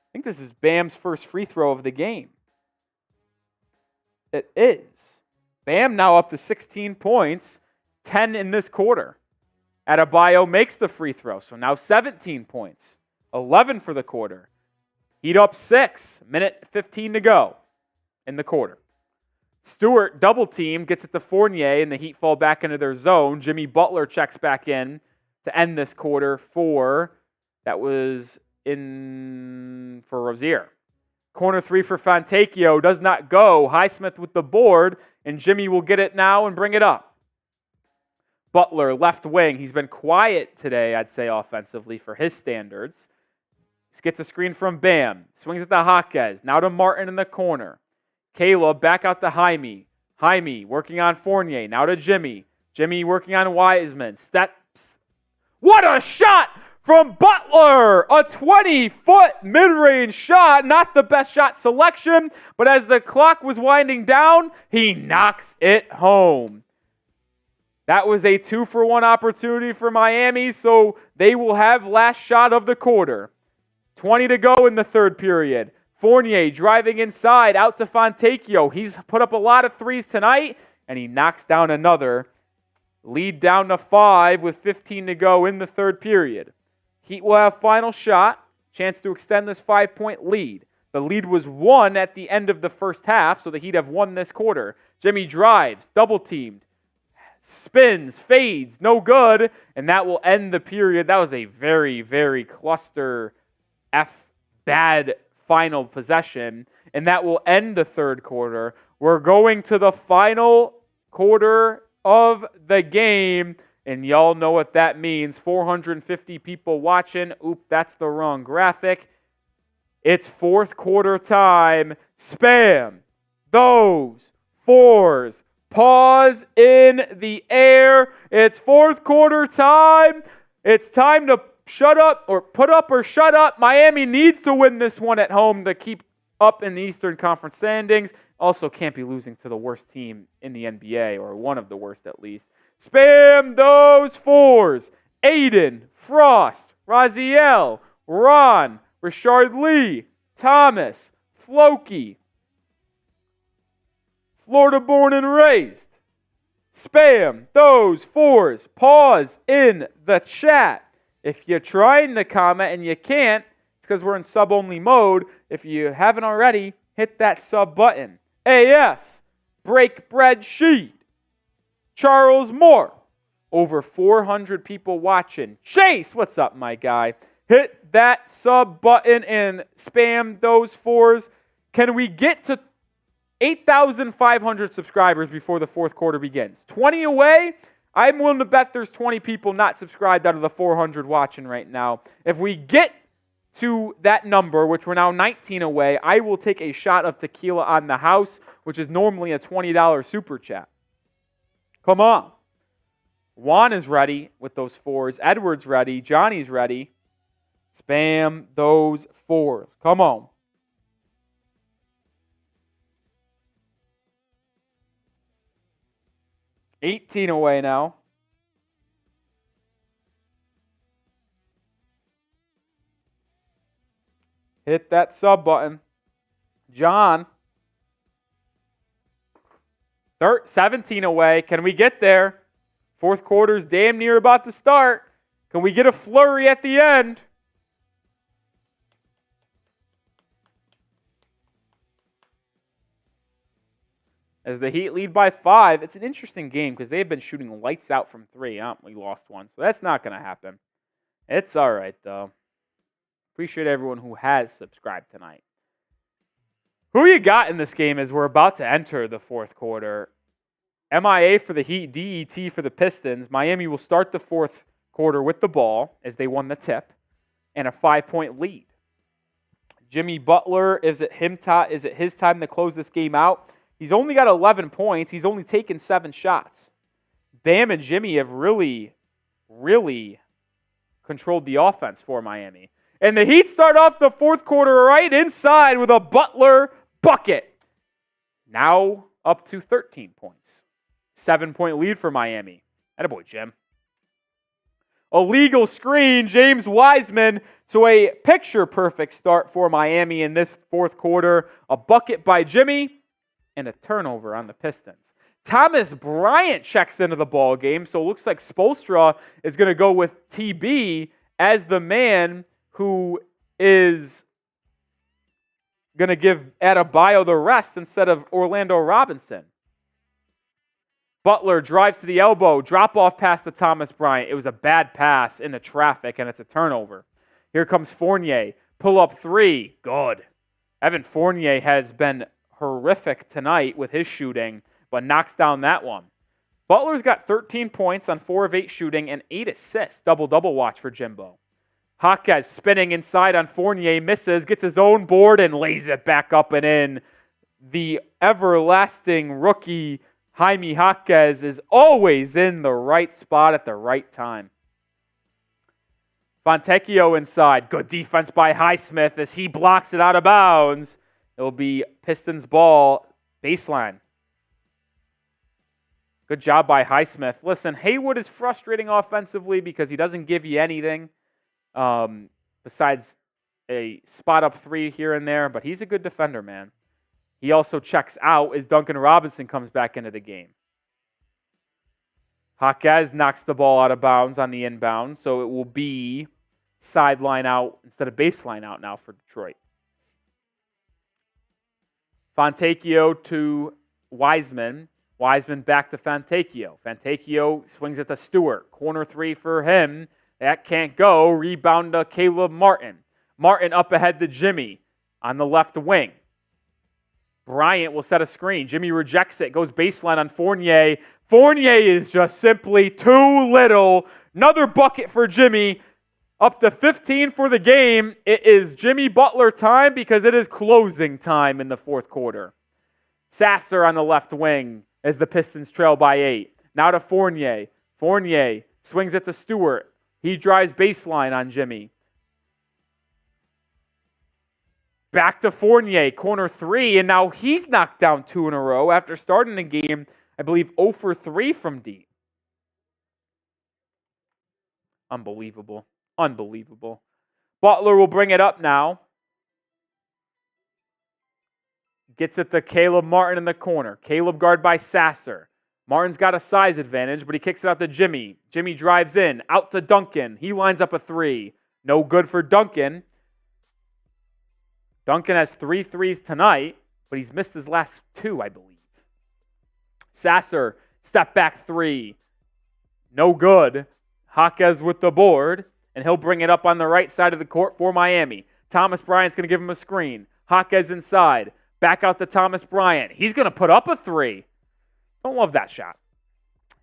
I think this is Bam's first free throw of the game. It is. Bam now up to 16 points, 10 in this quarter. Adebayo makes the free throw, so now 17 points, 11 for the quarter. Heat up 6, minute 15 to go in the quarter. Stewart double team, gets it to Fournier, and the Heat fall back into their zone. Jimmy Butler checks back in to end this quarter that was in for Rozier. Corner 3 for Fontecchio does not go. Highsmith with the board, and Jimmy will get it now and bring it up. Butler, left wing. He's been quiet today, I'd say, offensively for his standards. Gets a screen from Bam. Swings it to Jaquez. Now to Martin in the corner. Caleb back out to Jaime. Jaime working on Fournier. Now to Jimmy. Jimmy working on Wiseman. Steps. What a shot from Butler! A 20-foot mid-range shot. Not the best shot selection, but as the clock was winding down, he knocks it home. That was a 2-for-1 opportunity for Miami, so they will have last shot of the quarter. 20 to go in the third period. Fournier driving inside out to Fontecchio. He's put up a lot of threes tonight, and he knocks down another. Lead down to 5 with 15 to go in the third period. Heat will have final shot. Chance to extend this 5-point lead. The lead was 1 at the end of the first half, so the Heat have won this quarter. Jimmy drives, double-teamed, spins, fades, no good, and that will end the period. That was a very, very cluster bad final possession, and that will end the third quarter. We're going to the final quarter of the game, and y'all know what that means. 450 people watching. Oop, that's the wrong graphic. It's fourth quarter time. Spam those fours. Pause in the air. It's fourth quarter time. It's time to shut up or put up or shut up. Miami needs to win this one at home to keep up in the Eastern Conference standings. Also can't be losing to the worst team in the NBA, or one of the worst at least. Spam those fours. Aiden, Frost, Rozier, Ron, Richard Lee, Thomas, Floki. Florida born and raised. Spam those fours. Pause in the chat. If you're trying to comment and you can't, it's because we're in sub-only mode. If you haven't already, hit that sub button. AS, Break Bread Sheet, Charles Moore, over 400 people watching. Chase, what's up, my guy? Hit that sub button and spam those fours. Can we get to 8,500 subscribers before the fourth quarter begins? 20 away? I'm willing to bet there's 20 people not subscribed out of the 400 watching right now. If we get to that number, which we're now 19 away, I will take a shot of tequila on the house, which is normally a $20 super chat. Come on. Juan is ready with those fours. Edward's ready. Johnny's ready. Spam those fours. Come on. $18 away now. Hit that sub button. John. 17 away. Can we get there? Fourth quarter's damn near about to start. Can we get a flurry at the end? As the Heat lead by 5, it's an interesting game because they've been shooting lights out from 3. We lost one, so that's not going to happen. It's all right, though. Appreciate everyone who has subscribed tonight. Who you got in this game as we're about to enter the fourth quarter? MIA for the Heat, DET for the Pistons. Miami will start the fourth quarter with the ball as they won the tip and a 5-point lead. Jimmy Butler, is it his time to close this game out? He's only got 11 points. He's only taken 7 shots. Bam and Jimmy have really controlled the offense for Miami. And the Heat start off the fourth quarter right inside with a Butler bucket. Now up to 13 points. 7-point lead for Miami. Attaboy, Jim. Illegal screen, James Wiseman. So a picture-perfect start for Miami in this fourth quarter. A bucket by Jimmy and a turnover on the Pistons. Thomas Bryant checks into the ball game, so it looks like Spoelstra is going to go with TB as the man who is going to give Adebayo the rest instead of Orlando Robinson. Butler drives to the elbow, drop-off pass to Thomas Bryant. It was a bad pass into traffic, and it's a turnover. Here comes Fournier. Pull-up 3. Good. Evan Fournier has been horrific tonight with his shooting, but knocks down that one. Butler's got 13 points on 4 of 8 shooting and 8 assists. Double-double watch for Jimbo. Jaquez spinning inside on Fournier, misses, gets his own board, and lays it back up and in. The everlasting rookie Jaime Jaquez is always in the right spot at the right time. Fontecchio inside. Good defense by Highsmith as he blocks it out of bounds. It'll be Pistons ball baseline. Good job by Highsmith. Listen, Haywood is frustrating offensively because he doesn't give you anything besides a spot-up 3 here and there, but he's a good defender, man. He also checks out as Duncan Robinson comes back into the game. Jaquez knocks the ball out of bounds on the inbound, so it will be sideline out instead of baseline out now for Detroit. Fontecchio to Wiseman. Wiseman back to Fontecchio. Fontecchio swings it to Stewart. Corner 3 for him. That can't go. Rebound to Caleb Martin. Martin up ahead to Jimmy on the left wing. Bryant will set a screen. Jimmy rejects it. Goes baseline on Fournier. Fournier is just simply too little. Another bucket for Jimmy. Up to 15 for the game. It is Jimmy Butler time because it is closing time in the fourth quarter. Sasser on the left wing as the Pistons trail by 8. Now to Fournier. Fournier swings it to Stewart. He drives baseline on Jimmy. Back to Fournier, corner 3, and now he's knocked down 2 in a row after starting the game, I believe, 0 for 3 from deep. Unbelievable. Unbelievable. Butler will bring it up now. Gets it to Caleb Martin in the corner. Caleb guard by Sasser. Martin's got a size advantage, but he kicks it out to Jimmy. Jimmy drives in, out to Duncan. He lines up a 3. No good for Duncan. Duncan has 3 threes tonight, but he's missed his last 2, I believe. Sasser, step back 3. No good. Jaquez with the board, and he'll bring it up on the right side of the court for Miami. Thomas Bryant's going to give him a screen. Jaquez inside. Back out to Thomas Bryant. He's going to put up a 3. Don't love that shot.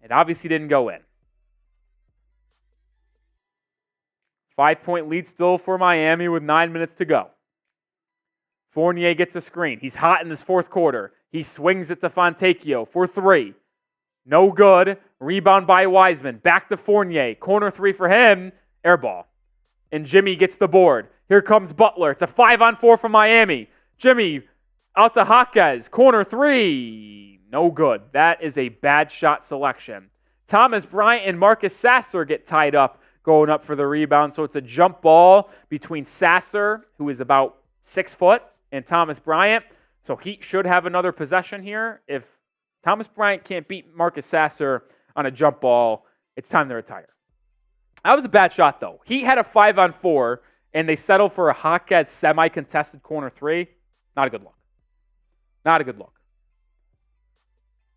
It obviously didn't go in. 5-point lead still for Miami with 9 minutes to go. Fournier gets a screen. He's hot in this fourth quarter. He swings it to Fontecchio for 3. No good. Rebound by Wiseman. Back to Fournier. Corner 3 for him. Air ball. And Jimmy gets the board. Here comes Butler. It's a 5-on-4 for Miami. Jimmy out to Jaquez. Corner 3. No good. That is a bad shot selection. Thomas Bryant and Marcus Sasser get tied up going up for the rebound. So it's a jump ball between Sasser, who is about 6 foot, and Thomas Bryant. So Heat should have another possession here. If Thomas Bryant can't beat Marcus Sasser on a jump ball, it's time to retire. That was a bad shot, though. Heat had a 5-on-4, and they settled for a Jaquez semi-contested corner 3. Not a good look. Not a good look.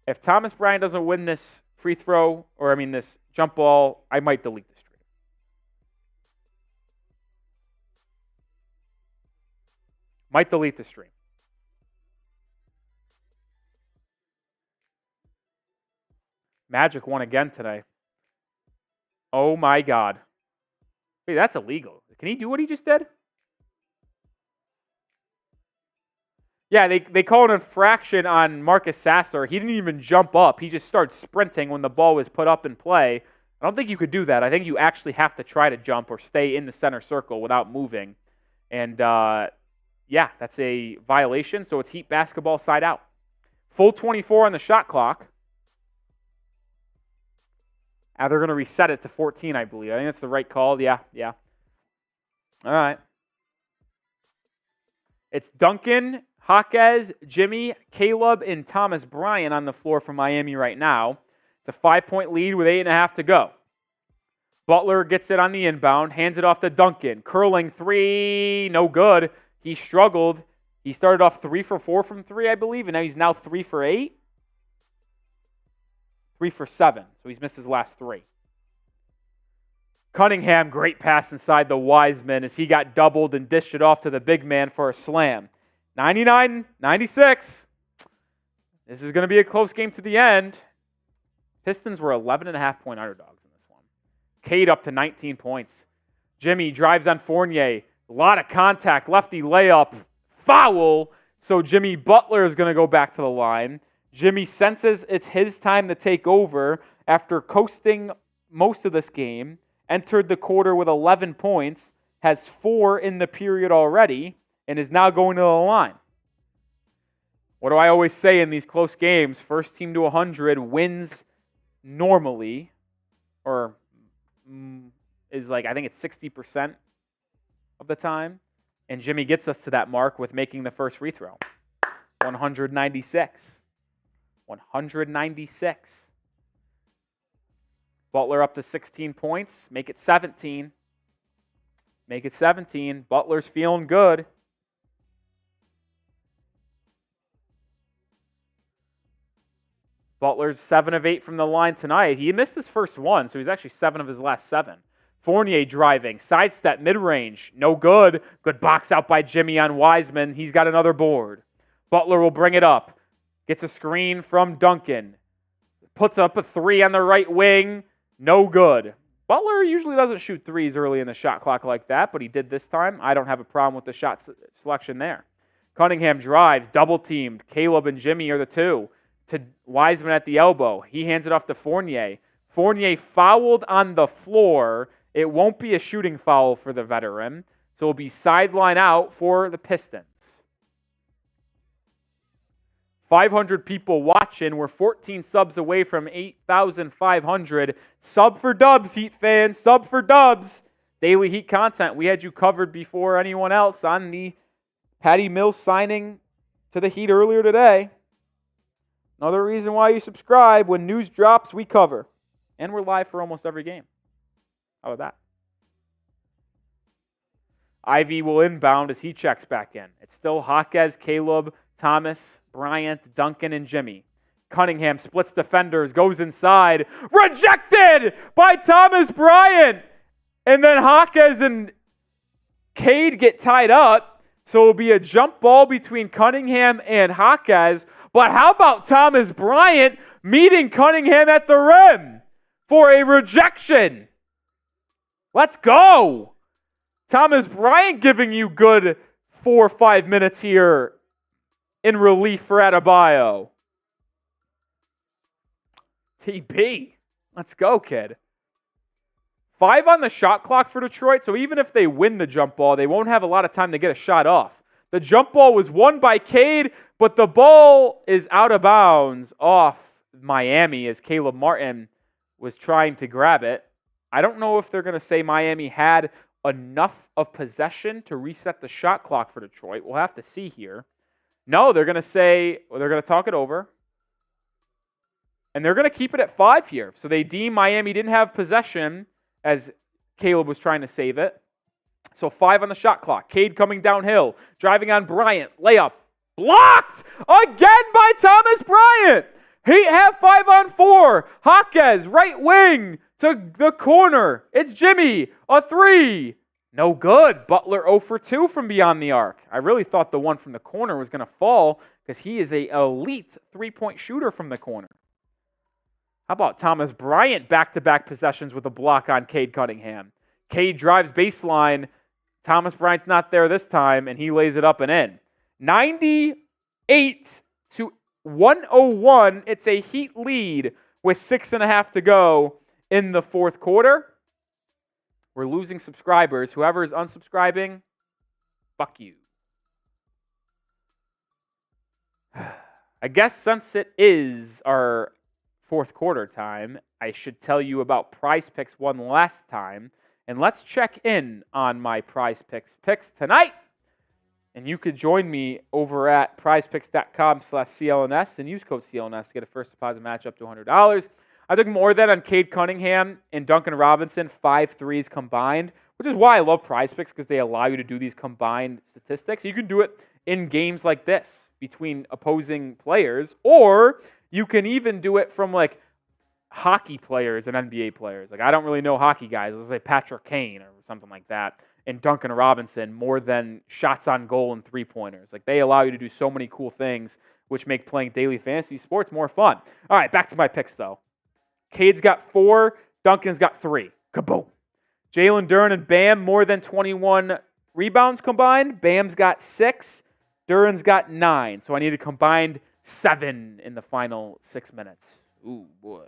If Thomas Bryant doesn't win this free throw, this jump ball, I might delete the stream. Might delete the stream. Magic won again today. Oh my God. Wait, that's illegal. Can he do what he just did? Yeah, they call an infraction on Marcus Sasser. He didn't even jump up. He just started sprinting when the ball was put up in play. I don't think you could do that. I think you actually have to try to jump or stay in the center circle without moving. And yeah, that's a violation, so it's Heat basketball side out. Full 24 on the shot clock. They're going to reset it to 14, I believe. I think that's the right call. Yeah. All right. It's Duncan, Jaquez, Jimmy, Caleb, and Thomas Bryant on the floor for Miami right now. It's a 5-point lead with 8.5 to go. Butler gets it on the inbound, hands it off to Duncan. Curling 3, no good. He struggled. He started off 3 for 4 from 3, I believe, and now he's 3 for 8. 3 for 7, so he's missed his last 3. Cunningham, great pass inside the Wiseman as he got doubled and dished it off to the big man for a slam. 99-96. This is going to be a close game to the end. Pistons were 11.5-point underdogs in this one. Cade up to 19 points. Jimmy drives on Fournier. A lot of contact. Lefty layup. Foul. So Jimmy Butler is going to go back to the line. Jimmy senses it's his time to take over after coasting most of this game. Entered the quarter with 11 points. Has 4 in the period already. And is now going to the line. What do I always say in these close games? First team to 100 wins normally. Or is like, I think it's 60% of the time. And Jimmy gets us to that mark with making the first free throw. 196. 196. Butler up to 16 points. Make it 17. Make it 17. Butler's feeling good. Butler's 7 of 8 from the line tonight. He missed his first one, so he's actually 7 of his last 7. Fournier driving, sidestep, mid-range, no good. Good box out by Jimmy on Wiseman. He's got another board. Butler will bring it up. Gets a screen from Duncan. Puts up a 3 on the right wing. No good. Butler usually doesn't shoot threes early in the shot clock like that, but he did this time. I don't have a problem with the shot selection there. Cunningham drives, double-teamed. Caleb and Jimmy are the 2. To Wiseman at the elbow. He hands it off to Fournier. Fournier fouled on the floor. It won't be a shooting foul for the veteran, so it'll be sideline out for the Pistons. 500 people watching. We're 14 subs away from 8,500. Sub for dubs, Heat fans. Sub for dubs. Daily Heat content. We had you covered before anyone else on the Patty Mills signing to the Heat earlier today. Another reason why you subscribe. When news drops, we cover. And we're live for almost every game. How about that? Ivy will inbound as he checks back in. It's still Jaquez, Caleb, Thomas, Bryant, Duncan, and Jimmy. Cunningham splits defenders, goes inside. Rejected by Thomas Bryant. And then Jaquez and Cade get tied up. So it'll be a jump ball between Cunningham and Jaquez. But how about Thomas Bryant meeting Cunningham at the rim for a rejection? Let's go. Thomas Bryant giving you good 4 or 5 minutes here in relief for Adebayo. TB. Let's go, kid. 5 on the shot clock for Detroit, so even if they win the jump ball, they won't have a lot of time to get a shot off. The jump ball was won by Cade, but the ball is out of bounds off Miami as Caleb Martin was trying to grab it. I don't know if they're going to say Miami had enough of possession to reset the shot clock for Detroit. We'll have to see here. No, they're going to say, or they're going to talk it over. And they're going to keep it at 5 here. So they deem Miami didn't have possession as Caleb was trying to save it. So 5 on the shot clock. Cade coming downhill. Driving on Bryant. Layup. Blocked again by Thomas Bryant. Heat have 5 on 4. Jaquez, right wing to the corner. It's Jimmy. A 3. No good. Butler 0 for 2 from beyond the arc. I really thought the one from the corner was going to fall because he is an elite 3-point shooter from the corner. How about Thomas Bryant back-to-back possessions with a block on Cade Cunningham? Cade drives baseline. Thomas Bryant's not there this time, and he lays it up and in. 98 to 101. It's a Heat lead with 6.5 to go in the fourth quarter. We're losing subscribers. Whoever is unsubscribing, fuck you. I guess since it is our fourth quarter time, I should tell you about Prize Picks one last time. And let's check in on my Prize Picks tonight. And you could join me over at prizepicks.com/CLNS and use code CLNS to get a first deposit match up to $100. I took more than on Cade Cunningham and Duncan Robinson, 5 threes combined, which is why I love Prize Picks because they allow you to do these combined statistics. You can do it in games like this between opposing players, or you can even do it from like hockey players and NBA players. Like I don't really know hockey guys. Let's say Patrick Kane or something like that. And Duncan Robinson more than shots on goal and 3-pointers. Like they allow you to do so many cool things which make playing daily fantasy sports more fun. All right, back to my picks though. Cade's got 4. Duncan's got 3. Kaboom. Jalen Duren and Bam more than 21 rebounds combined. Bam's got 6. Duren's got 9. So I need a combined 7 in the final 6 minutes. Ooh, boy.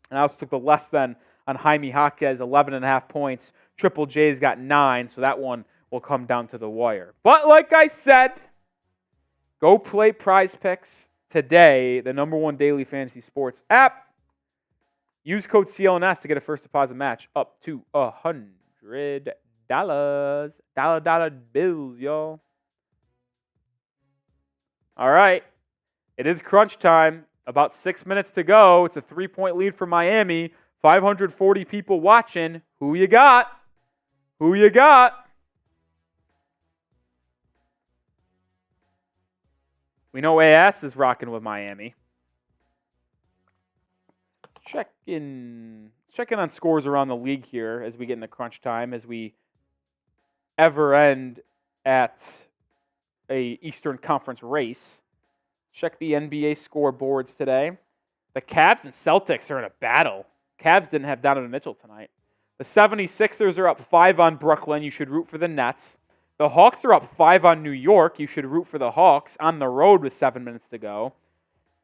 And I also took the less than on Jaime Jaquez, 11.5 points. Triple J's got 9, so that one will come down to the wire. But like I said, go play Prize Picks today, the #1 daily fantasy sports app. Use code CLNS to get a first deposit match up to $100. Dollar bills, y'all. All right. It is crunch time. About 6 minutes to go. It's a 3-point lead for Miami. 540 people watching. Who you got? Who you got? We know AS is rocking with Miami. Checking on scores around the league here as we get in the crunch time, as we ever end at a Eastern Conference race. Check the NBA scoreboards today. The Cavs and Celtics are in a battle. Cavs didn't have Donovan Mitchell tonight. The 76ers are up 5 on Brooklyn. You should root for the Nets. The Hawks are up 5 on New York. You should root for the Hawks on the road with 7 minutes to go.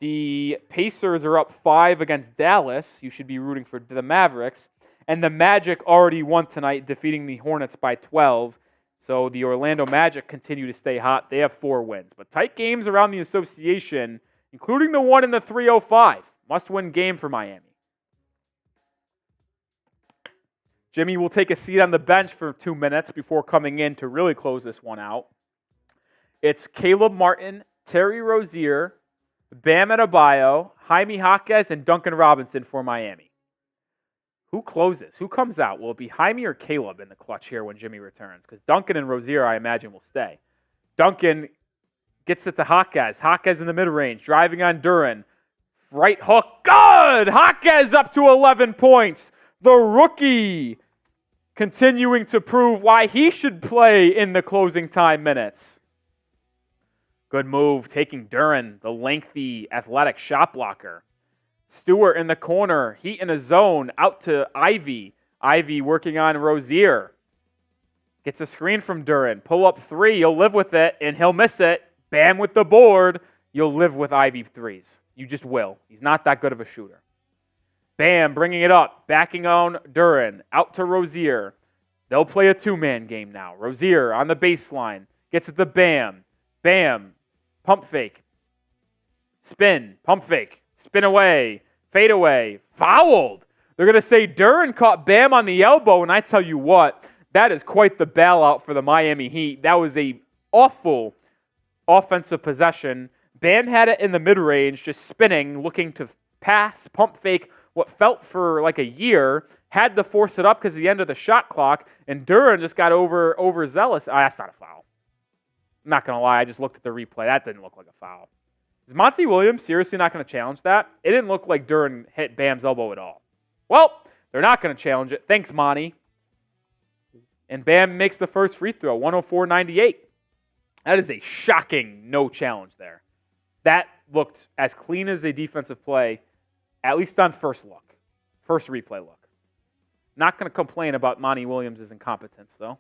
The Pacers are up 5 against Dallas. You should be rooting for the Mavericks. And the Magic already won tonight, defeating the Hornets by 12. So the Orlando Magic continue to stay hot. They have 4 wins. But tight games around the association, including the one in the 305. Must-win game for Miami. Jimmy will take a seat on the bench for 2 minutes before coming in to really close this one out. It's Caleb Martin, Terry Rozier, Bam Adebayo, Jaime Jaquez, and Duncan Robinson for Miami. Who closes? Who comes out? Will it be Jaime or Caleb in the clutch here when Jimmy returns? Because Duncan and Rozier, I imagine, will stay. Duncan gets it to Jaquez. Jaquez in the mid-range, driving on Duren. Right hook. Good! Jaquez up to 11 points. The rookie continuing to prove why he should play in the closing time minutes. Good move, taking Duren, the lengthy, athletic shot blocker. Stewart in the corner, Heat in a zone, out to Ivy. Ivy working on Rozier. Gets a screen from Duren. Pull up 3, you'll live with it, and he'll miss it. Bam with the board. You'll live with Ivy threes. You just will. He's not that good of a shooter. Bam, bringing it up, backing on Duren, out to Rozier. They'll play a 2-man game now. Rozier on the baseline, gets it to Bam. Bam, pump fake. Spin, pump fake. Spin away, fade away, fouled. They're going to say Duren caught Bam on the elbow, and I tell you what, that is quite the bailout for the Miami Heat. That was a awful offensive possession. Bam had it in the mid-range, just spinning, looking to pass, pump fake, what felt for like a year, had to force it up because of the end of the shot clock, and Duren just got overzealous. That's not a foul. I'm not going to lie, I just looked at the replay. That didn't look like a foul. Is Monty Williams seriously not going to challenge that? It didn't look like Duren hit Bam's elbow at all. Well, they're not going to challenge it. Thanks, Monty. And Bam makes the first free throw, 104-98. That is a shocking no challenge there. That looked as clean as a defensive play, at least on first look, first replay look. Not going to complain about Monty Williams' incompetence, though.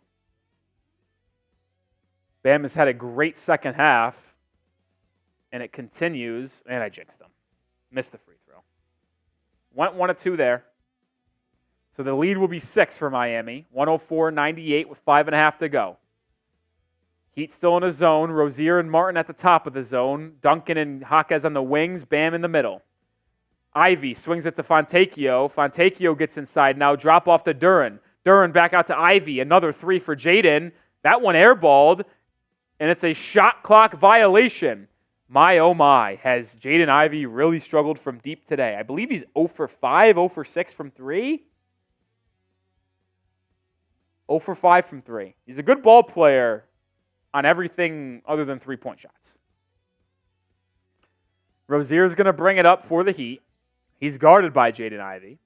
Bam has had a great second half. And it continues, and I jinxed him. Missed the free throw. Went 1 of 2 there. So the lead will be 6 for Miami. 104-98 with 5.5 to go. Heat still in a zone. Rozier and Martin at the top of the zone. Duncan and Jaquez on the wings. Bam in the middle. Ivy swings it to Fontecchio. Fontecchio gets inside now. Drop off to Duren. Duren back out to Ivy. Another 3 for Jaden. That one airballed. And it's a shot clock violation. My, oh my, has Jaden Ivey really struggled from deep today? I believe he's 0 for 5, 0 for 6 from 3. 0 for 5 from 3. He's a good ball player on everything other than 3-point shots. Rozier's going to bring it up for the Heat. He's guarded by Jaden Ivey.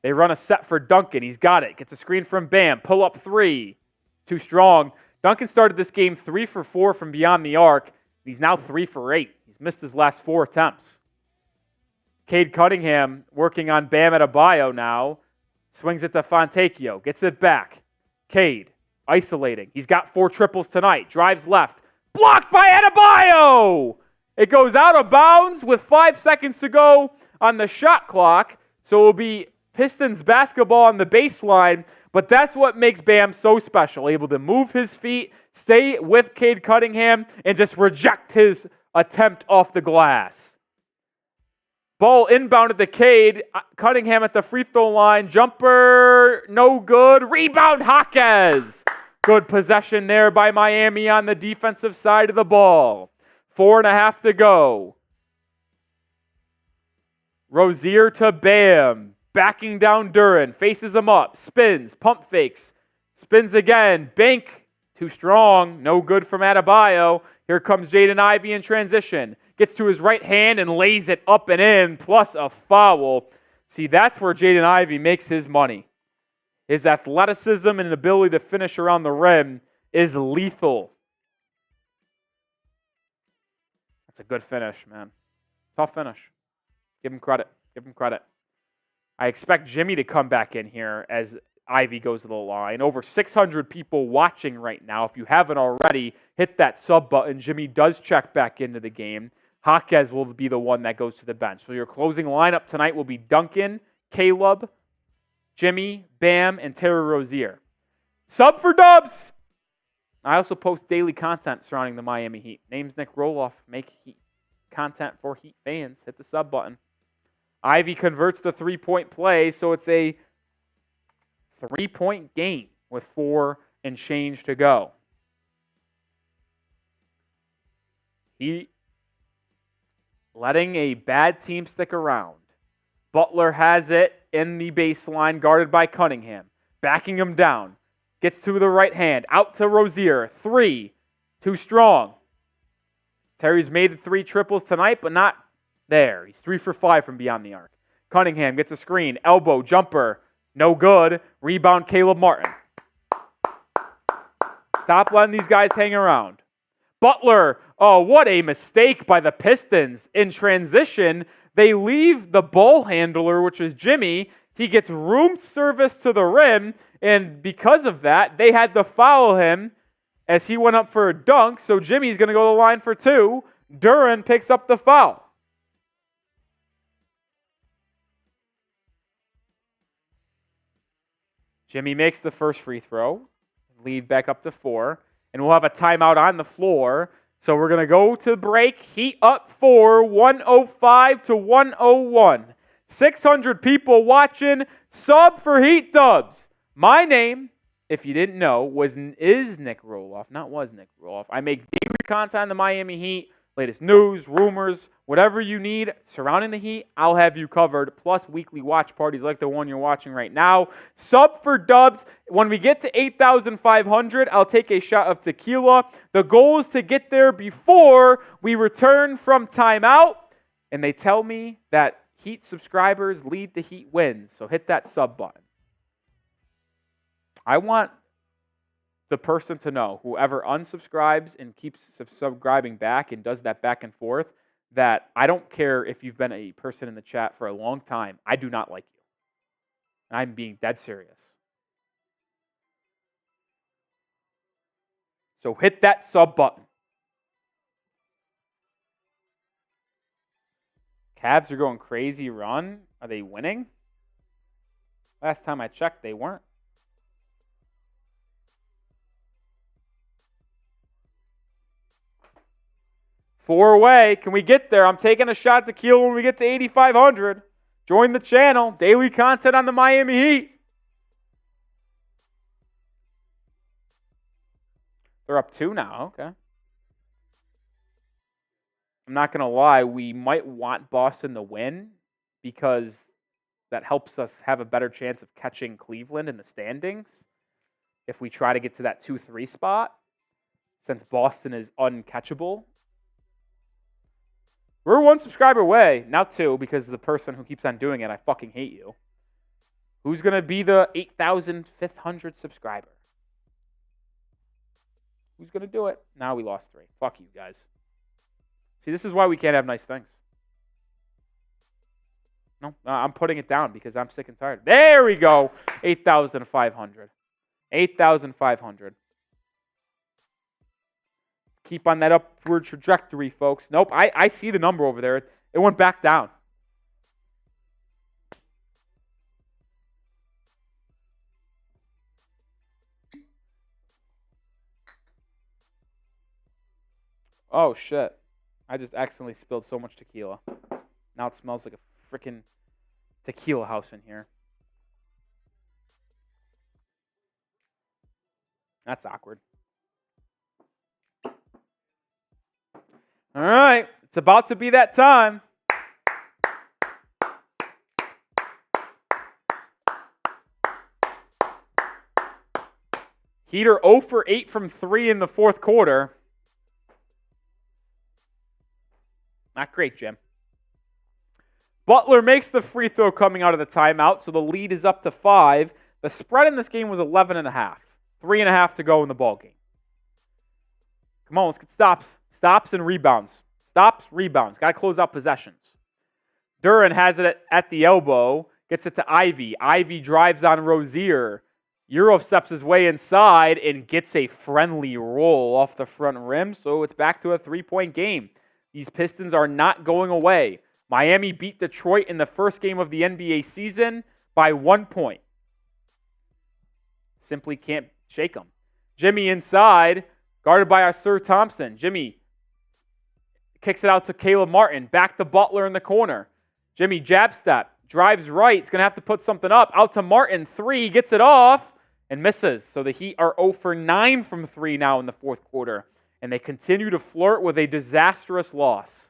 They run a set for Duncan. He's got it. Gets a screen from Bam. Pull up 3. Too strong. Duncan started this game 3 for 4 from beyond the arc. He's now 3 for 8. He's missed his last 4 attempts. Cade Cunningham working on Bam Adebayo now. Swings it to Fontecchio. Gets it back. Cade isolating. He's got 4 triples tonight. Drives left. Blocked by Adebayo! It goes out of bounds with 5 seconds to go on the shot clock. So it will be Pistons basketball on the baseline. But that's what makes Bam so special. Able to move his feet, stay with Cade Cunningham, and just reject his attempt off the glass. Ball inbounded to Cade. Cunningham at the free throw line. Jumper, no good. Rebound, Jaquez. Good possession there by Miami on the defensive side of the ball. 4.5 to go. Rozier to Bam. Backing down Duren. Faces him up. Spins. Pump fakes. Spins again. Bank. Too strong. No good from Adebayo. Here comes Jaden Ivey in transition. Gets to his right hand and lays it up and in, plus a foul. See, that's where Jaden Ivey makes his money. His athleticism and ability to finish around the rim is lethal. That's a good finish, man. Tough finish. Give him credit. Give him credit. I expect Jimmy to come back in here as Ivy goes to the line. Over 600 people watching right now. If you haven't already, hit that sub button. Jimmy does check back into the game. Jaquez will be the one that goes to the bench. So your closing lineup tonight will be Duncan, Caleb, Jimmy, Bam, and Terry Rozier. Sub for Dubs! I also post daily content surrounding the Miami Heat. Name's Nic Rohloff. Make Heat content for Heat fans. Hit the sub button. Ivy converts the 3-point play, so it's a 3-point game with 4 and change to go. He letting a bad team stick around. Butler has it in the baseline, guarded by Cunningham. Backing him down. Gets to the right hand. Out to Rozier. 3. Too strong. Terry's made 3 triples tonight, but not there. He's 3 for 5 from beyond the arc. Cunningham gets a screen. Elbow, jumper. No good. Rebound, Caleb Martin. Stop letting these guys hang around. Butler, oh, what a mistake by the Pistons. In transition, they leave the ball handler, which is Jimmy. He gets room service to the rim, and because of that, they had to foul him as he went up for a dunk, so Jimmy's going to go to the line for 2. Duren picks up the foul. Jimmy makes the first free throw, lead back up to 4. And we'll have a timeout on the floor. So we're going to go to break. Heat up 4, 105 to 101. 600 people watching. Sub for Heat Dubs. My name, if you didn't know, is Nic Rohloff. Not was Nic Rohloff. I make daily content on the Miami Heat. Latest news, rumors, whatever you need surrounding the Heat, I'll have you covered. Plus weekly watch parties like the one you're watching right now. Sub for Dubs. When we get to 8,500, I'll take a shot of tequila. The goal is to get there before we return from timeout. And they tell me that Heat subscribers lead to Heat wins. So hit that sub button. I want the person to know, whoever unsubscribes and keeps subscribing back and does that back and forth, that I don't care if you've been a person in the chat for a long time. I do not like you. And I'm being dead serious. So hit that sub button. Cavs are going crazy run. Are they winning? Last time I checked, they weren't. Four away. Can we get there? I'm taking a shot to tequila when we get to 8,500. Join the channel. Daily content on the Miami Heat. They're up 2 now. Okay. I'm not going to lie. We might want Boston to win because that helps us have a better chance of catching Cleveland in the standings if we try to get to that 2-3 spot, since Boston is uncatchable. We're 1 subscriber away. Now 2, because the person who keeps on doing it, I fucking hate you. Who's going to be the 8,500 subscriber? Who's going to do it? Now we lost 3. Fuck you guys. See, this is why we can't have nice things. No, I'm putting it down because I'm sick and tired. There we go. 8,500. 8,500. Keep on that upward trajectory, folks. Nope, I see the number over there. It went back down. Oh, shit. I just accidentally spilled so much tequila. Now it smells like a freaking tequila house in here. That's awkward. All right. It's about to be that time. Heat are 0 for 8 from 3 in the fourth quarter. Not great, Jim. Butler makes the free throw coming out of the timeout, so the lead is up to 5. The spread in this game was 11.5. 3.5 to go in the ballgame. Come on, let's get stops. Stops and rebounds. Stops, rebounds. Got to close out possessions. Duren has it at the elbow. Gets it to Ivy. Ivy drives on Rozier. Herro steps his way inside and gets a friendly roll off the front rim, so it's back to a 3-point game. These Pistons are not going away. Miami beat Detroit in the first game of the NBA season by 1 point. Simply can't shake them. Jimmy inside, guarded by our Sir Thompson. Jimmy kicks it out to Caleb Martin. Back to Butler in the corner. Jimmy jab step, drives right. He's going to have to put something up. Out to Martin. 3, gets it off and misses. So the Heat are 0 for 9 from 3 now in the fourth quarter. And they continue to flirt with a disastrous loss.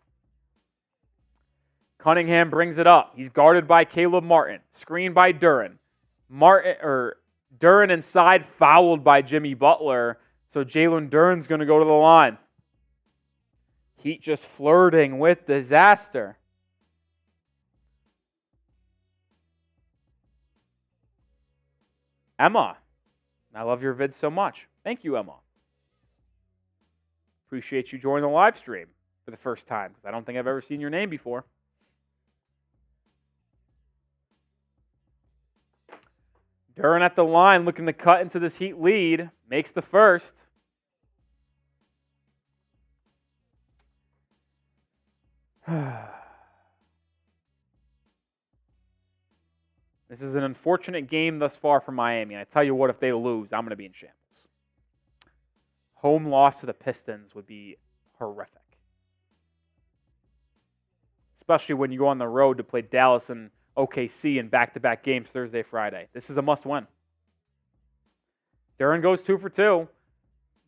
Cunningham brings it up. He's guarded by Caleb Martin. Screened by Duren. Duren inside, fouled by Jimmy Butler. So Jalen Duren's going to go to the line. Heat just flirting with disaster. Emma, I love your vids so much. Thank you, Emma. Appreciate you joining the live stream for the first time, because I don't think I've ever seen your name before. Duren at the line, looking to cut into this Heat lead. Makes the first. This is an unfortunate game thus far for Miami. I tell you what, if they lose, I'm going to be in shambles. Home loss to the Pistons would be horrific. Especially when you go on the road to play Dallas and OKC in back-to-back games Thursday, Friday. This is a must-win. Duren goes 2 for 2.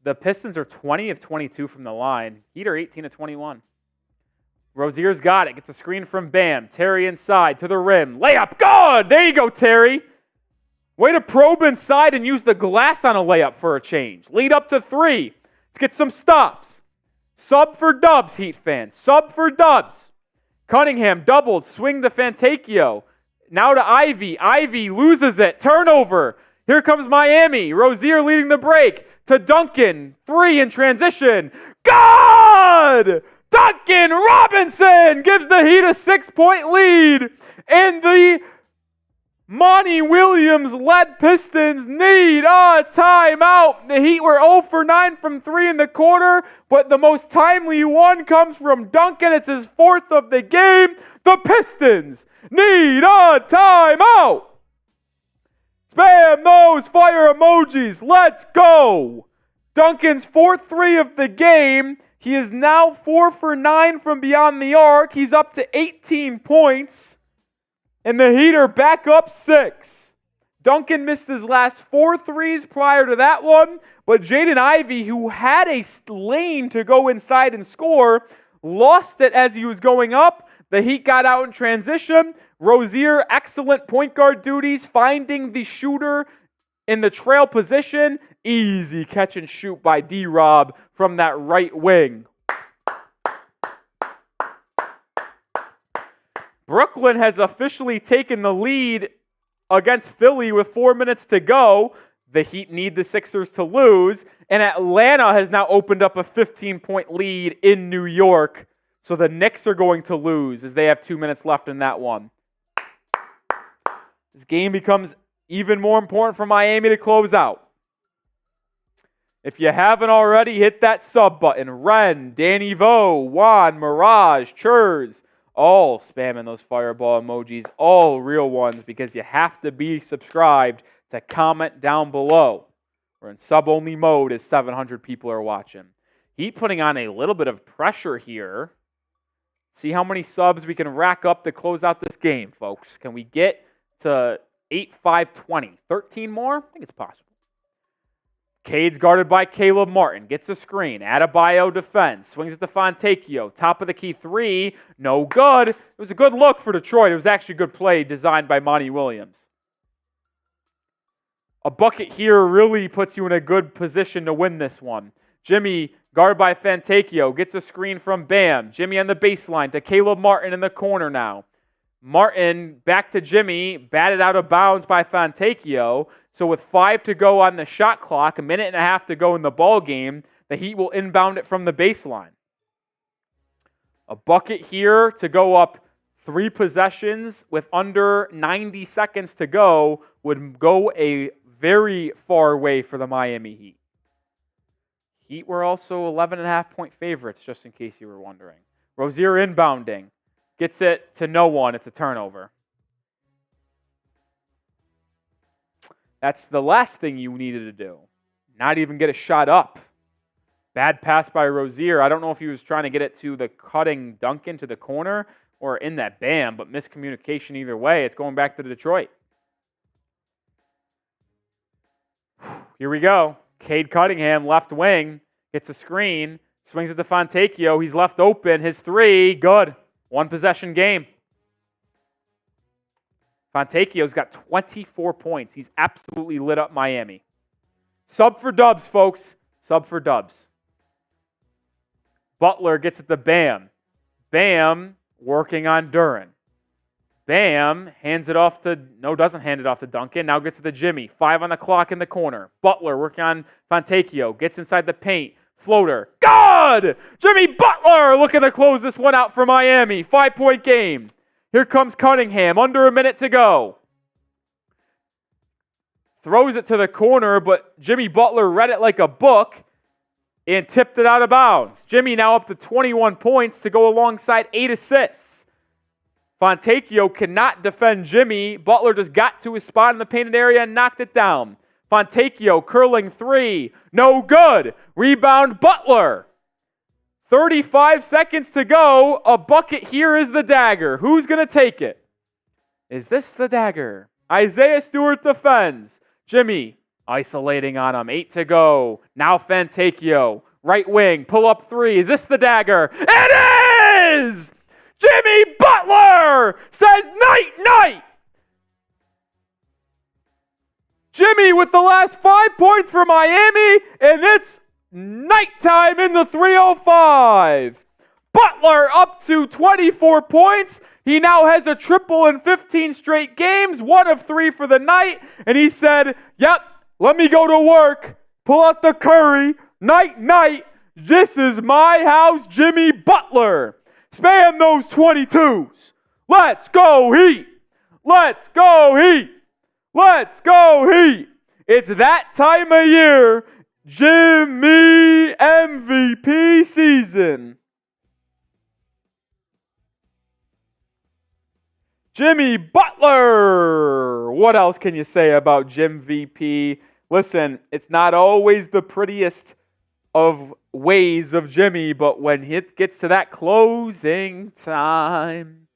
The Pistons are 20 of 22 from the line. Heat are 18 of 21. Rozier's got it. Gets a screen from Bam. Terry inside to the rim. Layup. Good! There you go, Terry. Way to probe inside and use the glass on a layup for a change. Lead up to 3. Let's get some stops. Sub for dubs, Heat fans. Sub for dubs. Cunningham doubled. Swing to Fantacchio. Now to Ivy. Ivy loses it. Turnover. Here comes Miami. Rozier leading the break. To Duncan. 3 in transition. Good! Duncan Robinson gives the Heat a 6-point lead. And the Monty Williams-led Pistons need a timeout. The Heat were 0 for 9 from 3 in the quarter, but the most timely one comes from Duncan. It's his 4th of the game. The Pistons need a timeout. Spam those fire emojis. Let's go. Duncan's 4th 3 of the game. He is now 4 for 9 from beyond the arc. He's up to 18 points. And the Heat are back up 6. Duncan missed his last 4 threes prior to that one, but Jaden Ivey, who had a lane to go inside and score, lost it as he was going up. The Heat got out in transition. Rozier, excellent point guard duties, finding the shooter in the trail position. Easy catch and shoot by D-Rob from that right wing. Brooklyn has officially taken the lead against Philly with 4 minutes to go. The Heat need the Sixers to lose. And Atlanta has now opened up a 15-point lead in New York. So the Knicks are going to lose as they have 2 minutes left in that one. This game becomes even more important for Miami to close out. If you haven't already, hit that sub button. Ren, Danny Vo, Juan, Mirage, Churs, all spamming those fireball emojis, all real ones, because you have to be subscribed to comment down below. We're in sub-only mode as 700 people are watching. Heat putting on a little bit of pressure here. See how many subs we can rack up to close out this game, folks. Can we get to 8, 5, 20? 13 more? I think it's possible. Cade's guarded by Caleb Martin. Gets a screen. Adebayo defends. Swings it to Fontecchio. Top of the key three. No good. It was a good look for Detroit. It was actually a good play designed by Monty Williams. A bucket here really puts you in a good position to win this one. Jimmy, guarded by Fontecchio, gets a screen from Bam. Jimmy on the baseline to Caleb Martin in the corner now. Martin back to Jimmy, batted out of bounds by Fontecchio. So with 5 to go on the shot clock, a minute and a half to go in the ball game, the Heat will inbound it from the baseline. A bucket here to go up 3 possessions with under 90 seconds to go would go a very far way for the Miami Heat. Heat were also 11.5-point favorites, just in case you were wondering. Rozier inbounding. Gets it to no one. It's a turnover. That's the last thing you needed to do. Not even get a shot up. Bad pass by Rozier. I don't know if he was trying to get it to the cutting Duncan to the corner or in that Bam, but miscommunication either way. It's going back to Detroit. Here we go. Cade Cunningham, left wing, gets a screen, swings it to Fontecchio. He's left open. His three, good. 1 possession game. Fontecchio's got 24 points. He's absolutely lit up Miami. Sub for dubs, folks. Sub for dubs. Butler gets it to Bam. Bam working on Duren. Bam hands it off to, no, doesn't hand it off to Duncan. Now gets it to Jimmy. 5 on the clock in the corner. Butler working on Fontecchio. Gets inside the paint. Floater. God! Jimmy Butler looking to close this one out for Miami. 5-point game. Here comes Cunningham. Under a minute to go. Throws it to the corner, but Jimmy Butler read it like a book and tipped it out of bounds. Jimmy now up to 21 points to go alongside 8 assists. Fontecchio cannot defend Jimmy. Butler just got to his spot in the painted area and knocked it down. Fontecchio curling 3. No good. Rebound Butler. 35 seconds to go. A bucket here is the dagger. Who's going to take it? Is this the dagger? Isaiah Stewart defends. Jimmy isolating on him. 8 to go. Now Fontecchio. Right wing. Pull up 3. Is this the dagger? It is! Jimmy Butler says night, night. Jimmy with the last 5 points for Miami, and it's nighttime in the 3:05. Butler up to 24 points. He now has a triple in 15 straight games, 1 of 3 for the night, and he said, yep, let me go to work, pull out the curry, night, night. This is my house, Jimmy Butler. Spam those 22s. Let's go Heat. Let's go Heat. Let's go Heat! It's that time of year. Jimmy MVP season. Jimmy Butler! What else can you say about Jim VP? Listen, it's not always the prettiest of ways of Jimmy, but when it gets to that closing time,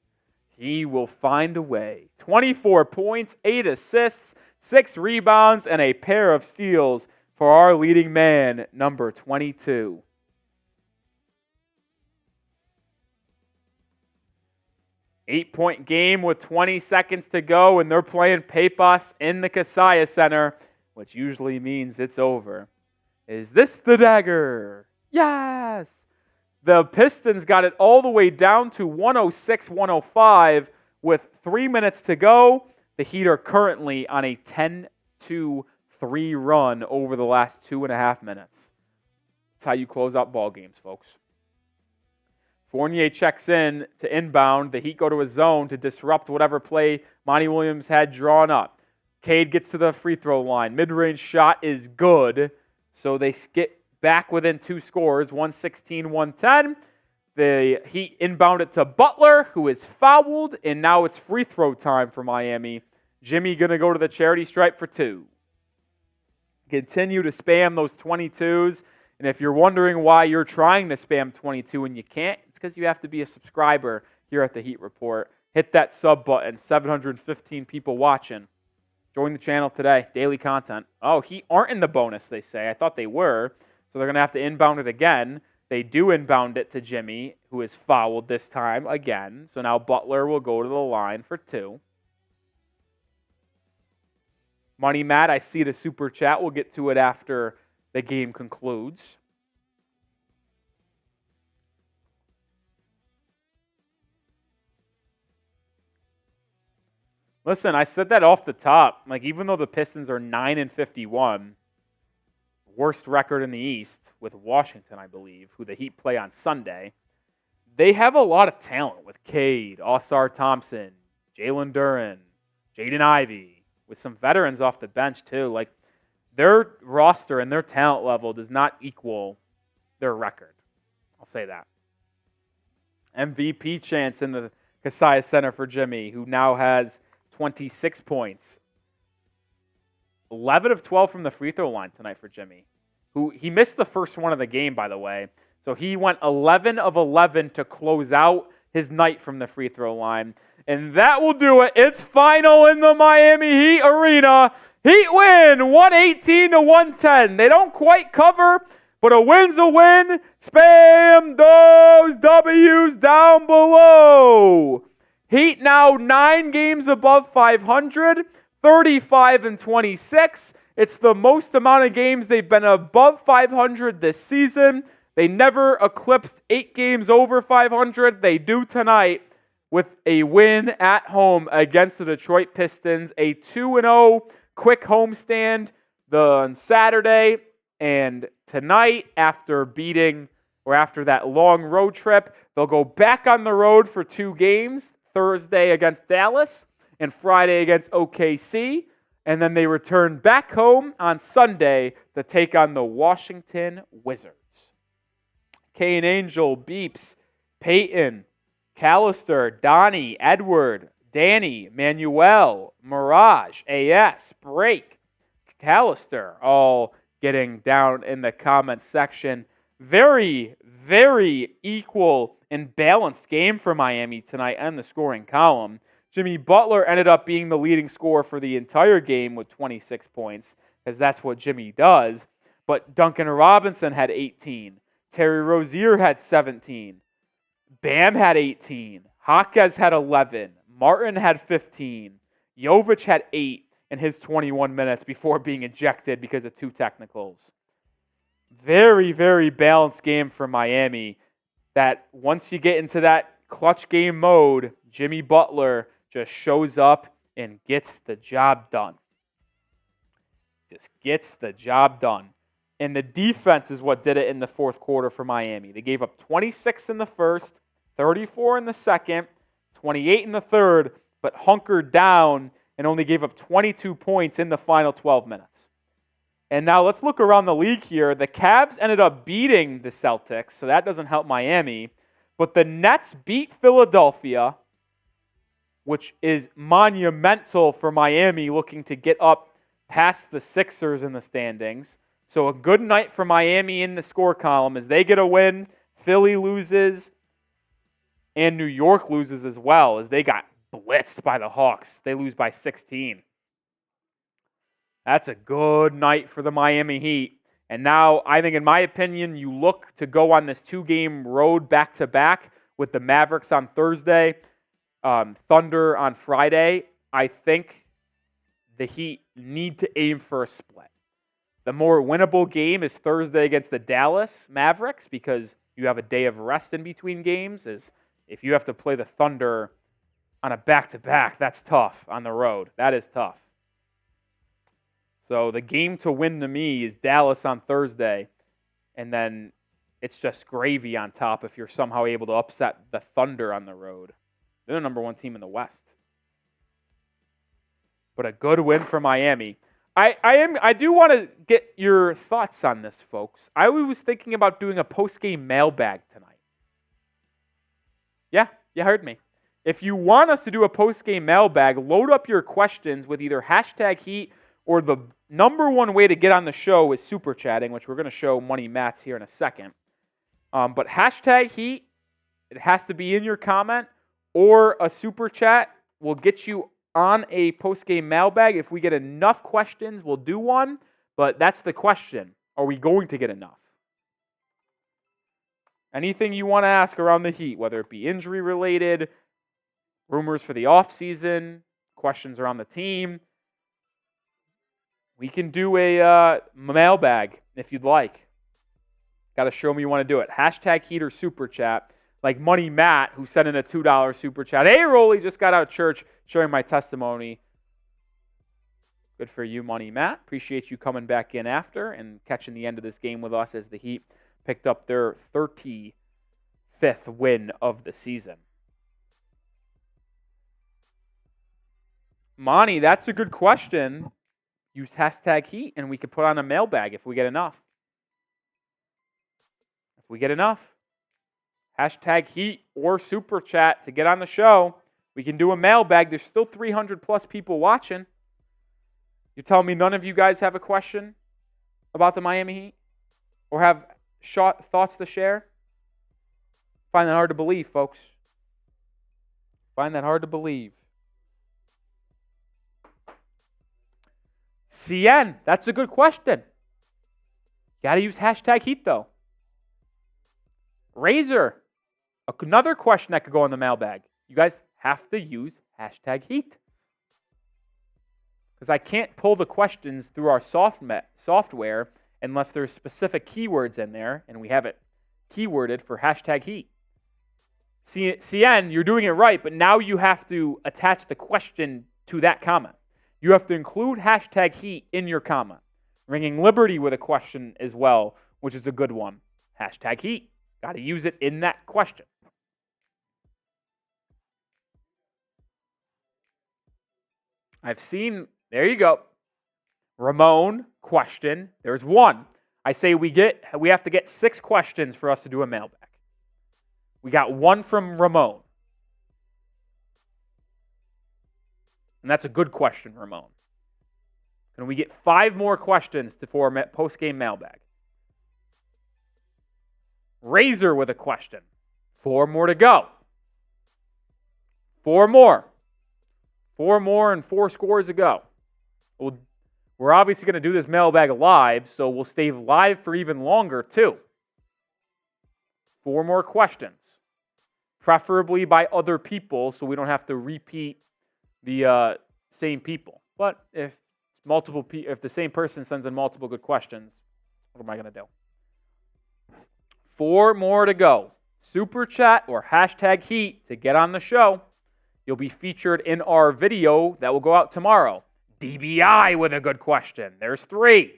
he will find a way. 24 points, 8 assists, 6 rebounds, and a pair of steals for our leading man, number 22. Eight-point game with 20 seconds to go, and they're playing Pepas in the Kaseya Center, which usually means it's over. Is this the dagger? Yes! The Pistons got it all the way down to 106-105 with 3 minutes to go. The Heat are currently on a 10-2-3 run over the last 2.5 minutes. That's how you close out ball games, folks. Fournier checks in to inbound. The Heat go to a zone to disrupt whatever play Monty Williams had drawn up. Cade gets to the free throw line. Mid-range shot is good, so they get back within 2 scores, 116-110. The Heat inbound it to Butler, who is fouled, and now it's free throw time for Miami. Jimmy going to go to the charity stripe for 2. Continue to spam those 22s. And if you're wondering why you're trying to spam 22 and you can't, it's because you have to be a subscriber here at the Heat Report. Hit that sub button. 715 people watching. Join the channel today. Daily content. Oh, Heat aren't in the bonus, they say. I thought they were. So they're going to have to inbound it again. They do inbound it to Jimmy, who is fouled this time again. So now Butler will go to the line for 2. Money Matt, I see the super chat. We'll get to it after the game concludes. Listen, I said that off the top. Like, even though the Pistons are 9-51, worst record in the East with Washington, I believe, who the Heat play on Sunday, they have a lot of talent with Cade, Ausar Thompson, Jalen Duren, Jaden Ivey, with some veterans off the bench too. Like, their roster and their talent level does not equal their record. I'll say that. MVP chance in the Kaseya Center for Jimmy, who now has 26 points. 11 of 12 from the free throw line tonight for Jimmy, who he missed the first one of the game, by the way. So he went 11 of 11 to close out his night from the free throw line. And that will do it. It's final in the Miami Heat Arena. Heat win 118-110. They don't quite cover, but a win's a win. Spam those W's down below. Heat now 9 games above 500, 35-26. It's the most amount of games they've been above 500 this season. They never eclipsed 8 games over 500. They do tonight with a win at home against the Detroit Pistons. A 2-0 quick homestand on Saturday, and tonight, after that long road trip, they'll go back on the road for 2 games, Thursday against Dallas and Friday against OKC, and then they return back home on Sunday to take on the Washington Wizards. Kane Angel, Beeps, Peyton, Callister, Donnie, Edward, Danny, Manuel, Mirage, AS, Break, Callister, all getting down in the comments section. Very, very equal and balanced game for Miami tonight and the scoring column. Jimmy Butler ended up being the leading scorer for the entire game with 26 points, because that's what Jimmy does. But Duncan Robinson had 18. Terry Rozier had 17. Bam had 18. Jaquez had 11. Martin had 15. Jovic had 8 in his 21 minutes before being ejected because of 2 technicals. Very, very balanced game for Miami, that once you get into that clutch game mode, Jimmy Butler just shows up and gets the job done. Just gets the job done. And the defense is what did it in the fourth quarter for Miami. They gave up 26 in the first, 34 in the second, 28 in the third, but hunkered down and only gave up 22 points in the final 12 minutes. And now let's look around the league here. The Cavs ended up beating the Celtics, so that doesn't help Miami. But the Nets beat Philadelphia, which is monumental for Miami looking to get up past the Sixers in the standings. So a good night for Miami in the score column as they get a win. Philly loses, and New York loses as well as they got blitzed by the Hawks. They lose by 16. That's a good night for the Miami Heat. And now, I think, in my opinion, you look to go on this 2-game road back-to-back with the Mavericks on Thursday, Thunder on Friday. I think the Heat need to aim for a split. The more winnable game is Thursday against the Dallas Mavericks, because you have a day of rest in between games. Is if you have to play the Thunder on a back-to-back, that's tough on the road. That is tough. So the game to win to me is Dallas on Thursday, and then it's just gravy on top if you're somehow able to upset the Thunder on the road. They're the number one team in the West. But a good win for Miami. I do want to get your thoughts on this, folks. I was thinking about doing a post-game mailbag tonight. Yeah, you heard me. If you want us to do a post-game mailbag, load up your questions with either hashtag Heat or the number one way to get on the show is super chatting, which we're going to show Money Mats here in a second. But hashtag Heat, it has to be in your comment, or a super chat will get you on a post-game mailbag. If we get enough questions, we'll do one. But that's the question. Are we going to get enough? Anything you want to ask around the Heat, whether it be injury-related, rumors for the offseason, questions around the team, we can do a mailbag if you'd like. Got to show me you want to do it. Hashtag Heat or super chat. Like Money Matt, who sent in a $2 super chat. Hey, Rolly, just got out of church sharing my testimony. Good for you, Money Matt. Appreciate you coming back in after and catching the end of this game with us as the Heat picked up their 35th win of the season. Monty, that's a good question. Use hashtag Heat and we could put on a mailbag if we get enough. If we get enough. Hashtag Heat or super chat to get on the show. We can do a mailbag. There's still 300 plus people watching. You tell me none of you guys have a question about the Miami Heat or have thoughts to share? Find that hard to believe, folks. Find that hard to believe. CN, that's a good question. Got to use hashtag Heat, though. Razor, another question that could go in the mailbag. You guys have to use hashtag Heat. Because I can't pull the questions through our software unless there's specific keywords in there, and we have it keyworded for hashtag Heat. CN, you're doing it right, but now you have to attach the question to that comment. You have to include hashtag Heat in your comment. Ringing Liberty with a question as well, which is a good one. Hashtag Heat. Got to use it in that question. I've seen, there you go. Ramon, question. There's one. I say we have to get 6 questions for us to do a mailbag. We got one from Ramon. And that's a good question, Ramon. Can we get 5 more questions for a post-game mailbag? Razor with a question. 4 more to go. 4 more. 4 more and 4 scores to go. We're obviously going to do this mailbag live, so we'll stay live for even longer, too. 4 more questions. Preferably by other people, so we don't have to repeat the same people. But if the same person sends in multiple good questions, what am I going to do? 4 more to go. Super chat or hashtag Heat to get on the show. You'll be featured in our video that will go out tomorrow. DBI with a good question. There's 3.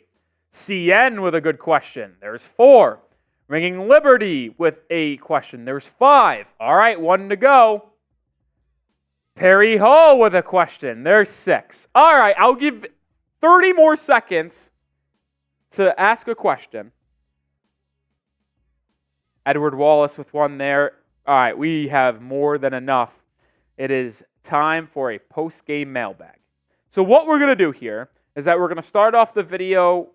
CN with a good question. There's 4. Ringing Liberty with a question. There's 5. All right, 1 to go. Perry Hall with a question. There's 6. All right, I'll give 30 more seconds to ask a question. Edward Wallace with one there. All right, we have more than enough. It is time for a post-game mailbag. So what we're going to do here is that we're going to start off the video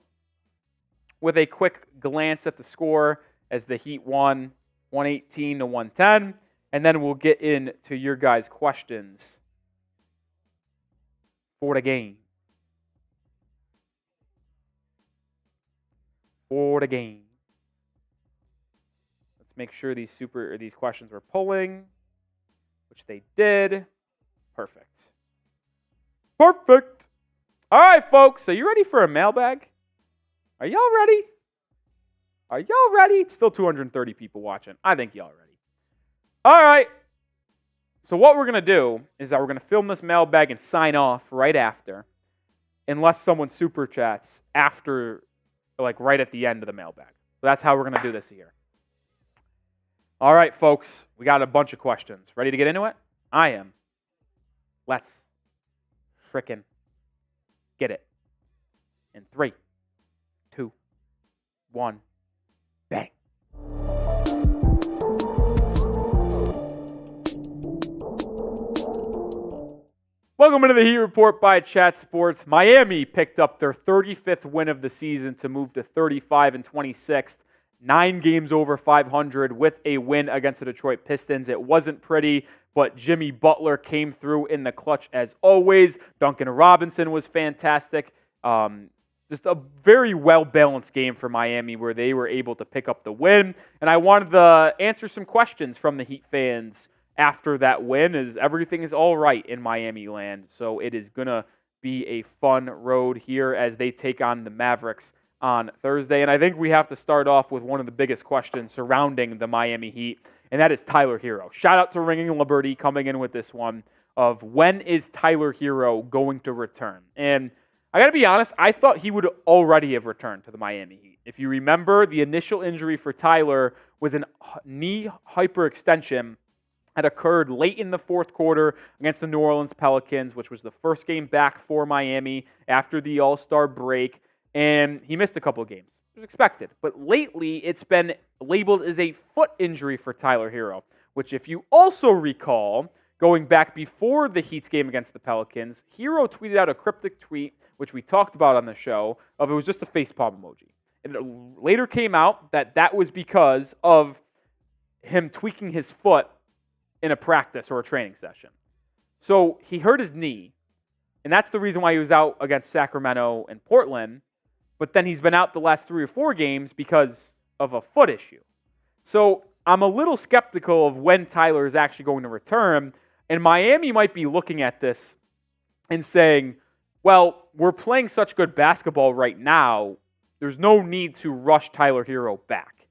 with a quick glance at the score as the Heat won 118 to 110. And then we'll get into your guys' questions for the game. For the game. Let's make sure these questions were pulling, which they did. Perfect. Perfect. All right, folks. So you ready for a mailbag? Are y'all ready? Are y'all ready? It's still 230 people watching. I think y'all ready. All right. So what we're going to do is that we're going to film this mailbag and sign off right after, unless someone super chats after, like right at the end of the mailbag. So that's how we're going to do this here. All right, folks, we got a bunch of questions. Ready to get into it? I am. Let's frickin' get it. In 3, 2, 1, bang. Welcome into the Heat Report by Chat Sports. Miami picked up their 35th win of the season to move to 35 and 26th. 9 games over 500 with a win against the Detroit Pistons. It wasn't pretty, but Jimmy Butler came through in the clutch as always. Duncan Robinson was fantastic. Just a very well-balanced game for Miami where they were able to pick up the win. And I wanted to answer some questions from the Heat fans after that win, as everything is all right in Miami land. So it is going to be a fun road here as they take on the Mavericks on Thursday. And I think we have to start off with one of the biggest questions surrounding the Miami Heat, and that is Tyler Herro. Shout out to Ringing Liberty coming in with this one of when is Tyler Herro going to return? And I got to be honest, I thought he would already have returned to the Miami Heat. If you remember, the initial injury for Tyler was a knee hyperextension that occurred late in the fourth quarter against the New Orleans Pelicans, which was the first game back for Miami after the All-Star break, and he missed a couple of games. It was expected. But lately, it's been labeled as a foot injury for Tyler Herro, which if you also recall, going back before the Heat's game against the Pelicans, Herro tweeted out a cryptic tweet, which we talked about on the show, of it was just a facepalm emoji. And it later came out that that was because of him tweaking his foot in a practice or a training session. So he hurt his knee, and that's the reason why he was out against Sacramento and Portland, but then he's been out the last 3 or 4 games because of a foot issue. So I'm a little skeptical of when Tyler is actually going to return, and Miami might be looking at this and saying, well, we're playing such good basketball right now, there's no need to rush Tyler Herro back.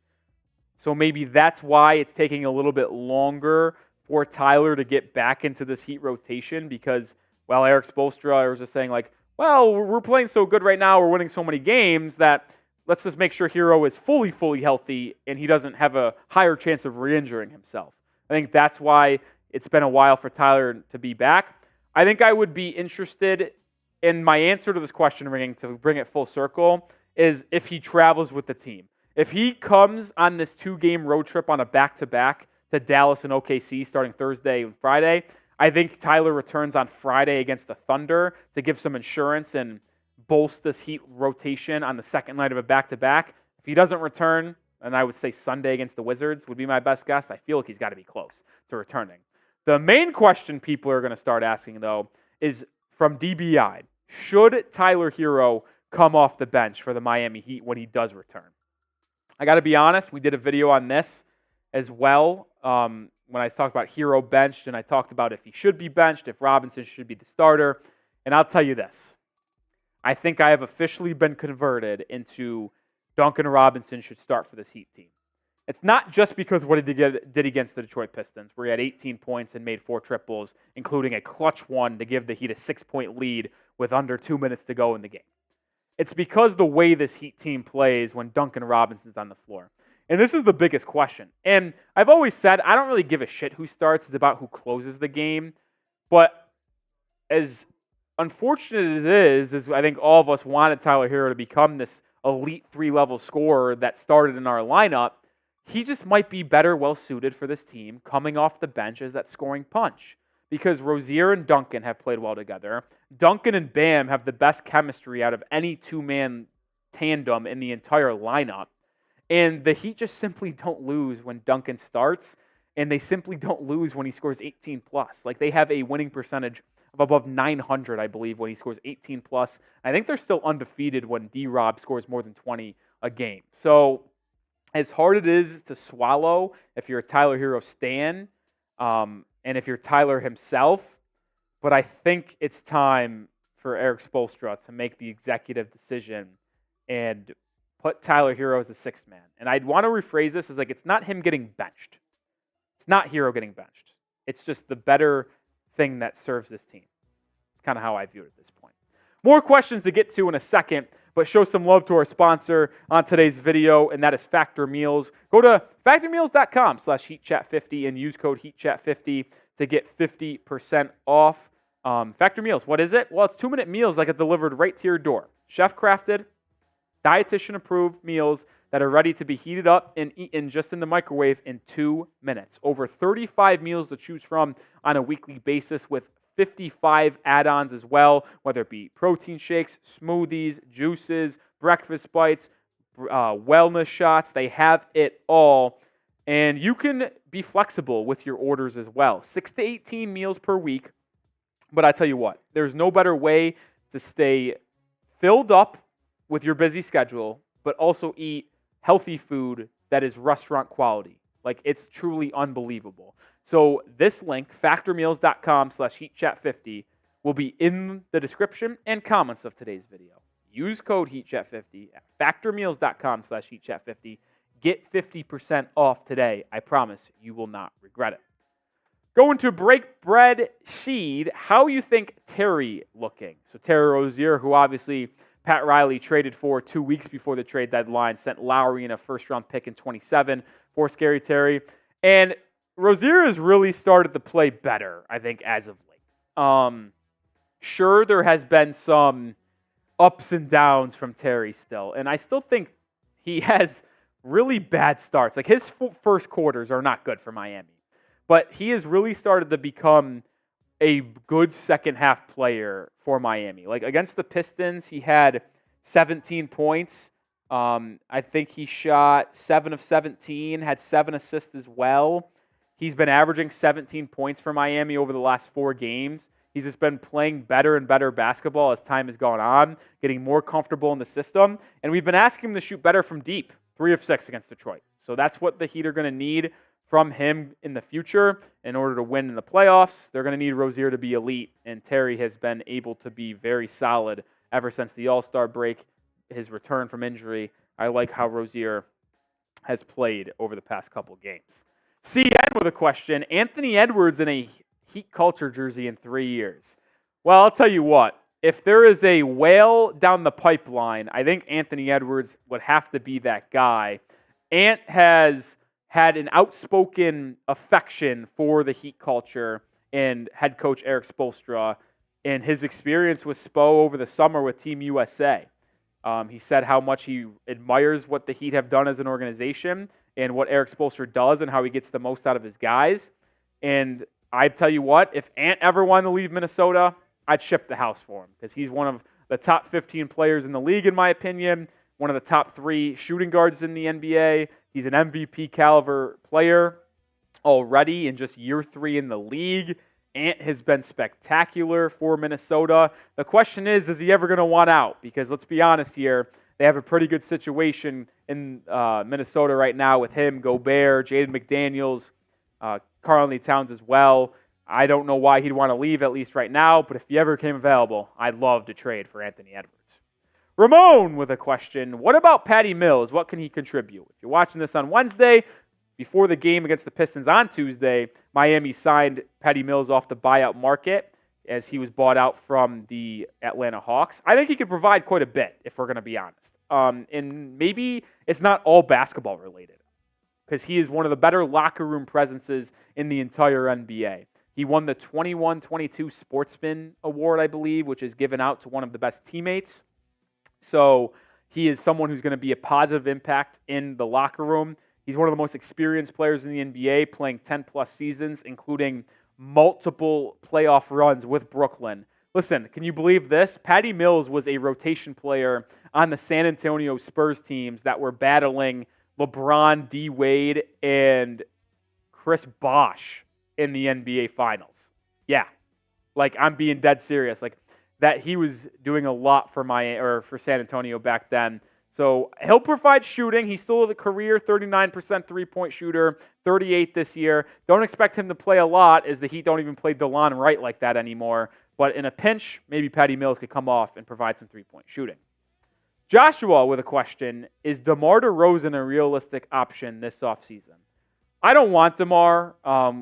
So maybe that's why it's taking a little bit longer for Tyler to get back into this Heat rotation because, well, Eric Spoelstra was just saying like, well, we're playing so good right now, we're winning so many games that let's just make sure Herro is fully healthy and he doesn't have a higher chance of re-injuring himself. I think that's why it's been a while for Tyler to be back. I think I would be interested in my answer to this question, Ringing, to bring it full circle, is if he travels with the team. If he comes on this 2-game road trip on a back-to-back to Dallas and OKC starting Thursday and Friday, I think Tyler returns on Friday against the Thunder to give some insurance and bolster this Heat rotation on the second night of a back-to-back. If he doesn't return, and I would say Sunday against the Wizards would be my best guess, I feel like he's got to be close to returning. The main question people are going to start asking, though, is from DBI. Should Tyler Herro come off the bench for the Miami Heat when he does return? I got to be honest, we did a video on this as well when I talked about Herro benched, and I talked about if he should be benched, if Robinson should be the starter. And I'll tell you this. I think I have officially been converted into Duncan Robinson should start for this Heat team. It's not just because of what he did against the Detroit Pistons, where he had 18 points and made 4 triples, including a clutch one to give the Heat a 6-point lead with under 2 minutes to go in the game. It's because the way this Heat team plays when Duncan Robinson's on the floor. And this is the biggest question. And I've always said I don't really give a shit who starts. It's about who closes the game. But as unfortunate as it is I think all of us wanted Tyler Herro to become this elite 3-level scorer that started in our lineup. He just might be better well-suited for this team coming off the bench as that scoring punch. Because Rozier and Duncan have played well together. Duncan and Bam have the best chemistry out of any 2-man tandem in the entire lineup. And the Heat just simply don't lose when Duncan starts, and they simply don't lose when he scores 18+. Like, they have a winning percentage of above 900, I believe, when he scores 18+. I think they're still undefeated when D-Rob scores more than 20 a game. So, as hard it is to swallow if you're a Tyler Herro stan, and if you're Tyler himself, but I think it's time for Eric Spoelstra to make the executive decision and put Tyler Herro as the 6th man. And I'd want to rephrase this as like it's not him getting benched. It's not Herro getting benched. It's just the better thing that serves this team. It's kind of how I view it at this point. More questions to get to in a second, But show some love to our sponsor on today's video, and that is Factor Meals. Go to factormeals.com/HeatChat50 and use code HeatChat50 to get 50% off. Factor Meals, what is it? Well, it's 2-minute meals that get delivered right to your door. Chef-crafted, dietitian-approved meals that are ready to be heated up and eaten just in the microwave in 2 minutes. Over 35 meals to choose from on a weekly basis with 55 add-ons as well, whether it be protein shakes, smoothies, juices, breakfast bites, wellness shots. They have it all. And you can be flexible with your orders as well. 6 to 18 meals per week. But I tell you what, there's no better way to stay filled up with your busy schedule, but also eat healthy food that is restaurant quality. Like, it's truly unbelievable. So this link, factormeals.com/HeatChat50, will be in the description and comments of today's video. Use code HeatChat50 at factormeals.com/HeatChat50. Get 50% off today. I promise you will not regret it. Going to Break Bread Seed, how you think Terry looking? So Terry Rozier, who obviously Pat Riley traded for 2 weeks before the trade deadline, sent Lowry in a first-round pick in 27 for Scary Terry. And Rozier has really started to play better, I think, as of late. Sure, there has been some ups and downs from Terry still, and I still think he has really bad starts. Like, his first quarters are not good for Miami. But he has really started to become a good second-half player for Miami. Like, against the Pistons, he had 17 points. I think he shot 7 of 17, had 7 assists as well. He's been averaging 17 points for Miami over the last 4 games. He's just been playing better and better basketball as time has gone on, getting more comfortable in the system. And we've been asking him to shoot better from deep, 3 of 6 against Detroit. So that's what the Heat are going to need from him in the future in order to win in the playoffs. They're going to need Rozier to be elite, and Terry has been able to be very solid ever since the All-Star break, his return from injury. I like how Rozier has played over the past couple games. CN with a question, Anthony Edwards in a Heat culture jersey in 3 years. Well, I'll tell you what, if there is a whale down the pipeline, I think Anthony Edwards would have to be that guy. Ant has had an outspoken affection for the Heat culture and head coach Eric Spoelstra and his experience with Spo over the summer with Team USA. He said how much he admires what the Heat have done as an organization and what Eric Spoelstra does and how he gets the most out of his guys. And I tell you what, if Ant ever wanted to leave Minnesota, I'd ship the house for him because he's one of the top 15 players in the league, in my opinion, one of the top 3 shooting guards in the NBA. He's an MVP caliber player already in just year 3 in the league. Ant has been spectacular for Minnesota. The question is he ever going to want out? Because let's be honest here, they have a pretty good situation in Minnesota right now with him, Gobert, Jaden McDaniels, Karl-Anthony Towns as well. I don't know why he'd want to leave, at least right now, but if he ever came available, I'd love to trade for Anthony Edwards. Ramon with a question, what about Patty Mills? What can he contribute? If you're watching this on Wednesday, before the game against the Pistons on Tuesday, Miami signed Patty Mills off the buyout market as he was bought out from the Atlanta Hawks. I think he could provide quite a bit, if we're going to be honest. And maybe it's not all basketball related, because he is one of the better locker room presences in the entire NBA. He won the 21-22 Sportsman Award, I believe, which is given out to one of the best teammates. So he is someone who's going to be a positive impact in the locker room. He's one of the most experienced players in the NBA, playing 10-plus seasons, including multiple playoff runs with Brooklyn. Listen, can you believe this? Patty Mills was a rotation player on the San Antonio Spurs teams that were battling LeBron, D. Wade, and Chris Bosh in the NBA Finals. Yeah, like, I'm being dead serious. Like, that he was doing a lot for for San Antonio back then. So he'll provide shooting. He's still a career 39% three-point shooter, 38 this year. Don't expect him to play a lot, as the Heat don't even play DeLon Wright like that anymore. But in a pinch, maybe Patty Mills could come off and provide some three-point shooting. Joshua with a question, is DeMar DeRozan a realistic option this offseason? I don't want DeMar.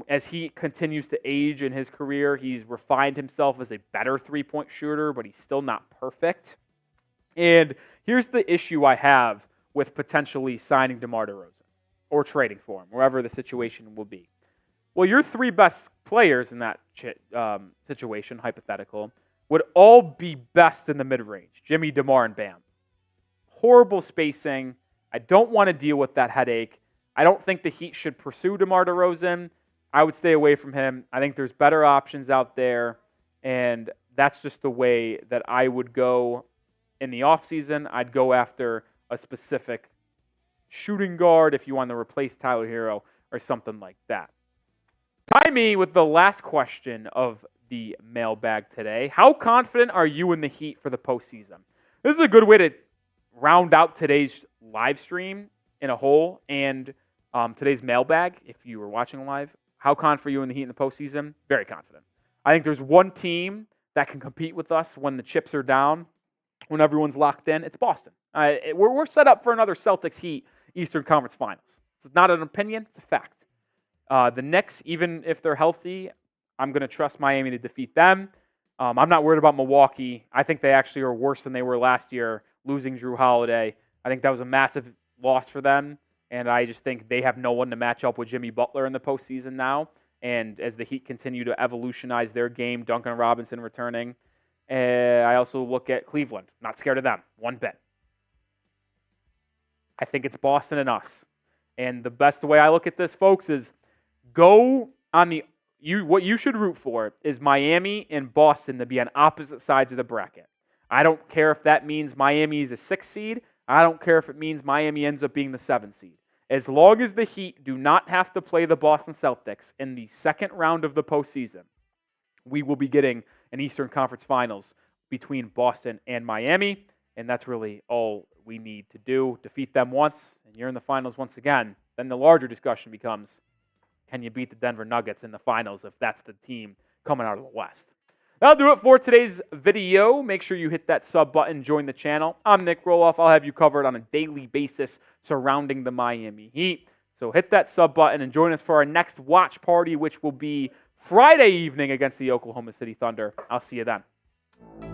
As he continues to age in his career, he's refined himself as a better three-point shooter, but he's still not perfect. And here's the issue I have with potentially signing DeMar DeRozan or trading for him, wherever the situation will be. Well, your three best players in that situation, hypothetical, would all be best in the mid-range. Jimmy, DeMar, and Bam. Horrible spacing. I don't want to deal with that headache. I don't think the Heat should pursue DeMar DeRozan. I would stay away from him. I think there's better options out there, and that's just the way that I would go in the offseason. I'd go after a specific shooting guard if you want to replace Tyler Herro or something like that. Jaime with the last question of the mailbag today. How confident are you in the Heat for the postseason? This is a good way to round out today's live stream in a whole and today's mailbag, if you were watching live. How confident are you in the Heat in the postseason? Very confident. I think there's one team that can compete with us when the chips are down, when everyone's locked in. It's Boston. We're set up for another Celtics Heat Eastern Conference Finals. It's not an opinion, it's a fact. The Knicks, even if they're healthy, I'm going to trust Miami to defeat them. I'm not worried about Milwaukee. I think they actually are worse than they were last year, losing Jrue Holiday. I think that was a massive loss for them, and I just think they have no one to match up with Jimmy Butler in the postseason now. And as the Heat continue to evolutionize their game, Duncan Robinson returning. I also look at Cleveland. Not scared of them, one bit. I think it's Boston and us. And the best way I look at this, folks, is go on what you should root for is Miami and Boston to be on opposite sides of the bracket. I don't care if that means Miami is a 6 seed. I don't care if it means Miami ends up being the 7 seed. As long as the Heat do not have to play the Boston Celtics in the second round of the postseason, we will be getting an Eastern Conference Finals between Boston and Miami, and that's really all we need to do. Defeat them once, and you're in the finals once again. Then the larger discussion becomes, can you beat the Denver Nuggets in the finals if that's the team coming out of the West? That'll do it for today's video. Make sure you hit that sub button, join the channel. I'm Nic Rohloff. I'll have you covered on a daily basis surrounding the Miami Heat. So hit that sub button and join us for our next watch party, which will be Friday evening against the Oklahoma City Thunder. I'll see you then.